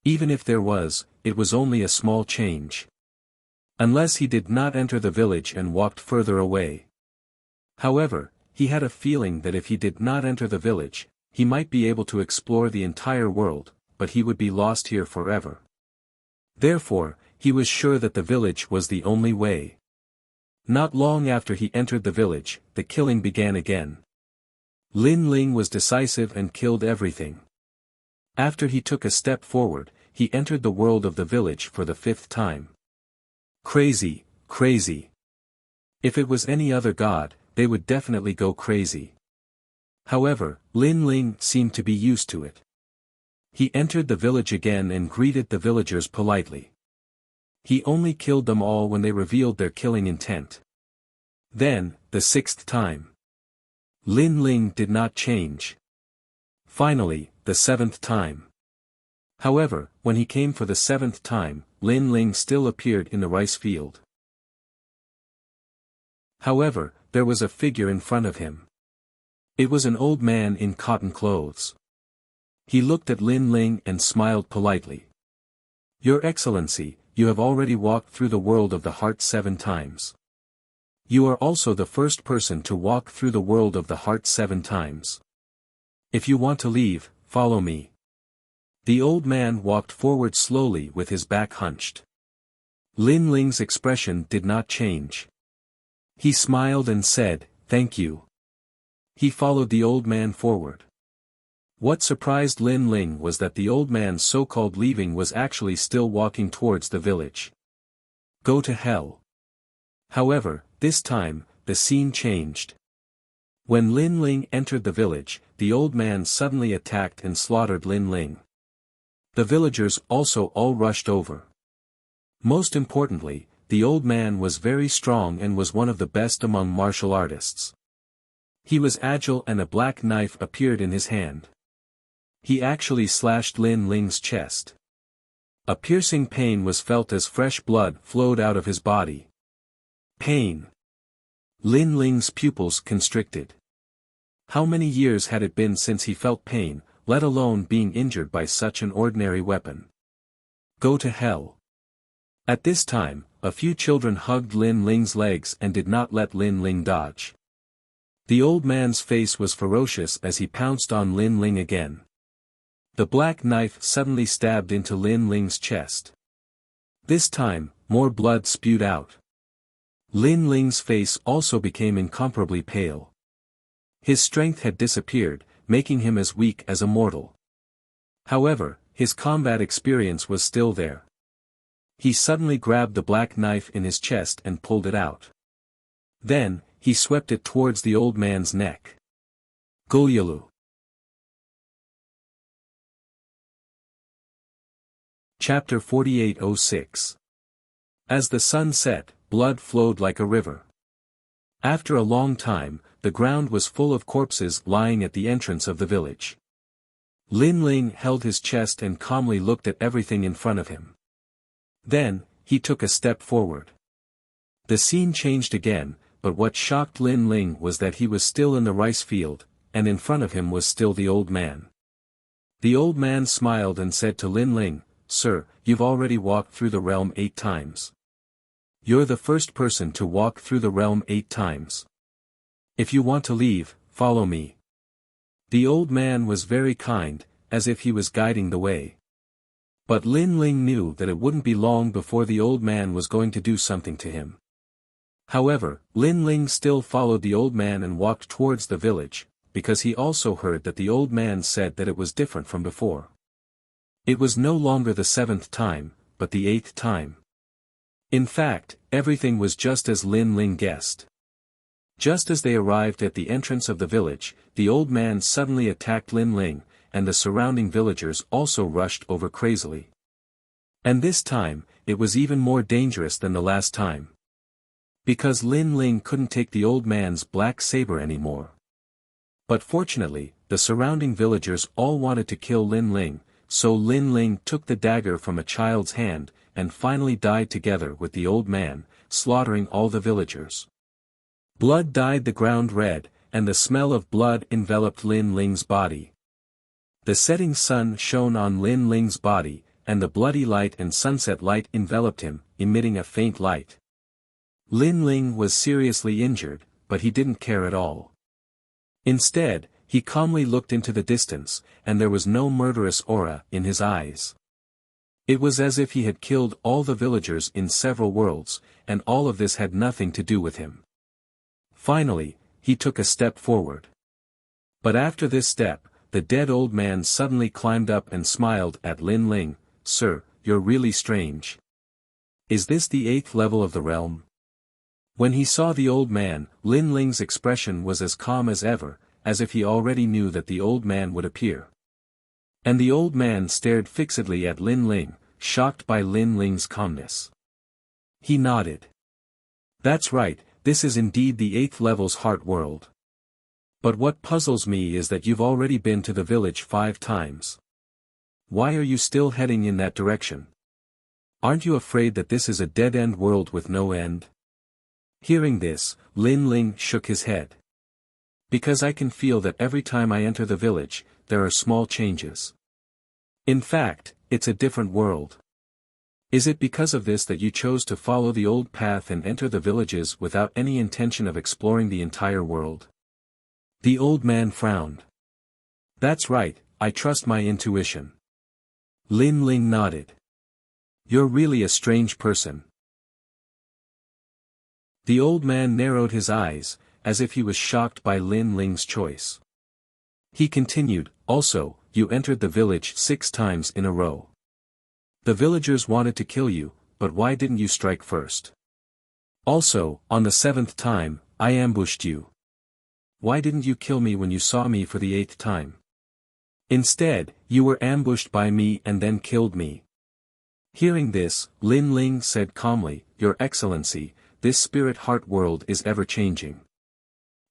Even if there was, it was only a small change. Unless he did not enter the village and walked further away. However, he had a feeling that if he did not enter the village, he might be able to explore the entire world, but he would be lost here forever. Therefore, he was sure that the village was the only way. Not long after he entered the village, the killing began again. Lin Ling was decisive and killed everything. After he took a step forward, he entered the world of the village for the fifth time. Crazy, crazy. If it was any other god, they would definitely go crazy. However, Lin Ling seemed to be used to it. He entered the village again and greeted the villagers politely. He only killed them all when they revealed their killing intent. Then, the sixth time. Lin Ling did not change. Finally, the seventh time. However, when he came for the seventh time, Lin Ling still appeared in the rice field. However, there was a figure in front of him. It was an old man in cotton clothes. He looked at Lin Ling and smiled politely. Your Excellency, you have already walked through the world of the heart 7 times. You are also the first person to walk through the world of the heart 7 times. If you want to leave, follow me. The old man walked forward slowly with his back hunched. Lin Ling's expression did not change. He smiled and said, "Thank you." He followed the old man forward. What surprised Lin Ling was that the old man's so-called leaving was actually still walking towards the village. Go to hell. However, this time, the scene changed. When Lin Ling entered the village, the old man suddenly attacked and slaughtered Lin Ling. The villagers also all rushed over. Most importantly, the old man was very strong and was one of the best among martial artists. He was agile and a black knife appeared in his hand. He actually slashed Lin Ling's chest. A piercing pain was felt as fresh blood flowed out of his body. Pain. Lin Ling's pupils constricted. How many years had it been since he felt pain, let alone being injured by such an ordinary weapon? Go to hell. At this time, a few children hugged Lin Ling's legs and did not let Lin Ling dodge. The old man's face was ferocious as he pounced on Lin Ling again. The black knife suddenly stabbed into Lin Ling's chest. This time, more blood spewed out. Lin Ling's face also became incomparably pale. His strength had disappeared, making him as weak as a mortal. However, his combat experience was still there. He suddenly grabbed the black knife in his chest and pulled it out. Then, he swept it towards the old man's neck. Gulyalu. Chapter 4806. As the sun set, blood flowed like a river. After a long time, the ground was full of corpses lying at the entrance of the village. Lin Ling held his chest and calmly looked at everything in front of him. Then, he took a step forward. The scene changed again, but what shocked Lin Ling was that he was still in the rice field, and in front of him was still the old man. The old man smiled and said to Lin Ling, "Sir, you've already walked through the realm 8 times. You're the first person to walk through the realm 8 times. If you want to leave, follow me." The old man was very kind, as if he was guiding the way. But Lin Ling knew that it wouldn't be long before the old man was going to do something to him. However, Lin Ling still followed the old man and walked towards the village, because he also heard that the old man said that it was different from before. It was no longer the 7th time, but the 8th time. In fact, everything was just as Lin Ling guessed. Just as they arrived at the entrance of the village, the old man suddenly attacked Lin Ling, and the surrounding villagers also rushed over crazily. And this time, it was even more dangerous than the last time. Because Lin Ling couldn't take the old man's black saber anymore. But fortunately, the surrounding villagers all wanted to kill Lin Ling, so Lin Ling took the dagger from a child's hand, and finally died together with the old man, slaughtering all the villagers. Blood dyed the ground red, and the smell of blood enveloped Lin Ling's body. The setting sun shone on Lin Ling's body, and the bloody light and sunset light enveloped him, emitting a faint light. Lin Ling was seriously injured, but he didn't care at all. Instead, he calmly looked into the distance, and there was no murderous aura in his eyes. It was as if he had killed all the villagers in several worlds, and all of this had nothing to do with him. Finally, he took a step forward. But after this step, the dead old man suddenly climbed up and smiled at Lin Ling. "Sir, you're really strange. Is this the 8th level of the realm?" When he saw the old man, Lin Ling's expression was as calm as ever, as if he already knew that the old man would appear. And the old man stared fixedly at Lin Ling, shocked by Lin Ling's calmness. He nodded. "That's right, this is indeed the 8th level's heart world. But what puzzles me is that you've already been to the village 5 times. Why are you still heading in that direction? Aren't you afraid that this is a dead-end world with no end?" Hearing this, Lin Ling shook his head. "Because I can feel that every time I enter the village, there are small changes. In fact, it's a different world. Is it because of this that you chose to follow the old path and enter the villages without any intention of exploring the entire world?" The old man frowned. "That's right, I trust my intuition." Lin Ling nodded. "You're really a strange person." The old man narrowed his eyes, as if he was shocked by Lin Ling's choice. He continued, also, you entered the village 6 times in a row. The villagers wanted to kill you, but why didn't you strike first? Also, on the 7th time, I ambushed you. Why didn't you kill me when you saw me for the 8th time? Instead, you were ambushed by me and then killed me. Hearing this, Lin Ling said calmly, Your Excellency, this spirit heart world is ever-changing.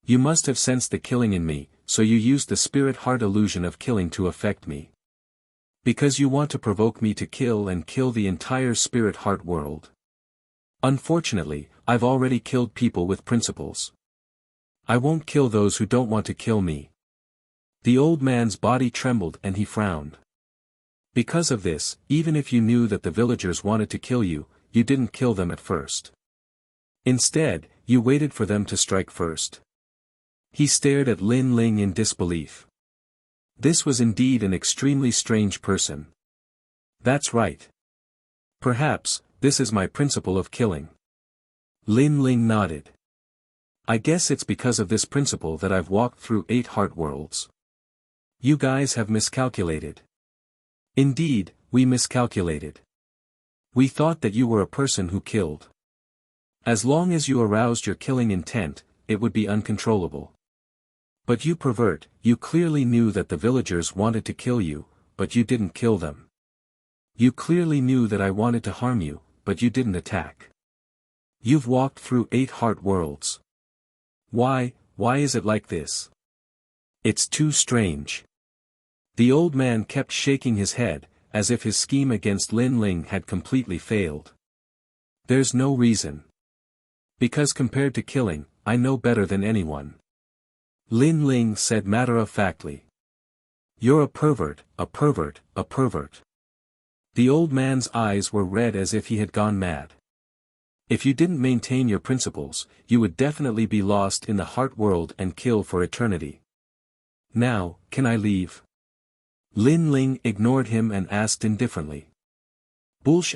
You must have sensed the killing in me, so you used the spirit heart illusion of killing to affect me. Because you want to provoke me to kill and kill the entire spirit heart world. Unfortunately, I've already killed people with principles. I won't kill those who don't want to kill me. The old man's body trembled and he frowned. Because of this, even if you knew that the villagers wanted to kill you, you didn't kill them at first. Instead, you waited for them to strike first. He stared at Lin Ling in disbelief. This was indeed an extremely strange person. That's right. Perhaps, this is my principle of killing. Lin Ling nodded. I guess it's because of this principle that I've walked through 8 heart worlds. You guys have miscalculated. Indeed, we miscalculated. We thought that you were a person who killed. As long as you aroused your killing intent, it would be uncontrollable. But you pervert, you clearly knew that the villagers wanted to kill you, but you didn't kill them. You clearly knew that I wanted to harm you, but you didn't attack. You've walked through 8 heart worlds. Why is it like this? It's too strange. The old man kept shaking his head, as if his scheme against Lin Ling had completely failed. There's no reason. Because compared to killing, I know better than anyone. Lin Ling said matter-of-factly. You're a pervert, a pervert, a pervert. The old man's eyes were red as if he had gone mad. If you didn't maintain your principles, you would definitely be lost in the heart world and kill for eternity. Now, can I leave? Lin Ling ignored him and asked indifferently. Bullsh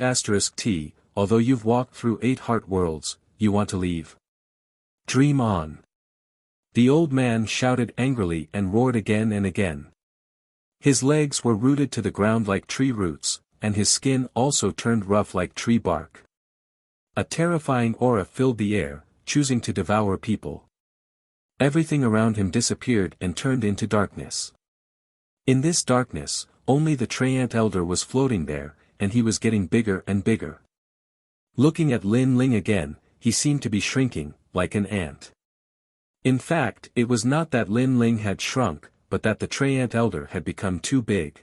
*T, although you've walked through 8 heart worlds, you want to leave? Dream on. The old man shouted angrily and roared again and again. His legs were rooted to the ground like tree roots, and his skin also turned rough like tree bark. A terrifying aura filled the air, choosing to devour people. Everything around him disappeared and turned into darkness. In this darkness, only the Treant Elder was floating there, and he was getting bigger and bigger. Looking at Lin Ling again, he seemed to be shrinking, like an ant. In fact, it was not that Lin Ling had shrunk, but that the Treant Elder had become too big.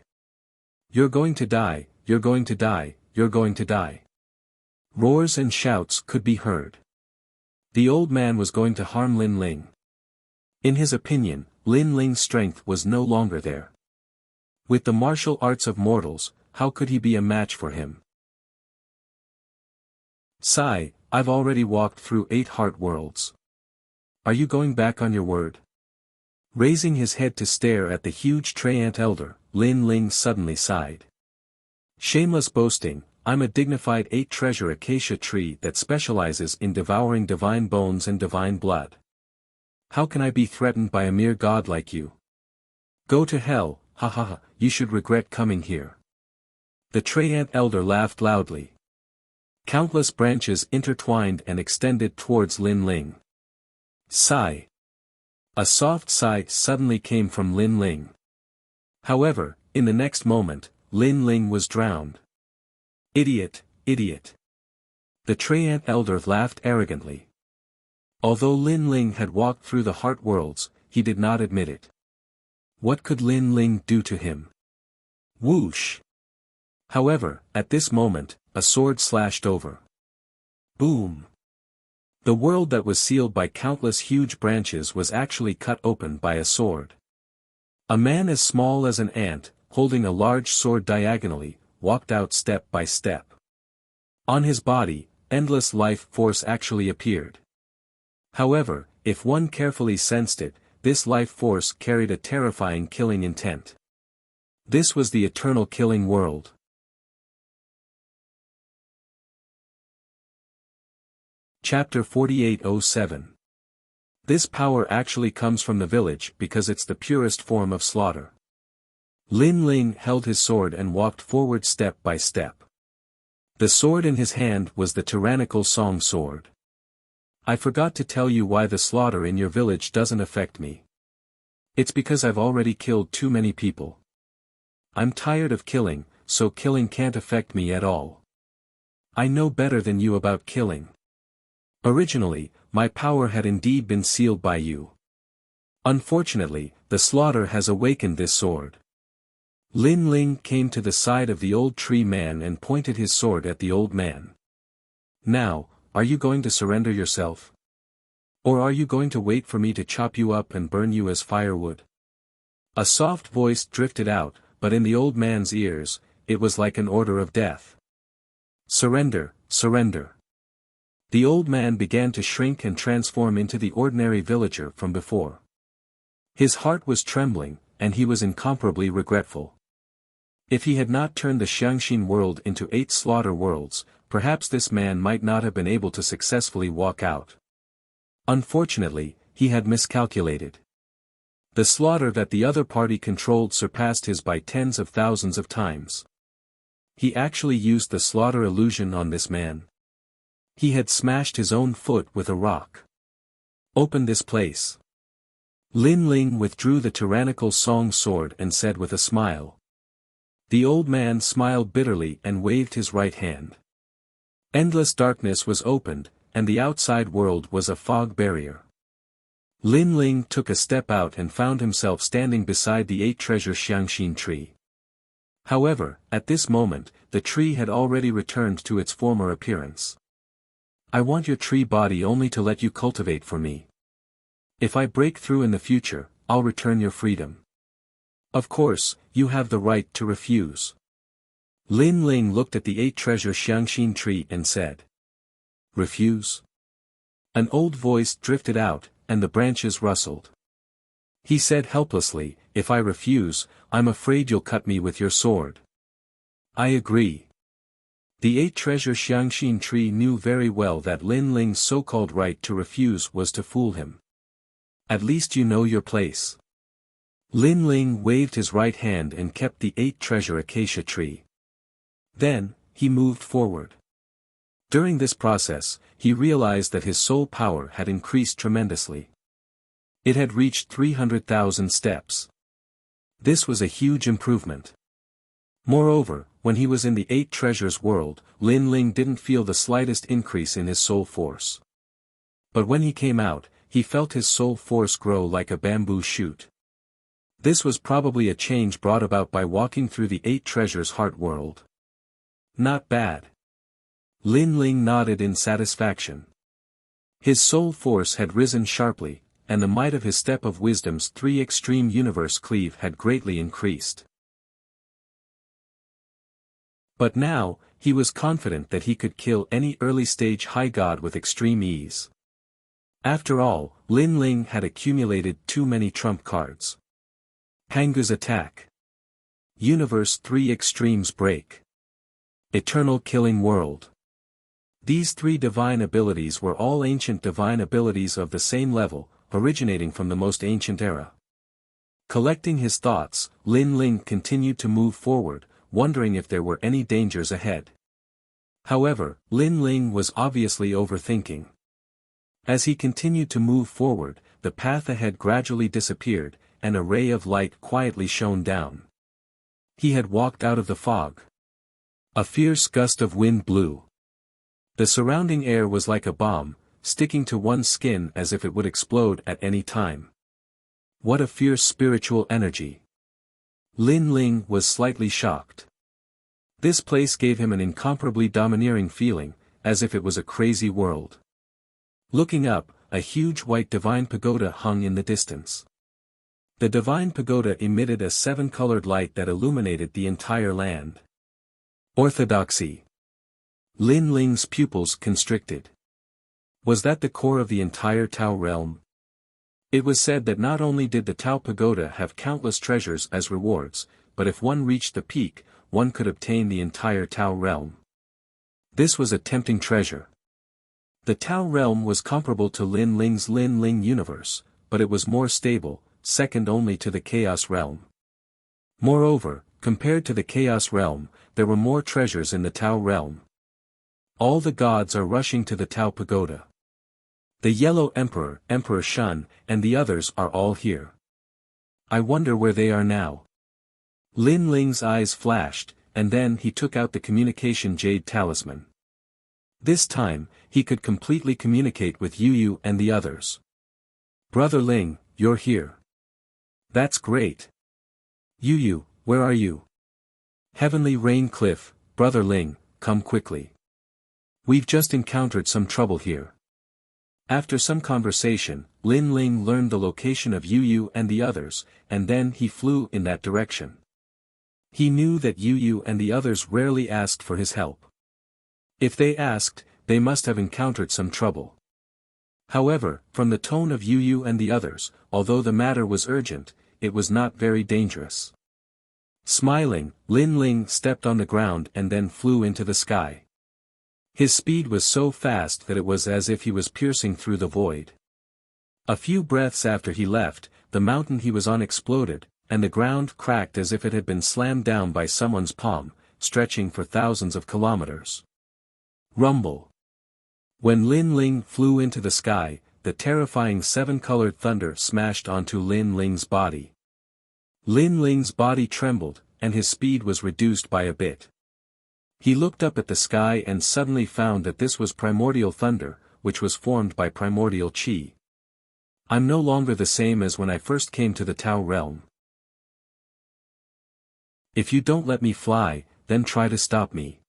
You're going to die, you're going to die, you're going to die. Roars and shouts could be heard. The old man was going to harm Lin Ling. In his opinion, Lin Ling's strength was no longer there. With the martial arts of mortals, how could he be a match for him? Sigh, I've already walked through 8 heart worlds. Are you going back on your word? Raising his head to stare at the huge Treant Elder, Lin Ling suddenly sighed. Shameless boasting, I'm a dignified 8-treasure acacia tree that specializes in devouring divine bones and divine blood. How can I be threatened by a mere god like you? Go to hell, ha ha ha, you should regret coming here. The Treant Elder laughed loudly. Countless branches intertwined and extended towards Lin Ling. Sigh. A soft sigh suddenly came from Lin Ling. However, in the next moment, Lin Ling was drowned. Idiot, idiot. The Treant Elder laughed arrogantly. Although Lin Ling had walked through the heart worlds, he did not admit it. What could Lin Ling do to him? Whoosh! However, at this moment, a sword slashed over. Boom! The world that was sealed by countless huge branches was actually cut open by a sword. A man as small as an ant, holding a large sword diagonally, walked out step by step. On his body, endless life force actually appeared. However, if one carefully sensed it, this life force carried a terrifying killing intent. This was the eternal killing world. Chapter 4807. This power actually comes from the village because it's the purest form of slaughter. Lin Ling held his sword and walked forward step by step. The sword in his hand was the tyrannical song sword. I forgot to tell you why the slaughter in your village doesn't affect me. It's because I've already killed too many people. I'm tired of killing, so killing can't affect me at all. I know better than you about killing. Originally, my power had indeed been sealed by you. Unfortunately, the slaughter has awakened this sword. Lin Ling came to the side of the old tree man and pointed his sword at the old man. Now, are you going to surrender yourself? Or are you going to wait for me to chop you up and burn you as firewood? A soft voice drifted out, but in the old man's ears, it was like an order of death. Surrender, surrender. The old man began to shrink and transform into the ordinary villager from before. His heart was trembling, and he was incomparably regretful. If he had not turned the Xiangxin world into 8 slaughter worlds, perhaps this man might not have been able to successfully walk out. Unfortunately, he had miscalculated. The slaughter that the other party controlled surpassed his by tens of thousands of times. He actually used the slaughter illusion on this man. He had smashed his own foot with a rock. Open this place. Lin Ling withdrew the tyrannical song sword and said with a smile. The old man smiled bitterly and waved his right hand. Endless darkness was opened, and the outside world was a fog barrier. Lin Ling took a step out and found himself standing beside the 8-treasure Xiangxin tree. However, at this moment, the tree had already returned to its former appearance. I want your tree body only to let you cultivate for me. If I break through in the future, I'll return your freedom. Of course, you have the right to refuse. Lin Ling looked at the 8-treasure Xiangxin tree and said. Refuse? An old voice drifted out, and the branches rustled. He said helplessly, if I refuse, I'm afraid you'll cut me with your sword. I agree. The 8-treasure Xiangxin tree knew very well that Lin Ling's so-called right to refuse was to fool him. At least you know your place. Lin Ling waved his right hand and kept the 8-treasure acacia tree. Then, he moved forward. During this process, he realized that his soul power had increased tremendously. It had reached 300,000 steps. This was a huge improvement. Moreover, when he was in the 8 treasures world, Lin Ling didn't feel the slightest increase in his soul force. But when he came out, he felt his soul force grow like a bamboo shoot. This was probably a change brought about by walking through the 8 treasures heart world. Not bad. Lin Ling nodded in satisfaction. His soul force had risen sharply, and the might of his step of wisdom's 3 extreme universe cleave had greatly increased. But now, he was confident that he could kill any early-stage high god with extreme ease. After all, Lin Ling had accumulated too many trump cards. Pangu's attack. Universe 3 extremes break. Eternal killing world. These 3 divine abilities were all ancient divine abilities of the same level, originating from the most ancient era. Collecting his thoughts, Lin Ling continued to move forward, wondering if there were any dangers ahead. However, Lin Ling was obviously overthinking. As he continued to move forward, the path ahead gradually disappeared, and a ray of light quietly shone down. He had walked out of the fog. A fierce gust of wind blew. The surrounding air was like a bomb, sticking to one's skin as if it would explode at any time. What a fierce spiritual energy! Lin Ling was slightly shocked. This place gave him an incomparably domineering feeling, as if it was a crazy world. Looking up, a huge white divine pagoda hung in the distance. The divine pagoda emitted a 7-colored light that illuminated the entire land. Orthodoxy. Lin Ling's pupils constricted. Was that the core of the entire Tao realm? It was said that not only did the Tao Pagoda have countless treasures as rewards, but if one reached the peak, one could obtain the entire Tao realm. This was a tempting treasure. The Tao realm was comparable to Lin Ling's Lin Ling universe, but it was more stable, second only to the Chaos realm. Moreover, compared to the Chaos realm, there were more treasures in the Tao realm. All the gods are rushing to the Tao Pagoda. The Yellow Emperor, Emperor Shun, and the others are all here. I wonder where they are now. Lin Ling's eyes flashed, and then he took out the communication jade talisman. This time, he could completely communicate with Yu and the others. Brother Ling, you're here. That's great. Yu, where are you? Heavenly Rain Cliff, Brother Ling, come quickly. We've just encountered some trouble here. After some conversation, Lin Ling learned the location of Yu and the others, and then he flew in that direction. He knew that Yu and the others rarely asked for his help. If they asked, they must have encountered some trouble. However, from the tone of Yu and the others, although the matter was urgent, it was not very dangerous. Smiling, Lin Ling stepped on the ground and then flew into the sky. His speed was so fast that it was as if he was piercing through the void. A few breaths after he left, the mountain he was on exploded, and the ground cracked as if it had been slammed down by someone's palm, stretching for thousands of kilometers. Rumble. When Lin Ling flew into the sky, the terrifying seven-colored thunder smashed onto Lin Ling's body. Lin Ling's body trembled, and his speed was reduced by a bit. He looked up at the sky and suddenly found that this was primordial thunder, which was formed by primordial chi. I'm no longer the same as when I first came to the Tao realm. If you don't let me fly, then try to stop me.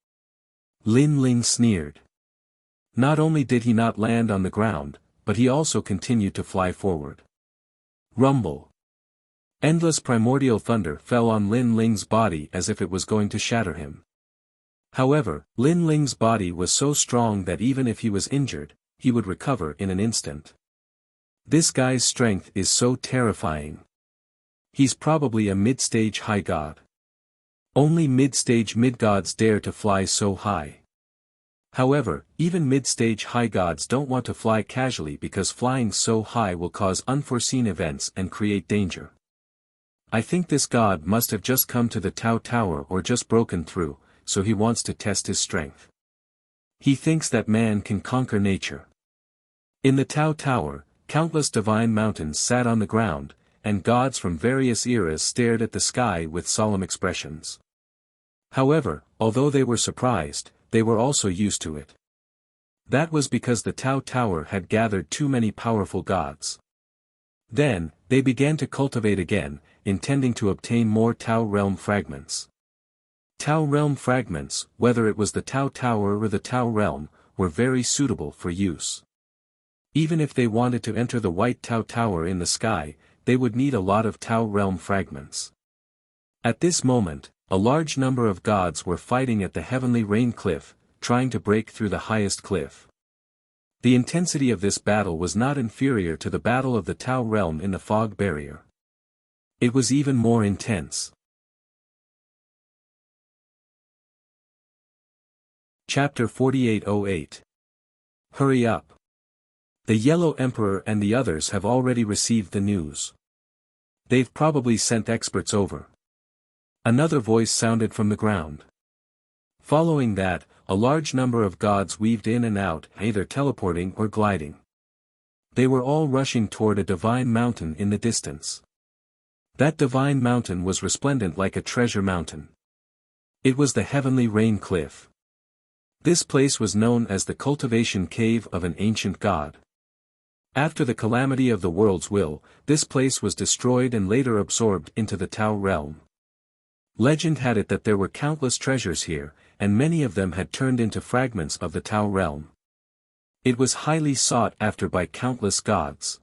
Lin Ling sneered. Not only did he not land on the ground, but he also continued to fly forward. Rumble. Endless primordial thunder fell on Lin Ling's body as if it was going to shatter him. However, Lin Ling's body was so strong that even if he was injured, he would recover in an instant. This guy's strength is so terrifying. He's probably a mid-stage high god. Only mid-stage mid-gods dare to fly so high. However, even mid-stage high gods don't want to fly casually because flying so high will cause unforeseen events and create danger. I think this god must have just come to the Tao Tower or just broken through, so he wants to test his strength. He thinks that man can conquer nature. In the Tao Tower, countless divine mountains sat on the ground, and gods from various eras stared at the sky with solemn expressions. However, although they were surprised, they were also used to it. That was because the Tao Tower had gathered too many powerful gods. Then, they began to cultivate again, intending to obtain more Tao realm fragments. Tao realm fragments, whether it was the Tao Tower or the Tao realm, were very suitable for use. Even if they wanted to enter the White Tao Tower in the sky, they would need a lot of Tao realm fragments. At this moment, a large number of gods were fighting at the Heavenly Rain Cliff, trying to break through the highest cliff. The intensity of this battle was not inferior to the battle of the Tao realm in the fog barrier. It was even more intense. Chapter 4808. Hurry up. The Yellow Emperor and the others have already received the news. They've probably sent experts over. Another voice sounded from the ground. Following that, a large number of gods weaved in and out, either teleporting or gliding. They were all rushing toward a divine mountain in the distance. That divine mountain was resplendent like a treasure mountain. It was the Heavenly Rain Cliff. This place was known as the cultivation cave of an ancient god. After the calamity of the world's will, this place was destroyed and later absorbed into the Tao realm. Legend had it that there were countless treasures here, and many of them had turned into fragments of the Tao realm. It was highly sought after by countless gods.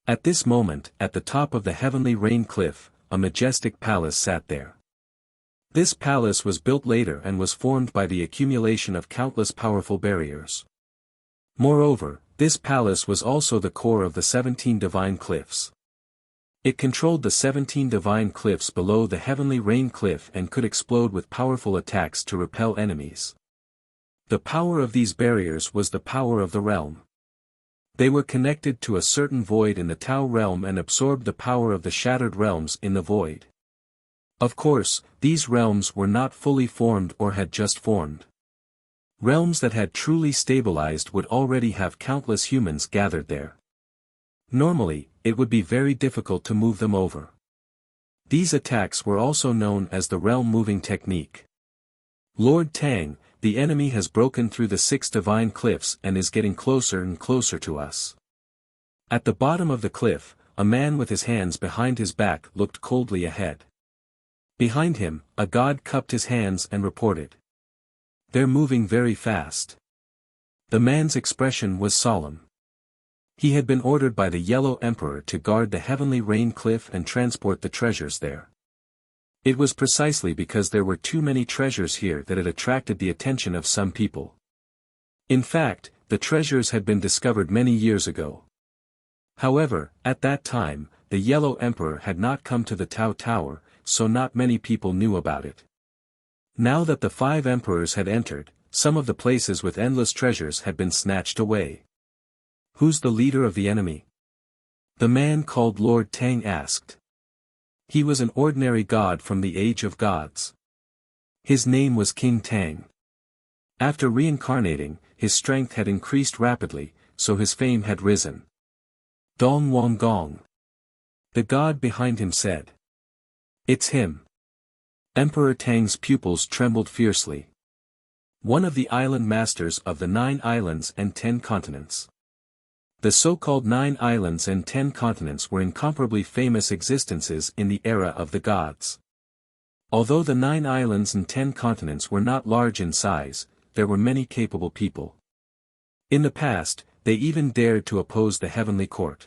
At this moment, at the top of the Heavenly Rain Cliff, a majestic palace sat there. This palace was built later and was formed by the accumulation of countless powerful barriers. Moreover, this palace was also the core of the 17 divine cliffs. It controlled the 17 divine cliffs below the Heavenly Rain Cliff and could explode with powerful attacks to repel enemies. The power of these barriers was the power of the realm. They were connected to a certain void in the Tao realm and absorbed the power of the shattered realms in the void. Of course, these realms were not fully formed or had just formed. Realms that had truly stabilized would already have countless humans gathered there. Normally, it would be very difficult to move them over. These attacks were also known as the realm-moving technique. Lord Tang, the enemy has broken through the 6 divine cliffs and is getting closer and closer to us. At the bottom of the cliff, a man with his hands behind his back looked coldly ahead. Behind him, a god cupped his hands and reported. They're moving very fast. The man's expression was solemn. He had been ordered by the Yellow Emperor to guard the heavenly rain cliff and transport the treasures there. It was precisely because there were too many treasures here that it attracted the attention of some people. In fact, the treasures had been discovered many years ago. However, at that time, the Yellow Emperor had not come to the Tao Tower, so not many people knew about it. Now that the 5 emperors had entered, some of the places with endless treasures had been snatched away. Who's the leader of the enemy? The man called Lord Tang asked. He was an ordinary god from the Age of Gods. His name was King Tang. After reincarnating, his strength had increased rapidly, so his fame had risen. Dong Wang Gong. The god behind him said. It's him. Emperor Tang's pupils trembled fiercely. One of the island masters of the 9 islands and 10 continents. The so-called 9 islands and 10 continents were incomparably famous existences in the era of the gods. Although the 9 islands and 10 continents were not large in size, there were many capable people. In the past, they even dared to oppose the heavenly court.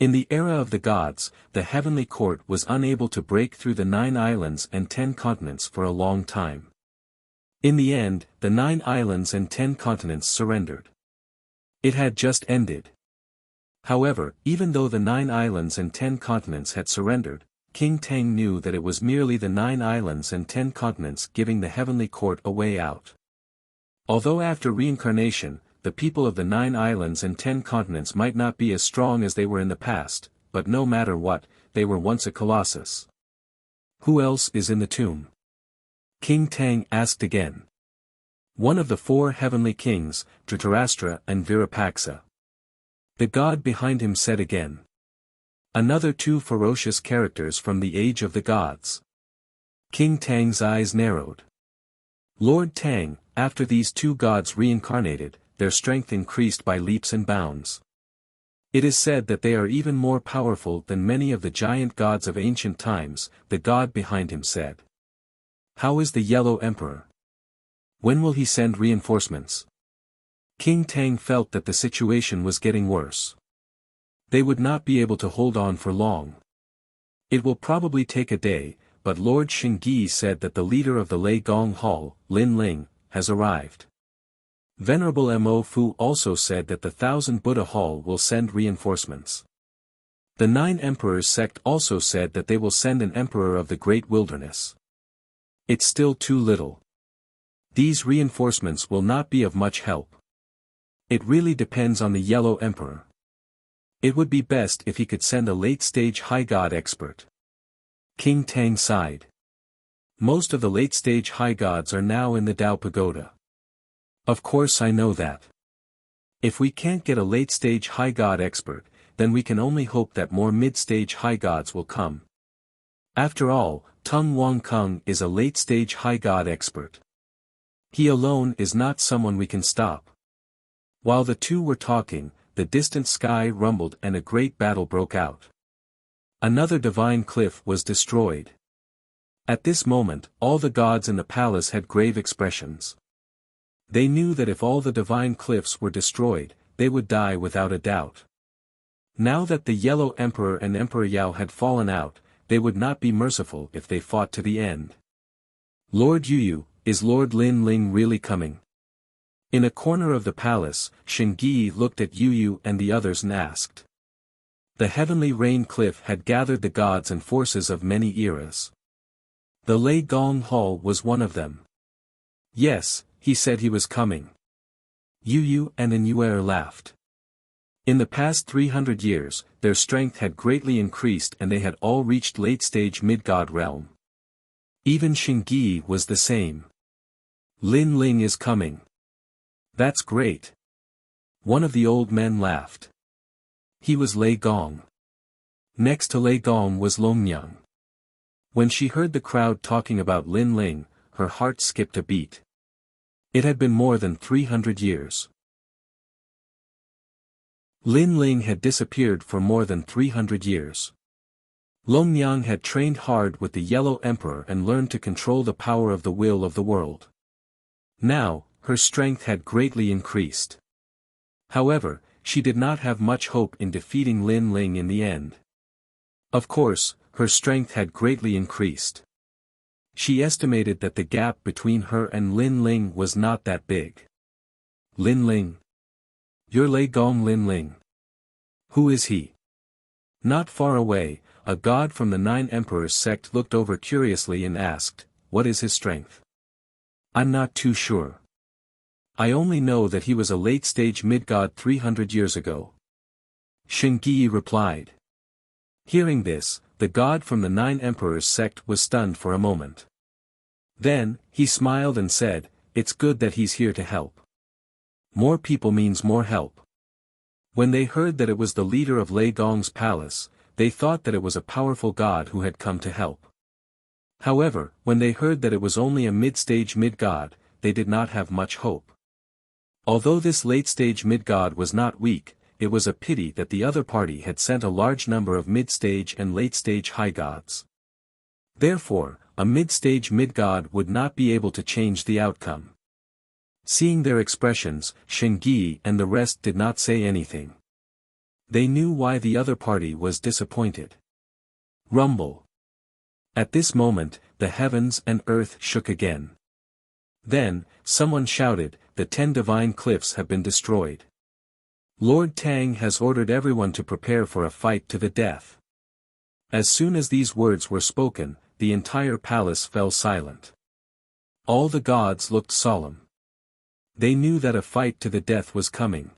In the era of the gods, the heavenly court was unable to break through the 9 islands and 10 continents for a long time. In the end, the 9 islands and 10 continents surrendered. It had just ended. However, even though the 9 islands and 10 continents had surrendered, King Tang knew that it was merely the 9 islands and 10 continents giving the heavenly court a way out. Although after reincarnation, the people of the 9 islands and 10 continents might not be as strong as they were in the past, but no matter what, they were once a colossus. Who else is in the tomb? King Tang asked again. One of the 4 heavenly kings, Dhritarashtra and Virupaksha. The god behind him said again. Another 2 ferocious characters from the age of the gods. King Tang's eyes narrowed. Lord Tang, after these 2 gods reincarnated, their strength increased by leaps and bounds. It is said that they are even more powerful than many of the giant gods of ancient times, the god behind him said. How is the Yellow Emperor? When will he send reinforcements? King Tang felt that the situation was getting worse. They would not be able to hold on for long. It will probably take a day, but Lord Shingyi said that the leader of the Lei Gong Hall, Lin Ling, has arrived. Venerable Mo Fu also said that the 1000 Buddha Hall will send reinforcements. The 9 Emperors sect also said that they will send an emperor of the Great Wilderness. It's still too little. These reinforcements will not be of much help. It really depends on the Yellow Emperor. It would be best if he could send a late-stage high god expert. King Tang sighed. Most of the late-stage high gods are now in the Dao Pagoda. Of course I know that. If we can't get a late-stage high god expert, then we can only hope that more mid-stage high gods will come. After all, Tung Wang Kung is a late-stage high god expert. He alone is not someone we can stop. While the 2 were talking, the distant sky rumbled and a great battle broke out. Another divine cliff was destroyed. At this moment, all the gods in the palace had grave expressions. They knew that if all the divine cliffs were destroyed, they would die without a doubt. Now that the Yellow Emperor and Emperor Yao had fallen out, they would not be merciful if they fought to the end. Lord Yu, is Lord Lin Ling really coming? In a corner of the palace, Shingyi looked at Yu and the others and asked. The heavenly rain cliff had gathered the gods and forces of many eras. The Lei Gong Hall was one of them. Yes, he said he was coming. Yu and Inuer laughed. In the past 300 years, their strength had greatly increased and they had all reached late-stage mid-god realm. Even Xingyi was the same. Lin Ling is coming. That's great. One of the old men laughed. He was Lei Gong. Next to Lei Gong was Longnyang. When she heard the crowd talking about Lin Ling, her heart skipped a beat. It had been more than 300 years. Lin Ling had disappeared for more than 300 years. Longnyang had trained hard with the Yellow Emperor and learned to control the power of the will of the world. Now, her strength had greatly increased. However, she did not have much hope in defeating Lin Ling in the end. Of course, her strength had greatly increased. She estimated that the gap between her and Lin Ling was not that big. Lin Ling. You're Lei Gong Lin Ling. Who is he? Not far away, a god from the Nine Emperors sect looked over curiously and asked, what is his strength? I'm not too sure. I only know that he was a late-stage mid-god 300 years ago. Xingyi replied. Hearing this, the god from the Nine Emperors sect was stunned for a moment. Then, he smiled and said, it's good that he's here to help. More people means more help. When they heard that it was the leader of Lei Gong's palace, they thought that it was a powerful god who had come to help. However, when they heard that it was only a mid-stage mid-god, they did not have much hope. Although this late-stage mid-god was not weak, it was a pity that the other party had sent a large number of mid-stage and late-stage high gods. Therefore, a mid-stage mid-god would not be able to change the outcome. Seeing their expressions, Xingyi and the rest did not say anything. They knew why the other party was disappointed. Rumble. At this moment, the heavens and earth shook again. Then, someone shouted, the 10 divine cliffs have been destroyed. Lord Tang has ordered everyone to prepare for a fight to the death. As soon as these words were spoken, the entire palace fell silent. All the gods looked solemn. They knew that a fight to the death was coming.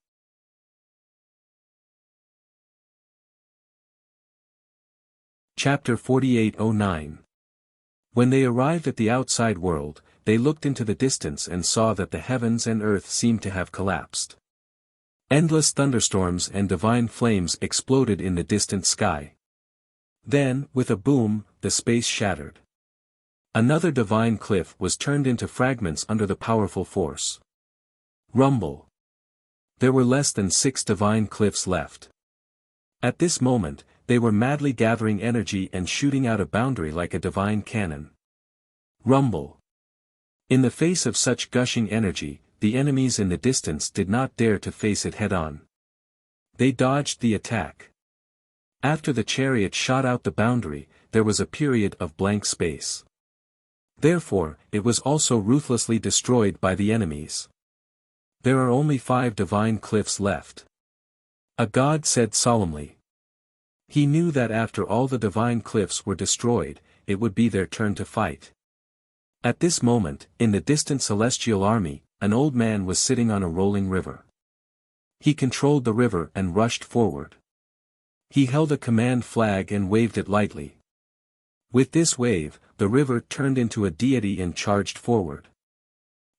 Chapter 4809. When they arrived at the outside world, they looked into the distance and saw that the heavens and earth seemed to have collapsed. Endless thunderstorms and divine flames exploded in the distant sky. Then, with a boom, the space shattered. Another divine cliff was turned into fragments under the powerful force. Rumble. There were less than 6 divine cliffs left. At this moment, they were madly gathering energy and shooting out a boundary like a divine cannon. Rumble. In the face of such gushing energy, the enemies in the distance did not dare to face it head-on. They dodged the attack. After the chariot shot out the boundary, there was a period of blank space. Therefore, it was also ruthlessly destroyed by the enemies. There are only 5 divine cliffs left. A god said solemnly. He knew that after all the divine cliffs were destroyed, it would be their turn to fight. At this moment, in the distant celestial army, an old man was sitting on a rolling river. He controlled the river and rushed forward. He held a command flag and waved it lightly. With this wave, the river turned into a deity and charged forward.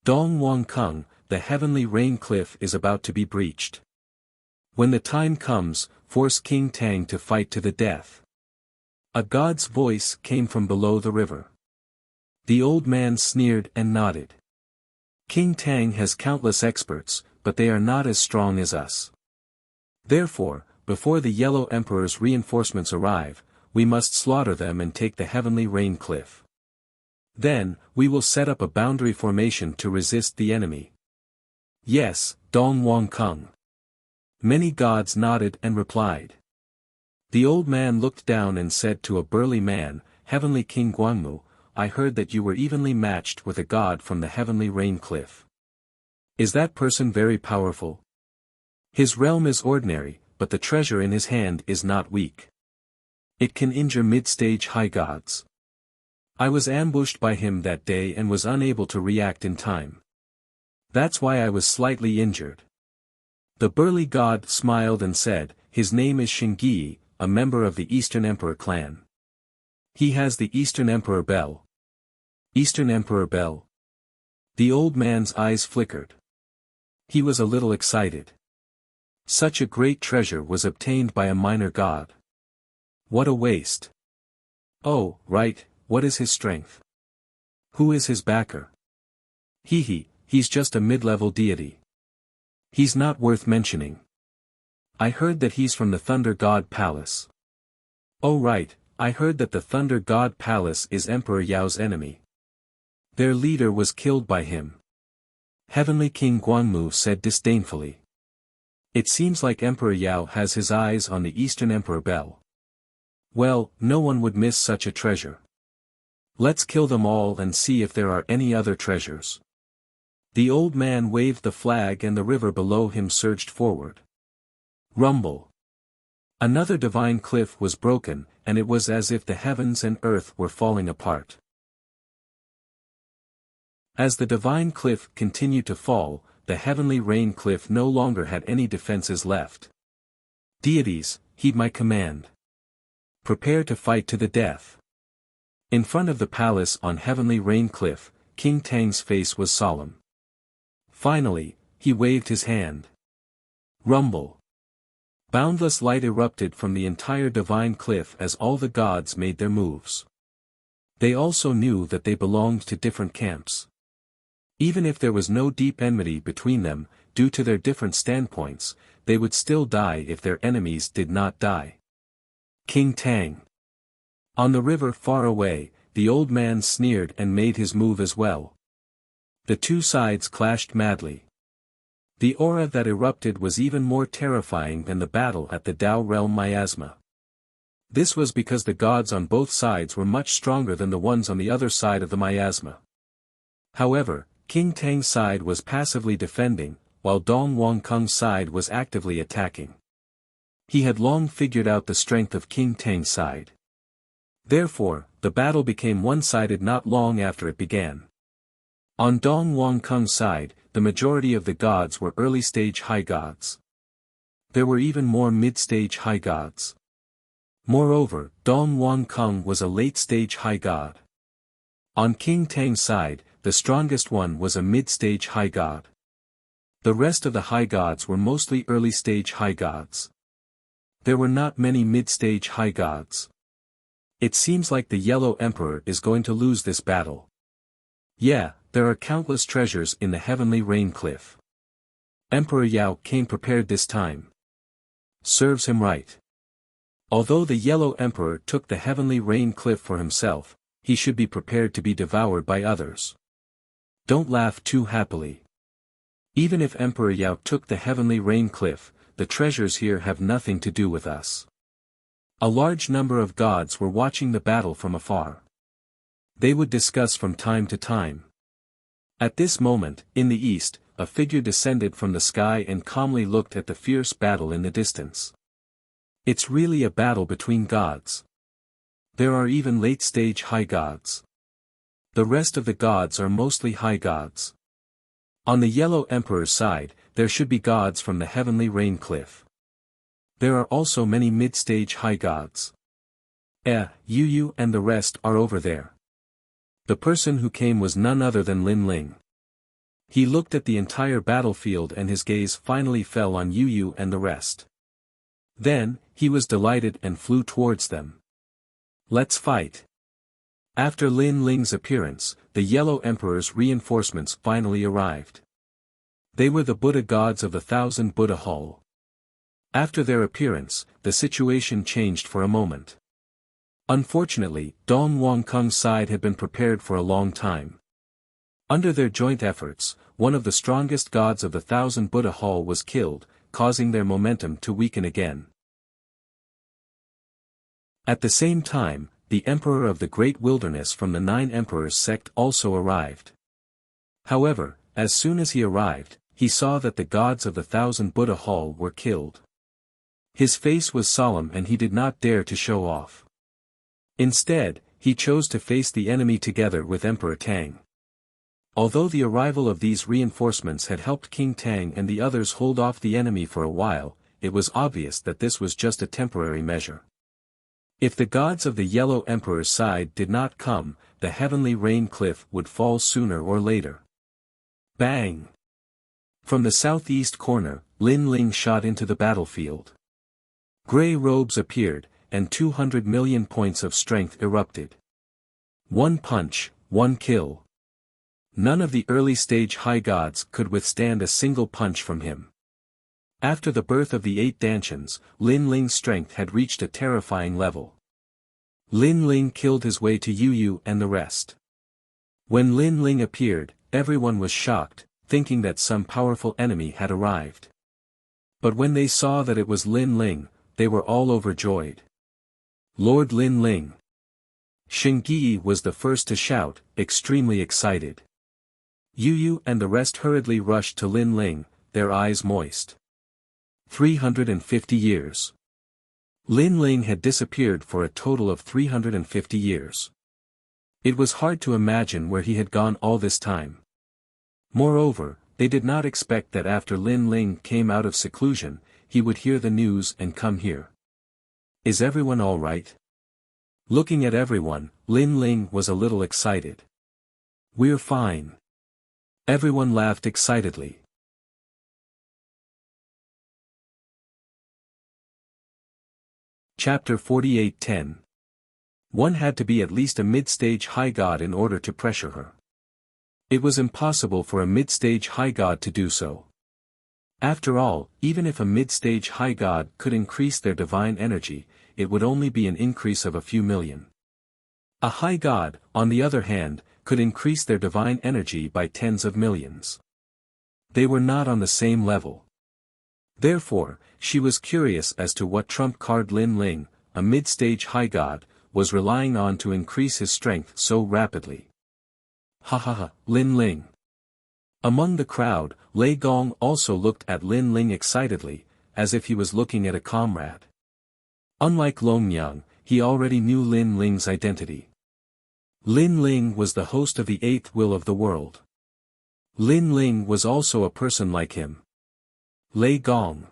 Dong Wang Kung, the heavenly rain cliff is about to be breached. When the time comes, force King Tang to fight to the death. A god's voice came from below the river. The old man sneered and nodded. King Tang has countless experts, but they are not as strong as us. Therefore, before the Yellow Emperor's reinforcements arrive, we must slaughter them and take the heavenly rain cliff. Then, we will set up a boundary formation to resist the enemy. Yes, Dong Wang Kung. Many gods nodded and replied. The old man looked down and said to a burly man, Heavenly King Guangmu, I heard that you were evenly matched with a god from the heavenly rain cliff. Is that person very powerful? His realm is ordinary, but the treasure in his hand is not weak. It can injure mid-stage high gods. I was ambushed by him that day and was unable to react in time. That's why I was slightly injured. The burly god smiled and said, his name is Shingi, a member of the Eastern Emperor clan. He has the Eastern Emperor Bell. Eastern Emperor Bell. The old man's eyes flickered. He was a little excited. Such a great treasure was obtained by a minor god. What a waste. Oh, right, what is his strength? Who is his backer? He's just a mid-level deity. He's not worth mentioning. I heard that he's from the Thunder God Palace. Oh right, I heard that the Thunder God Palace is Emperor Yao's enemy. Their leader was killed by him. Heavenly King Guangmu said disdainfully. It seems like Emperor Yao has his eyes on the Eastern Emperor Bell. Well, no one would miss such a treasure. Let's kill them all and see if there are any other treasures. The old man waved the flag and the river below him surged forward. Rumble. Another divine cliff was broken, and it was as if the heavens and earth were falling apart. As the divine cliff continued to fall, the heavenly rain cliff no longer had any defenses left. Deities, heed my command. Prepare to fight to the death. In front of the palace on heavenly rain cliff, King Tang's face was solemn. Finally, he waved his hand. Rumble. Boundless light erupted from the entire divine cliff as all the gods made their moves. They also knew that they belonged to different camps. Even if there was no deep enmity between them, due to their different standpoints, they would still die if their enemies did not die. King Tang. On the river far away, the old man sneered and made his move as well. The two sides clashed madly. The aura that erupted was even more terrifying than the battle at the Tao realm miasma. This was because the gods on both sides were much stronger than the ones on the other side of the miasma. However, King Tang's side was passively defending, while Dong Wangkung's side was actively attacking. He had long figured out the strength of King Tang's side. Therefore, the battle became one-sided not long after it began. On Dong Wangkung's side, the majority of the gods were early-stage high gods. There were even more mid-stage high gods. Moreover, Dong Wangkung was a late-stage high god. On King Tang's side, the strongest one was a mid-stage high god. The rest of the high gods were mostly early-stage high gods. There were not many mid-stage high gods. It seems like the Yellow Emperor is going to lose this battle. Yeah, there are countless treasures in the heavenly rain cliff. Emperor Yao came prepared this time. Serves him right. Although the Yellow Emperor took the heavenly rain cliff for himself, he should be prepared to be devoured by others. Don't laugh too happily. Even if Emperor Yao took the heavenly rain cliff, the treasures here have nothing to do with us. A large number of gods were watching the battle from afar. They would discuss from time to time. At this moment, in the east, a figure descended from the sky and calmly looked at the fierce battle in the distance. It's really a battle between gods. There are even late-stage high gods. The rest of the gods are mostly high gods. On the Yellow Emperor's side, there should be gods from the heavenly rain cliff. There are also many mid-stage high gods. Yu and the rest are over there. The person who came was none other than Lin Ling. He looked at the entire battlefield and his gaze finally fell on Yu and the rest. Then, he was delighted and flew towards them. Let's fight. After Lin Ling's appearance, the Yellow Emperor's reinforcements finally arrived. They were the Buddha gods of the Thousand Buddha Hall. After their appearance, the situation changed for a moment. Unfortunately, Dong Wangkung's side had been prepared for a long time. Under their joint efforts, one of the strongest gods of the Thousand Buddha Hall was killed, causing their momentum to weaken again. At the same time, the Emperor of the Great Wilderness from the Nine Emperors sect also arrived. However, as soon as he arrived, he saw that the gods of the Thousand Buddha Hall were killed. His face was solemn and he did not dare to show off. Instead, he chose to face the enemy together with Emperor Tang. Although the arrival of these reinforcements had helped King Tang and the others hold off the enemy for a while, it was obvious that this was just a temporary measure. If the gods of the Yellow Emperor's side did not come, the heavenly rain cliff would fall sooner or later. Bang! From the southeast corner, Lin Ling shot into the battlefield. Gray robes appeared, and 200 million points of strength erupted. One punch, one kill. None of the early-stage high gods could withstand a single punch from him. After the birth of the 8 Dantians, Lin Ling's strength had reached a terrifying level. Lin Ling killed his way to Yu Yu and the rest. When Lin Ling appeared, everyone was shocked, thinking that some powerful enemy had arrived. But when they saw that it was Lin Ling, they were all overjoyed. Lord Lin Ling! Shingyi was the first to shout, extremely excited. Yu Yu and the rest hurriedly rushed to Lin Ling, their eyes moist. 350 years. Lin Ling had disappeared for a total of 350 years. It was hard to imagine where he had gone all this time. Moreover, they did not expect that after Lin Ling came out of seclusion, he would hear the news and come here. Is everyone all right? Looking at everyone, Lin Ling was a little excited. We're fine. Everyone laughed excitedly. Chapter 48:10. One had to be at least a mid-stage high god in order to pressure her. It was impossible for a mid-stage high god to do so. After all, even if a mid-stage high god could increase their divine energy, it would only be an increase of a few million. A high god, on the other hand, could increase their divine energy by tens of millions. They were not on the same level. Therefore, she was curious as to what trump card Lin Ling, a mid-stage high god, was relying on to increase his strength so rapidly. Ha ha ha, Lin Ling. Among the crowd, Lei Gong also looked at Lin Ling excitedly, as if he was looking at a comrade. Unlike Longyang, he already knew Lin Ling's identity. Lin Ling was the host of the 8th will of the world. Lin Ling was also a person like him. Lei Gong.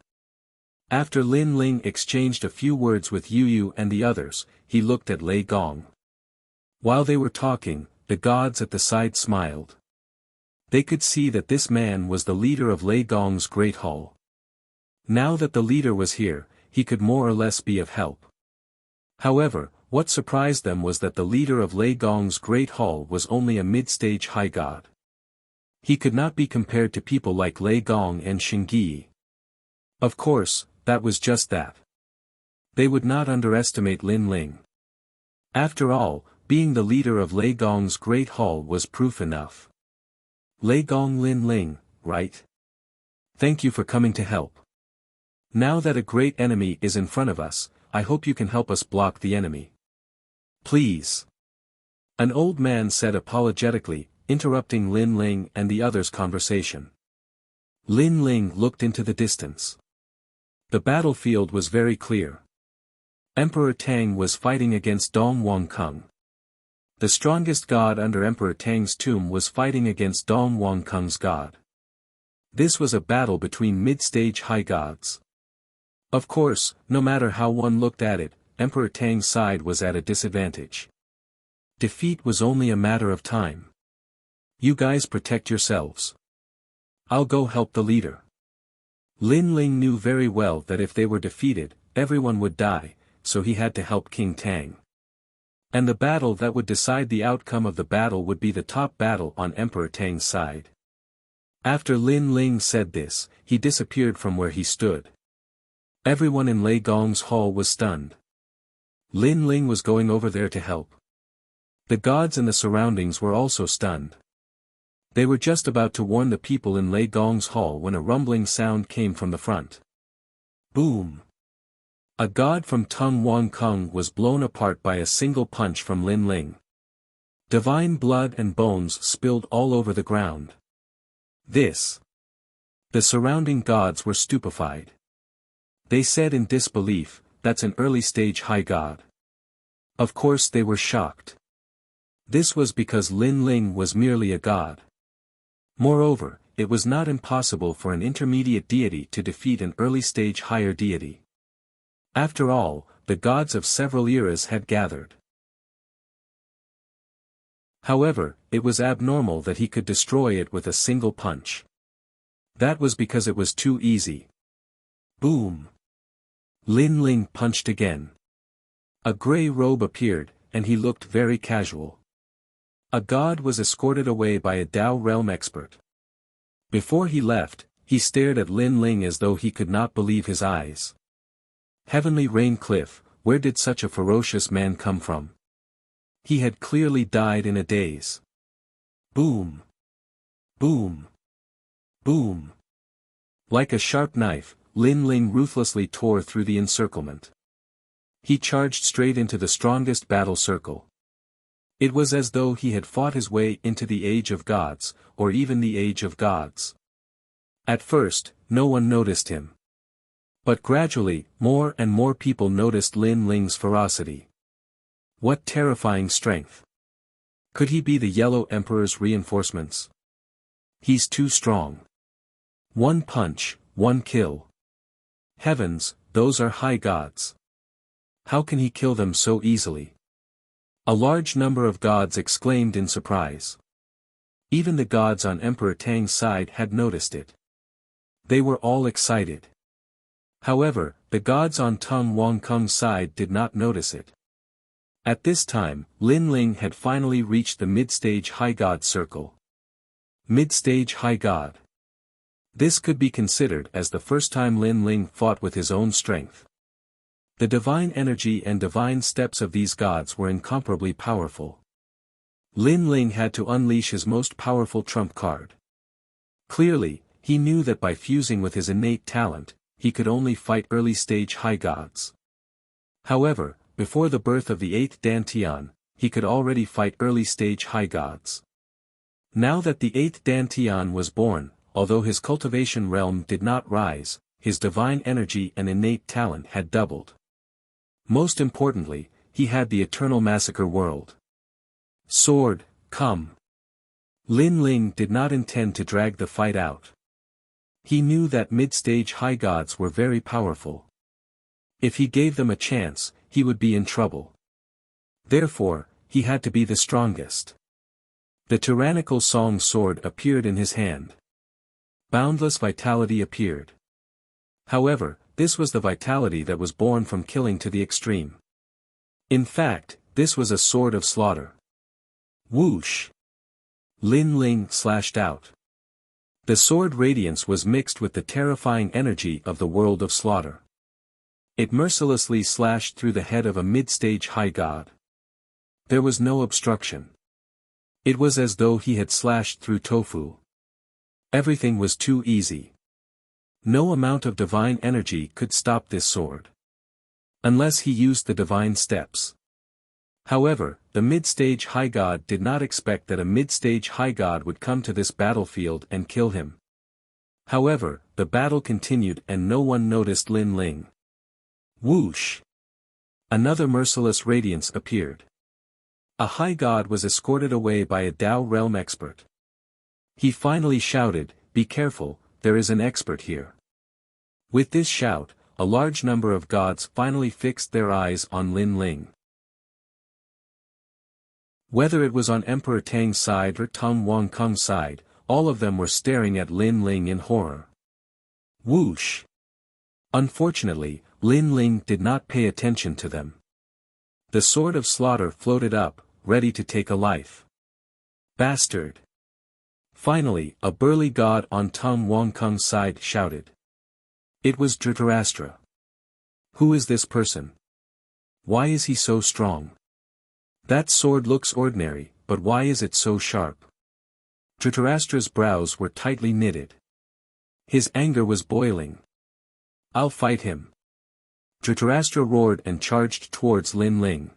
After Lin Ling exchanged a few words with Yu Yu and the others, he looked at Lei Gong. While they were talking, the gods at the side smiled. They could see that this man was the leader of Lei Gong's great hall. Now that the leader was here, he could more or less be of help. However, what surprised them was that the leader of Lei Gong's great hall was only a mid-stage high god. He could not be compared to people like Lei Gong and Shingyi. Of course, that was just that. They would not underestimate Lin Ling. After all, being the leader of Lei Gong's great hall was proof enough. Lei Gong Lin Ling, right? Thank you for coming to help. Now that a great enemy is in front of us, I hope you can help us block the enemy. Please. An old man said apologetically, interrupting Lin Ling and the others' conversation. Lin Ling looked into the distance. The battlefield was very clear. Emperor Tang was fighting against Dong Wangkung. The strongest god under Emperor Tang's tomb was fighting against Dong Wangkung's god. This was a battle between mid-stage high gods. Of course, no matter how one looked at it, Emperor Tang's side was at a disadvantage. Defeat was only a matter of time. You guys protect yourselves. I'll go help the leader. Lin Ling knew very well that if they were defeated, everyone would die, so he had to help King Tang. And the battle that would decide the outcome of the battle would be the top battle on Emperor Tang's side. After Lin Ling said this, he disappeared from where he stood. Everyone in Lei Gong's hall was stunned. Lin Ling was going over there to help. The gods in the surroundings were also stunned. They were just about to warn the people in Lei Gong's hall when a rumbling sound came from the front. Boom! A god from Tung Wang Kung was blown apart by a single punch from Lin Ling. Divine blood and bones spilled all over the ground. This. The surrounding gods were stupefied. They said in disbelief, "That's an early-stage high god." Of course they were shocked. This was because Lin Ling was merely a god. Moreover, it was not impossible for an intermediate deity to defeat an early-stage higher deity. After all, the gods of several eras had gathered. However, it was abnormal that he could destroy it with a single punch. That was because it was too easy. Boom! Lin Ling punched again. A grey robe appeared, and he looked very casual. A god was escorted away by a Dao realm expert. Before he left, he stared at Lin Ling as though he could not believe his eyes. Heavenly Rain Cliff, where did such a ferocious man come from? He had clearly died in a daze. Boom! Boom! Boom! Like a sharp knife, Lin Ling ruthlessly tore through the encirclement. He charged straight into the strongest battle circle. It was as though he had fought his way into the Age of Gods, or even the Age of Gods. At first, no one noticed him. But gradually, more and more people noticed Lin Ling's ferocity. What terrifying strength! Could he be the Yellow Emperor's reinforcements? He's too strong. One punch, one kill. Heavens, those are high gods. How can he kill them so easily? A large number of gods exclaimed in surprise. Even the gods on Emperor Tang's side had noticed it. They were all excited. However, the gods on Tung Wang Kung's side did not notice it. At this time, Lin Ling had finally reached the mid-stage high god circle. Mid-stage high god. This could be considered as the first time Lin Ling fought with his own strength. The divine energy and divine steps of these gods were incomparably powerful. Lin Ling had to unleash his most powerful trump card. Clearly, he knew that by fusing with his innate talent, he could only fight early-stage high gods. However, before the birth of the 8th Dantian, he could already fight early-stage high gods. Now that the 8th Dantian was born, although his cultivation realm did not rise, his divine energy and innate talent had doubled. Most importantly, he had the eternal massacre world. Sword, come. Lin Ling did not intend to drag the fight out. He knew that mid-stage high gods were very powerful. If he gave them a chance, he would be in trouble. Therefore, he had to be the strongest. The tyrannical Song sword appeared in his hand. Boundless vitality appeared. However, this was the vitality that was born from killing to the extreme. In fact, this was a sword of slaughter. Whoosh! Lin Ling slashed out. The sword radiance was mixed with the terrifying energy of the world of slaughter. It mercilessly slashed through the head of a mid-stage high god. There was no obstruction. It was as though he had slashed through tofu. Everything was too easy. No amount of divine energy could stop this sword. Unless he used the divine steps. However, the mid-stage high god did not expect that a mid-stage high god would come to this battlefield and kill him. However, the battle continued and no one noticed Lin Ling. Whoosh! Another merciless radiance appeared. A high god was escorted away by a Dao realm expert. He finally shouted, "Be careful, there is an expert here." With this shout, a large number of gods finally fixed their eyes on Lin Ling. Whether it was on Emperor Tang's side or Tung Wang Kung's side, all of them were staring at Lin Ling in horror. Whoosh! Unfortunately, Lin Ling did not pay attention to them. The sword of slaughter floated up, ready to take a life. Bastard! Finally, a burly god on Tung Wang Kung's side shouted. It was Dhritarashtra. Who is this person? Why is he so strong? That sword looks ordinary, but why is it so sharp? Dhritarashtra's brows were tightly knitted. His anger was boiling. I'll fight him. Dhritarashtra roared and charged towards Lin Ling.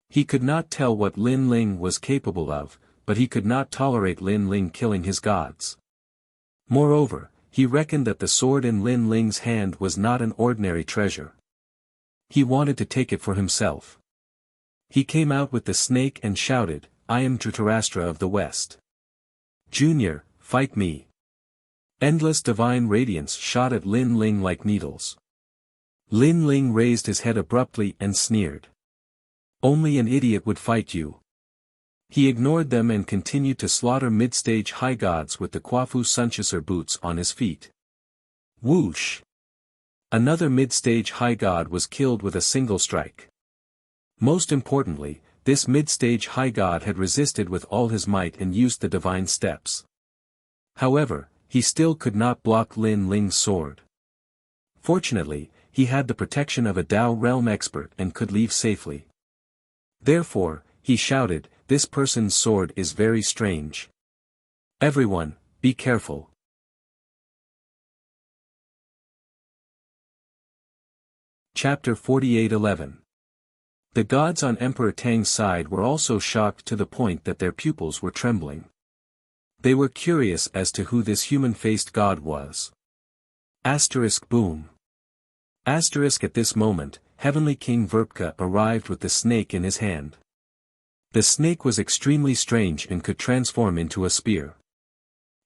He could not tell what Lin Ling was capable of, but he could not tolerate Lin Ling killing his gods. Moreover, he reckoned that the sword in Lin Ling's hand was not an ordinary treasure. He wanted to take it for himself. He came out with the snake and shouted, I am Dhritarashtra of the West. Junior, fight me. Endless divine radiance shot at Lin Ling like needles. Lin Ling raised his head abruptly and sneered. Only an idiot would fight you. He ignored them and continued to slaughter mid-stage high gods with the Kwafu Sunchaser boots on his feet. Whoosh! Another mid-stage high god was killed with a single strike. Most importantly, this mid-stage high god had resisted with all his might and used the divine steps. However, he still could not block Lin Ling's sword. Fortunately, he had the protection of a Dao realm expert and could leave safely. Therefore, he shouted, "This person's sword is very strange. Everyone, be careful." Chapter 48:11. The gods on Emperor Tang's side were also shocked to the point that their pupils were trembling. They were curious as to who this human-faced god was. Boom. At this moment, Heavenly King Verpka arrived with the snake in his hand. The snake was extremely strange and could transform into a spear.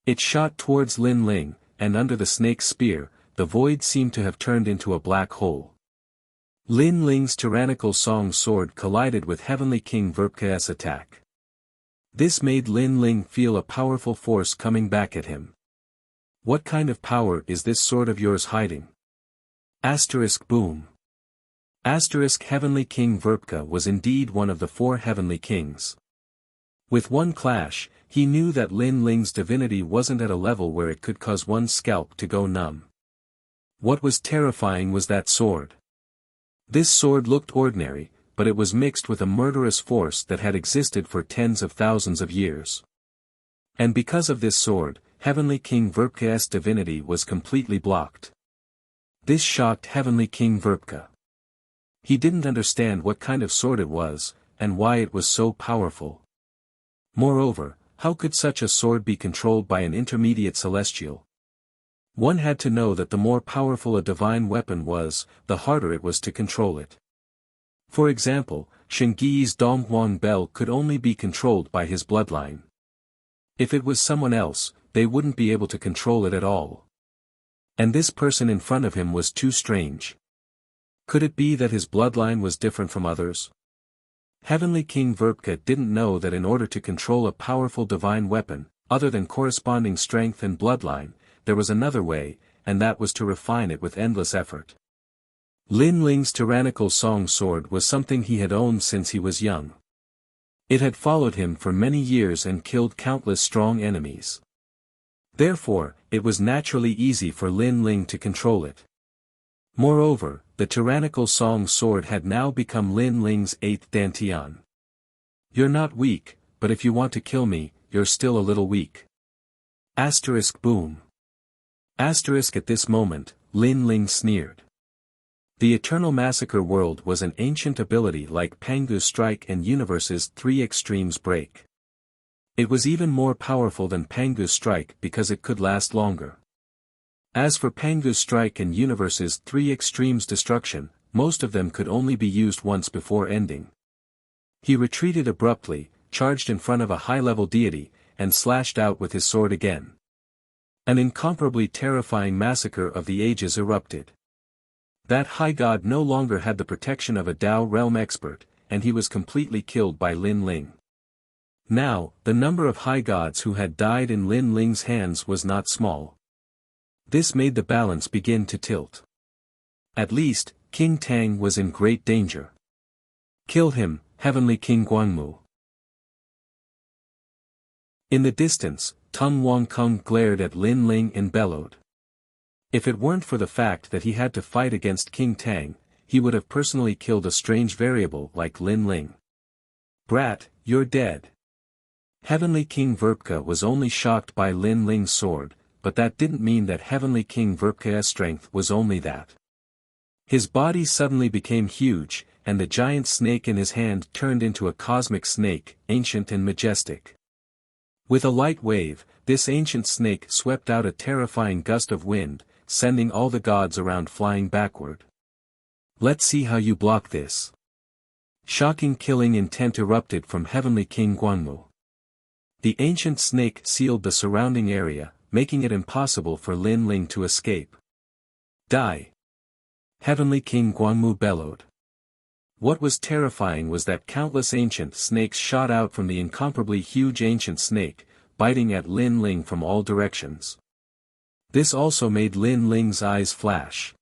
It shot towards Lin Ling, and under the snake's spear, the void seemed to have turned into a black hole. Lin Ling's tyrannical song sword collided with Heavenly King Verpka's attack. This made Lin Ling feel a powerful force coming back at him. What kind of power is this sword of yours hiding? Boom. Heavenly King Verpka was indeed one of the 4 heavenly kings. With one clash, he knew that Lin Ling's divinity wasn't at a level where it could cause one's scalp to go numb. What was terrifying was that sword. This sword looked ordinary, but it was mixed with a murderous force that had existed for tens of thousands of years. And because of this sword, Heavenly King Verpka's divinity was completely blocked. This shocked Heavenly King Verpka. He didn't understand what kind of sword it was, and why it was so powerful. Moreover, how could such a sword be controlled by an intermediate celestial? One had to know that the more powerful a divine weapon was, the harder it was to control it. For example, Shengyi's Donghuang Bell could only be controlled by his bloodline. If it was someone else, they wouldn't be able to control it at all. And this person in front of him was too strange. Could it be that his bloodline was different from others? Heavenly King Verpka didn't know that in order to control a powerful divine weapon, other than corresponding strength and bloodline, there was another way, and that was to refine it with endless effort. Lin Ling's tyrannical song sword was something he had owned since he was young. It had followed him for many years and killed countless strong enemies. Therefore, it was naturally easy for Lin Ling to control it. Moreover, the tyrannical song sword had now become Lin Ling's 8th dantian. You're not weak, but if you want to kill me, you're still a little weak. Boom. At this moment, Lin Ling sneered. The Eternal Massacre World was an ancient ability like Pangu's Strike and Universe's 3 Extremes Break. It was even more powerful than Pangu's Strike because it could last longer. As for Pangu's Strike and Universe's 3 Extremes Destruction, most of them could only be used once before ending. He retreated abruptly, charged in front of a high-level deity, and slashed out with his sword again. An incomparably terrifying massacre of the ages erupted. That high god no longer had the protection of a Dao realm expert, and he was completely killed by Lin Ling. Now, the number of high gods who had died in Lin Ling's hands was not small. This made the balance begin to tilt. At least, King Tang was in great danger. Kill him, Heavenly King Guangmu. In the distance, Tung Wang Kung glared at Lin Ling and bellowed. If it weren't for the fact that he had to fight against King Tang, he would have personally killed a strange variable like Lin Ling. Brat, you're dead. Heavenly King Verpka was only shocked by Lin Ling's sword, but that didn't mean that Heavenly King Verpka's strength was only that. His body suddenly became huge, and the giant snake in his hand turned into a cosmic snake, ancient and majestic. With a light wave, this ancient snake swept out a terrifying gust of wind, sending all the gods around flying backward. Let's see how you block this. Shocking killing intent erupted from Heavenly King Guanmu. The ancient snake sealed the surrounding area, making it impossible for Lin Ling to escape. Die! Heavenly King Guanmu bellowed. What was terrifying was that countless ancient snakes shot out from the incomparably huge ancient snake, biting at Lin Ling from all directions. This also made Lin Ling's eyes flash.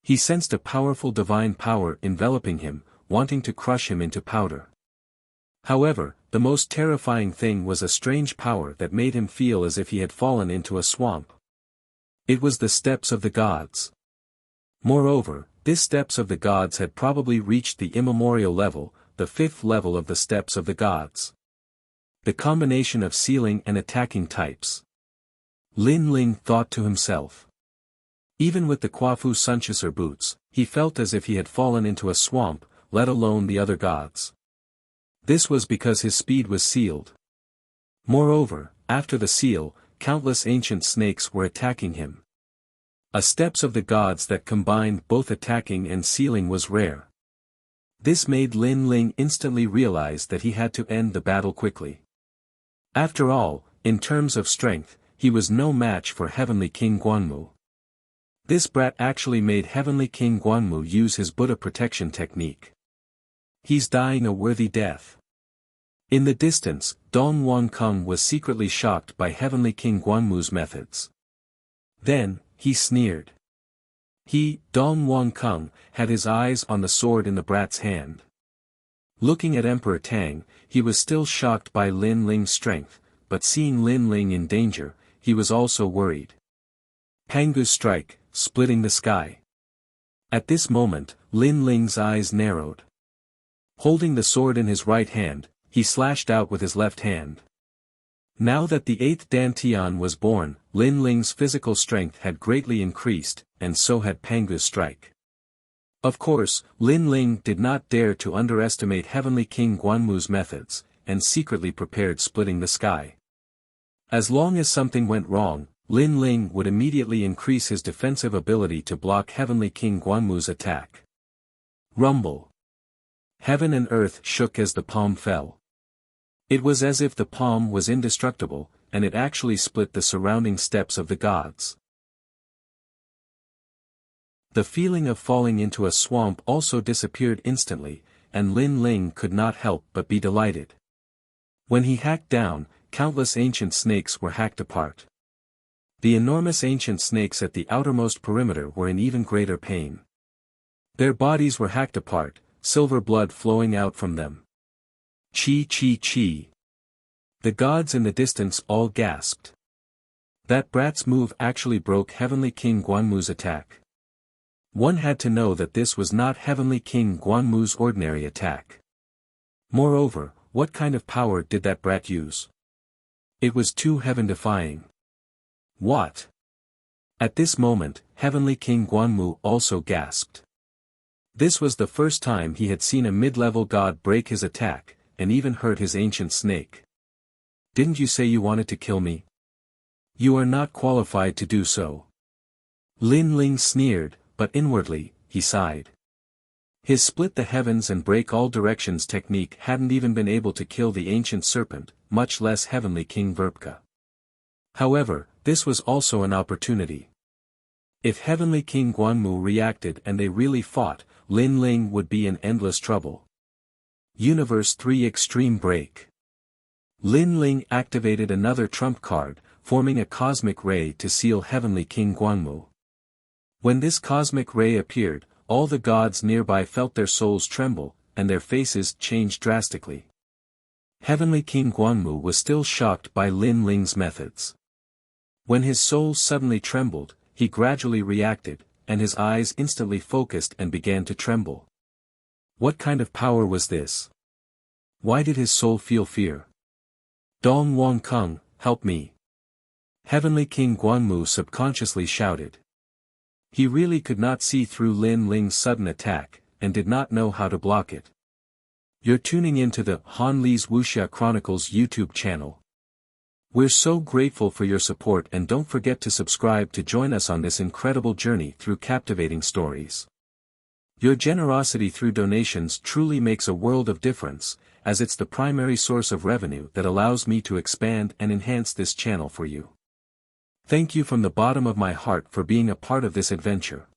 He sensed a powerful divine power enveloping him, wanting to crush him into powder. However, the most terrifying thing was a strange power that made him feel as if he had fallen into a swamp. It was the steps of the gods. Moreover, these steps of the gods had probably reached the immemorial level, the fifth level of the steps of the gods. The combination of sealing and attacking types. Lin Ling thought to himself. Even with the Quafu Sunchaser boots, he felt as if he had fallen into a swamp, let alone the other gods. This was because his speed was sealed. Moreover, after the seal, countless ancient snakes were attacking him. A steps of the gods that combined both attacking and sealing was rare. This made Lin Ling instantly realize that he had to end the battle quickly. After all, in terms of strength, he was no match for Heavenly King Guanmu. This brat actually made Heavenly King Guanmu use his Buddha protection technique. He's dying a worthy death. In the distance, Dong Wan Kung was secretly shocked by Heavenly King Guanmu's methods. Then, he sneered. He, Dong Wan Kung, had his eyes on the sword in the brat's hand. Looking at Emperor Tang, he was still shocked by Lin Ling's strength, but seeing Lin Ling in danger, he was also worried. Pangu's strike, splitting the sky. At this moment, Lin Ling's eyes narrowed. Holding the sword in his right hand, he slashed out with his left hand. Now that the 8th Dantian was born, Lin Ling's physical strength had greatly increased, and so had Pangu's strike. Of course, Lin Ling did not dare to underestimate Heavenly King Guanmu's methods, and secretly prepared splitting the sky. As long as something went wrong, Lin Ling would immediately increase his defensive ability to block Heavenly King Guanmu's attack. Rumble. Heaven and earth shook as the palm fell. It was as if the palm was indestructible, and it actually split the surrounding steps of the gods. The feeling of falling into a swamp also disappeared instantly, and Lin Ling could not help but be delighted. When he hacked down, countless ancient snakes were hacked apart. The enormous ancient snakes at the outermost perimeter were in even greater pain. Their bodies were hacked apart, silver blood flowing out from them. Chi chi chi. The gods in the distance all gasped. That brat's move actually broke Heavenly King Guanmu's attack. One had to know that this was not Heavenly King Guanmu's ordinary attack. Moreover, what kind of power did that brat use? It was too heaven-defying. What? At this moment, Heavenly King Guanmu also gasped. This was the first time he had seen a mid-level god break his attack, and even hurt his ancient snake. Didn't you say you wanted to kill me? You are not qualified to do so. Lin Ling sneered, but inwardly, he sighed. His split the heavens and break all directions technique hadn't even been able to kill the ancient serpent, much less Heavenly King Verpka. However, this was also an opportunity. If Heavenly King Guanmu reacted and they really fought, Lin Ling would be in endless trouble. Universe 3 Extreme Break. Lin Ling activated another trump card, forming a cosmic ray to seal Heavenly King Guanmu. When this cosmic ray appeared, all the gods nearby felt their souls tremble, and their faces changed drastically. Heavenly King Guanmu was still shocked by Lin Ling's methods. When his soul suddenly trembled, he gradually reacted, and his eyes instantly focused and began to tremble. What kind of power was this? Why did his soul feel fear? Dong Wan Kung, help me. Heavenly King Guanmu subconsciously shouted. He really could not see through Lin Ling's sudden attack, and did not know how to block it. You're tuning into the Han Li's Wuxia Chronicles YouTube channel. We're so grateful for your support, and don't forget to subscribe to join us on this incredible journey through captivating stories. Your generosity through donations truly makes a world of difference, as it's the primary source of revenue that allows me to expand and enhance this channel for you. Thank you from the bottom of my heart for being a part of this adventure.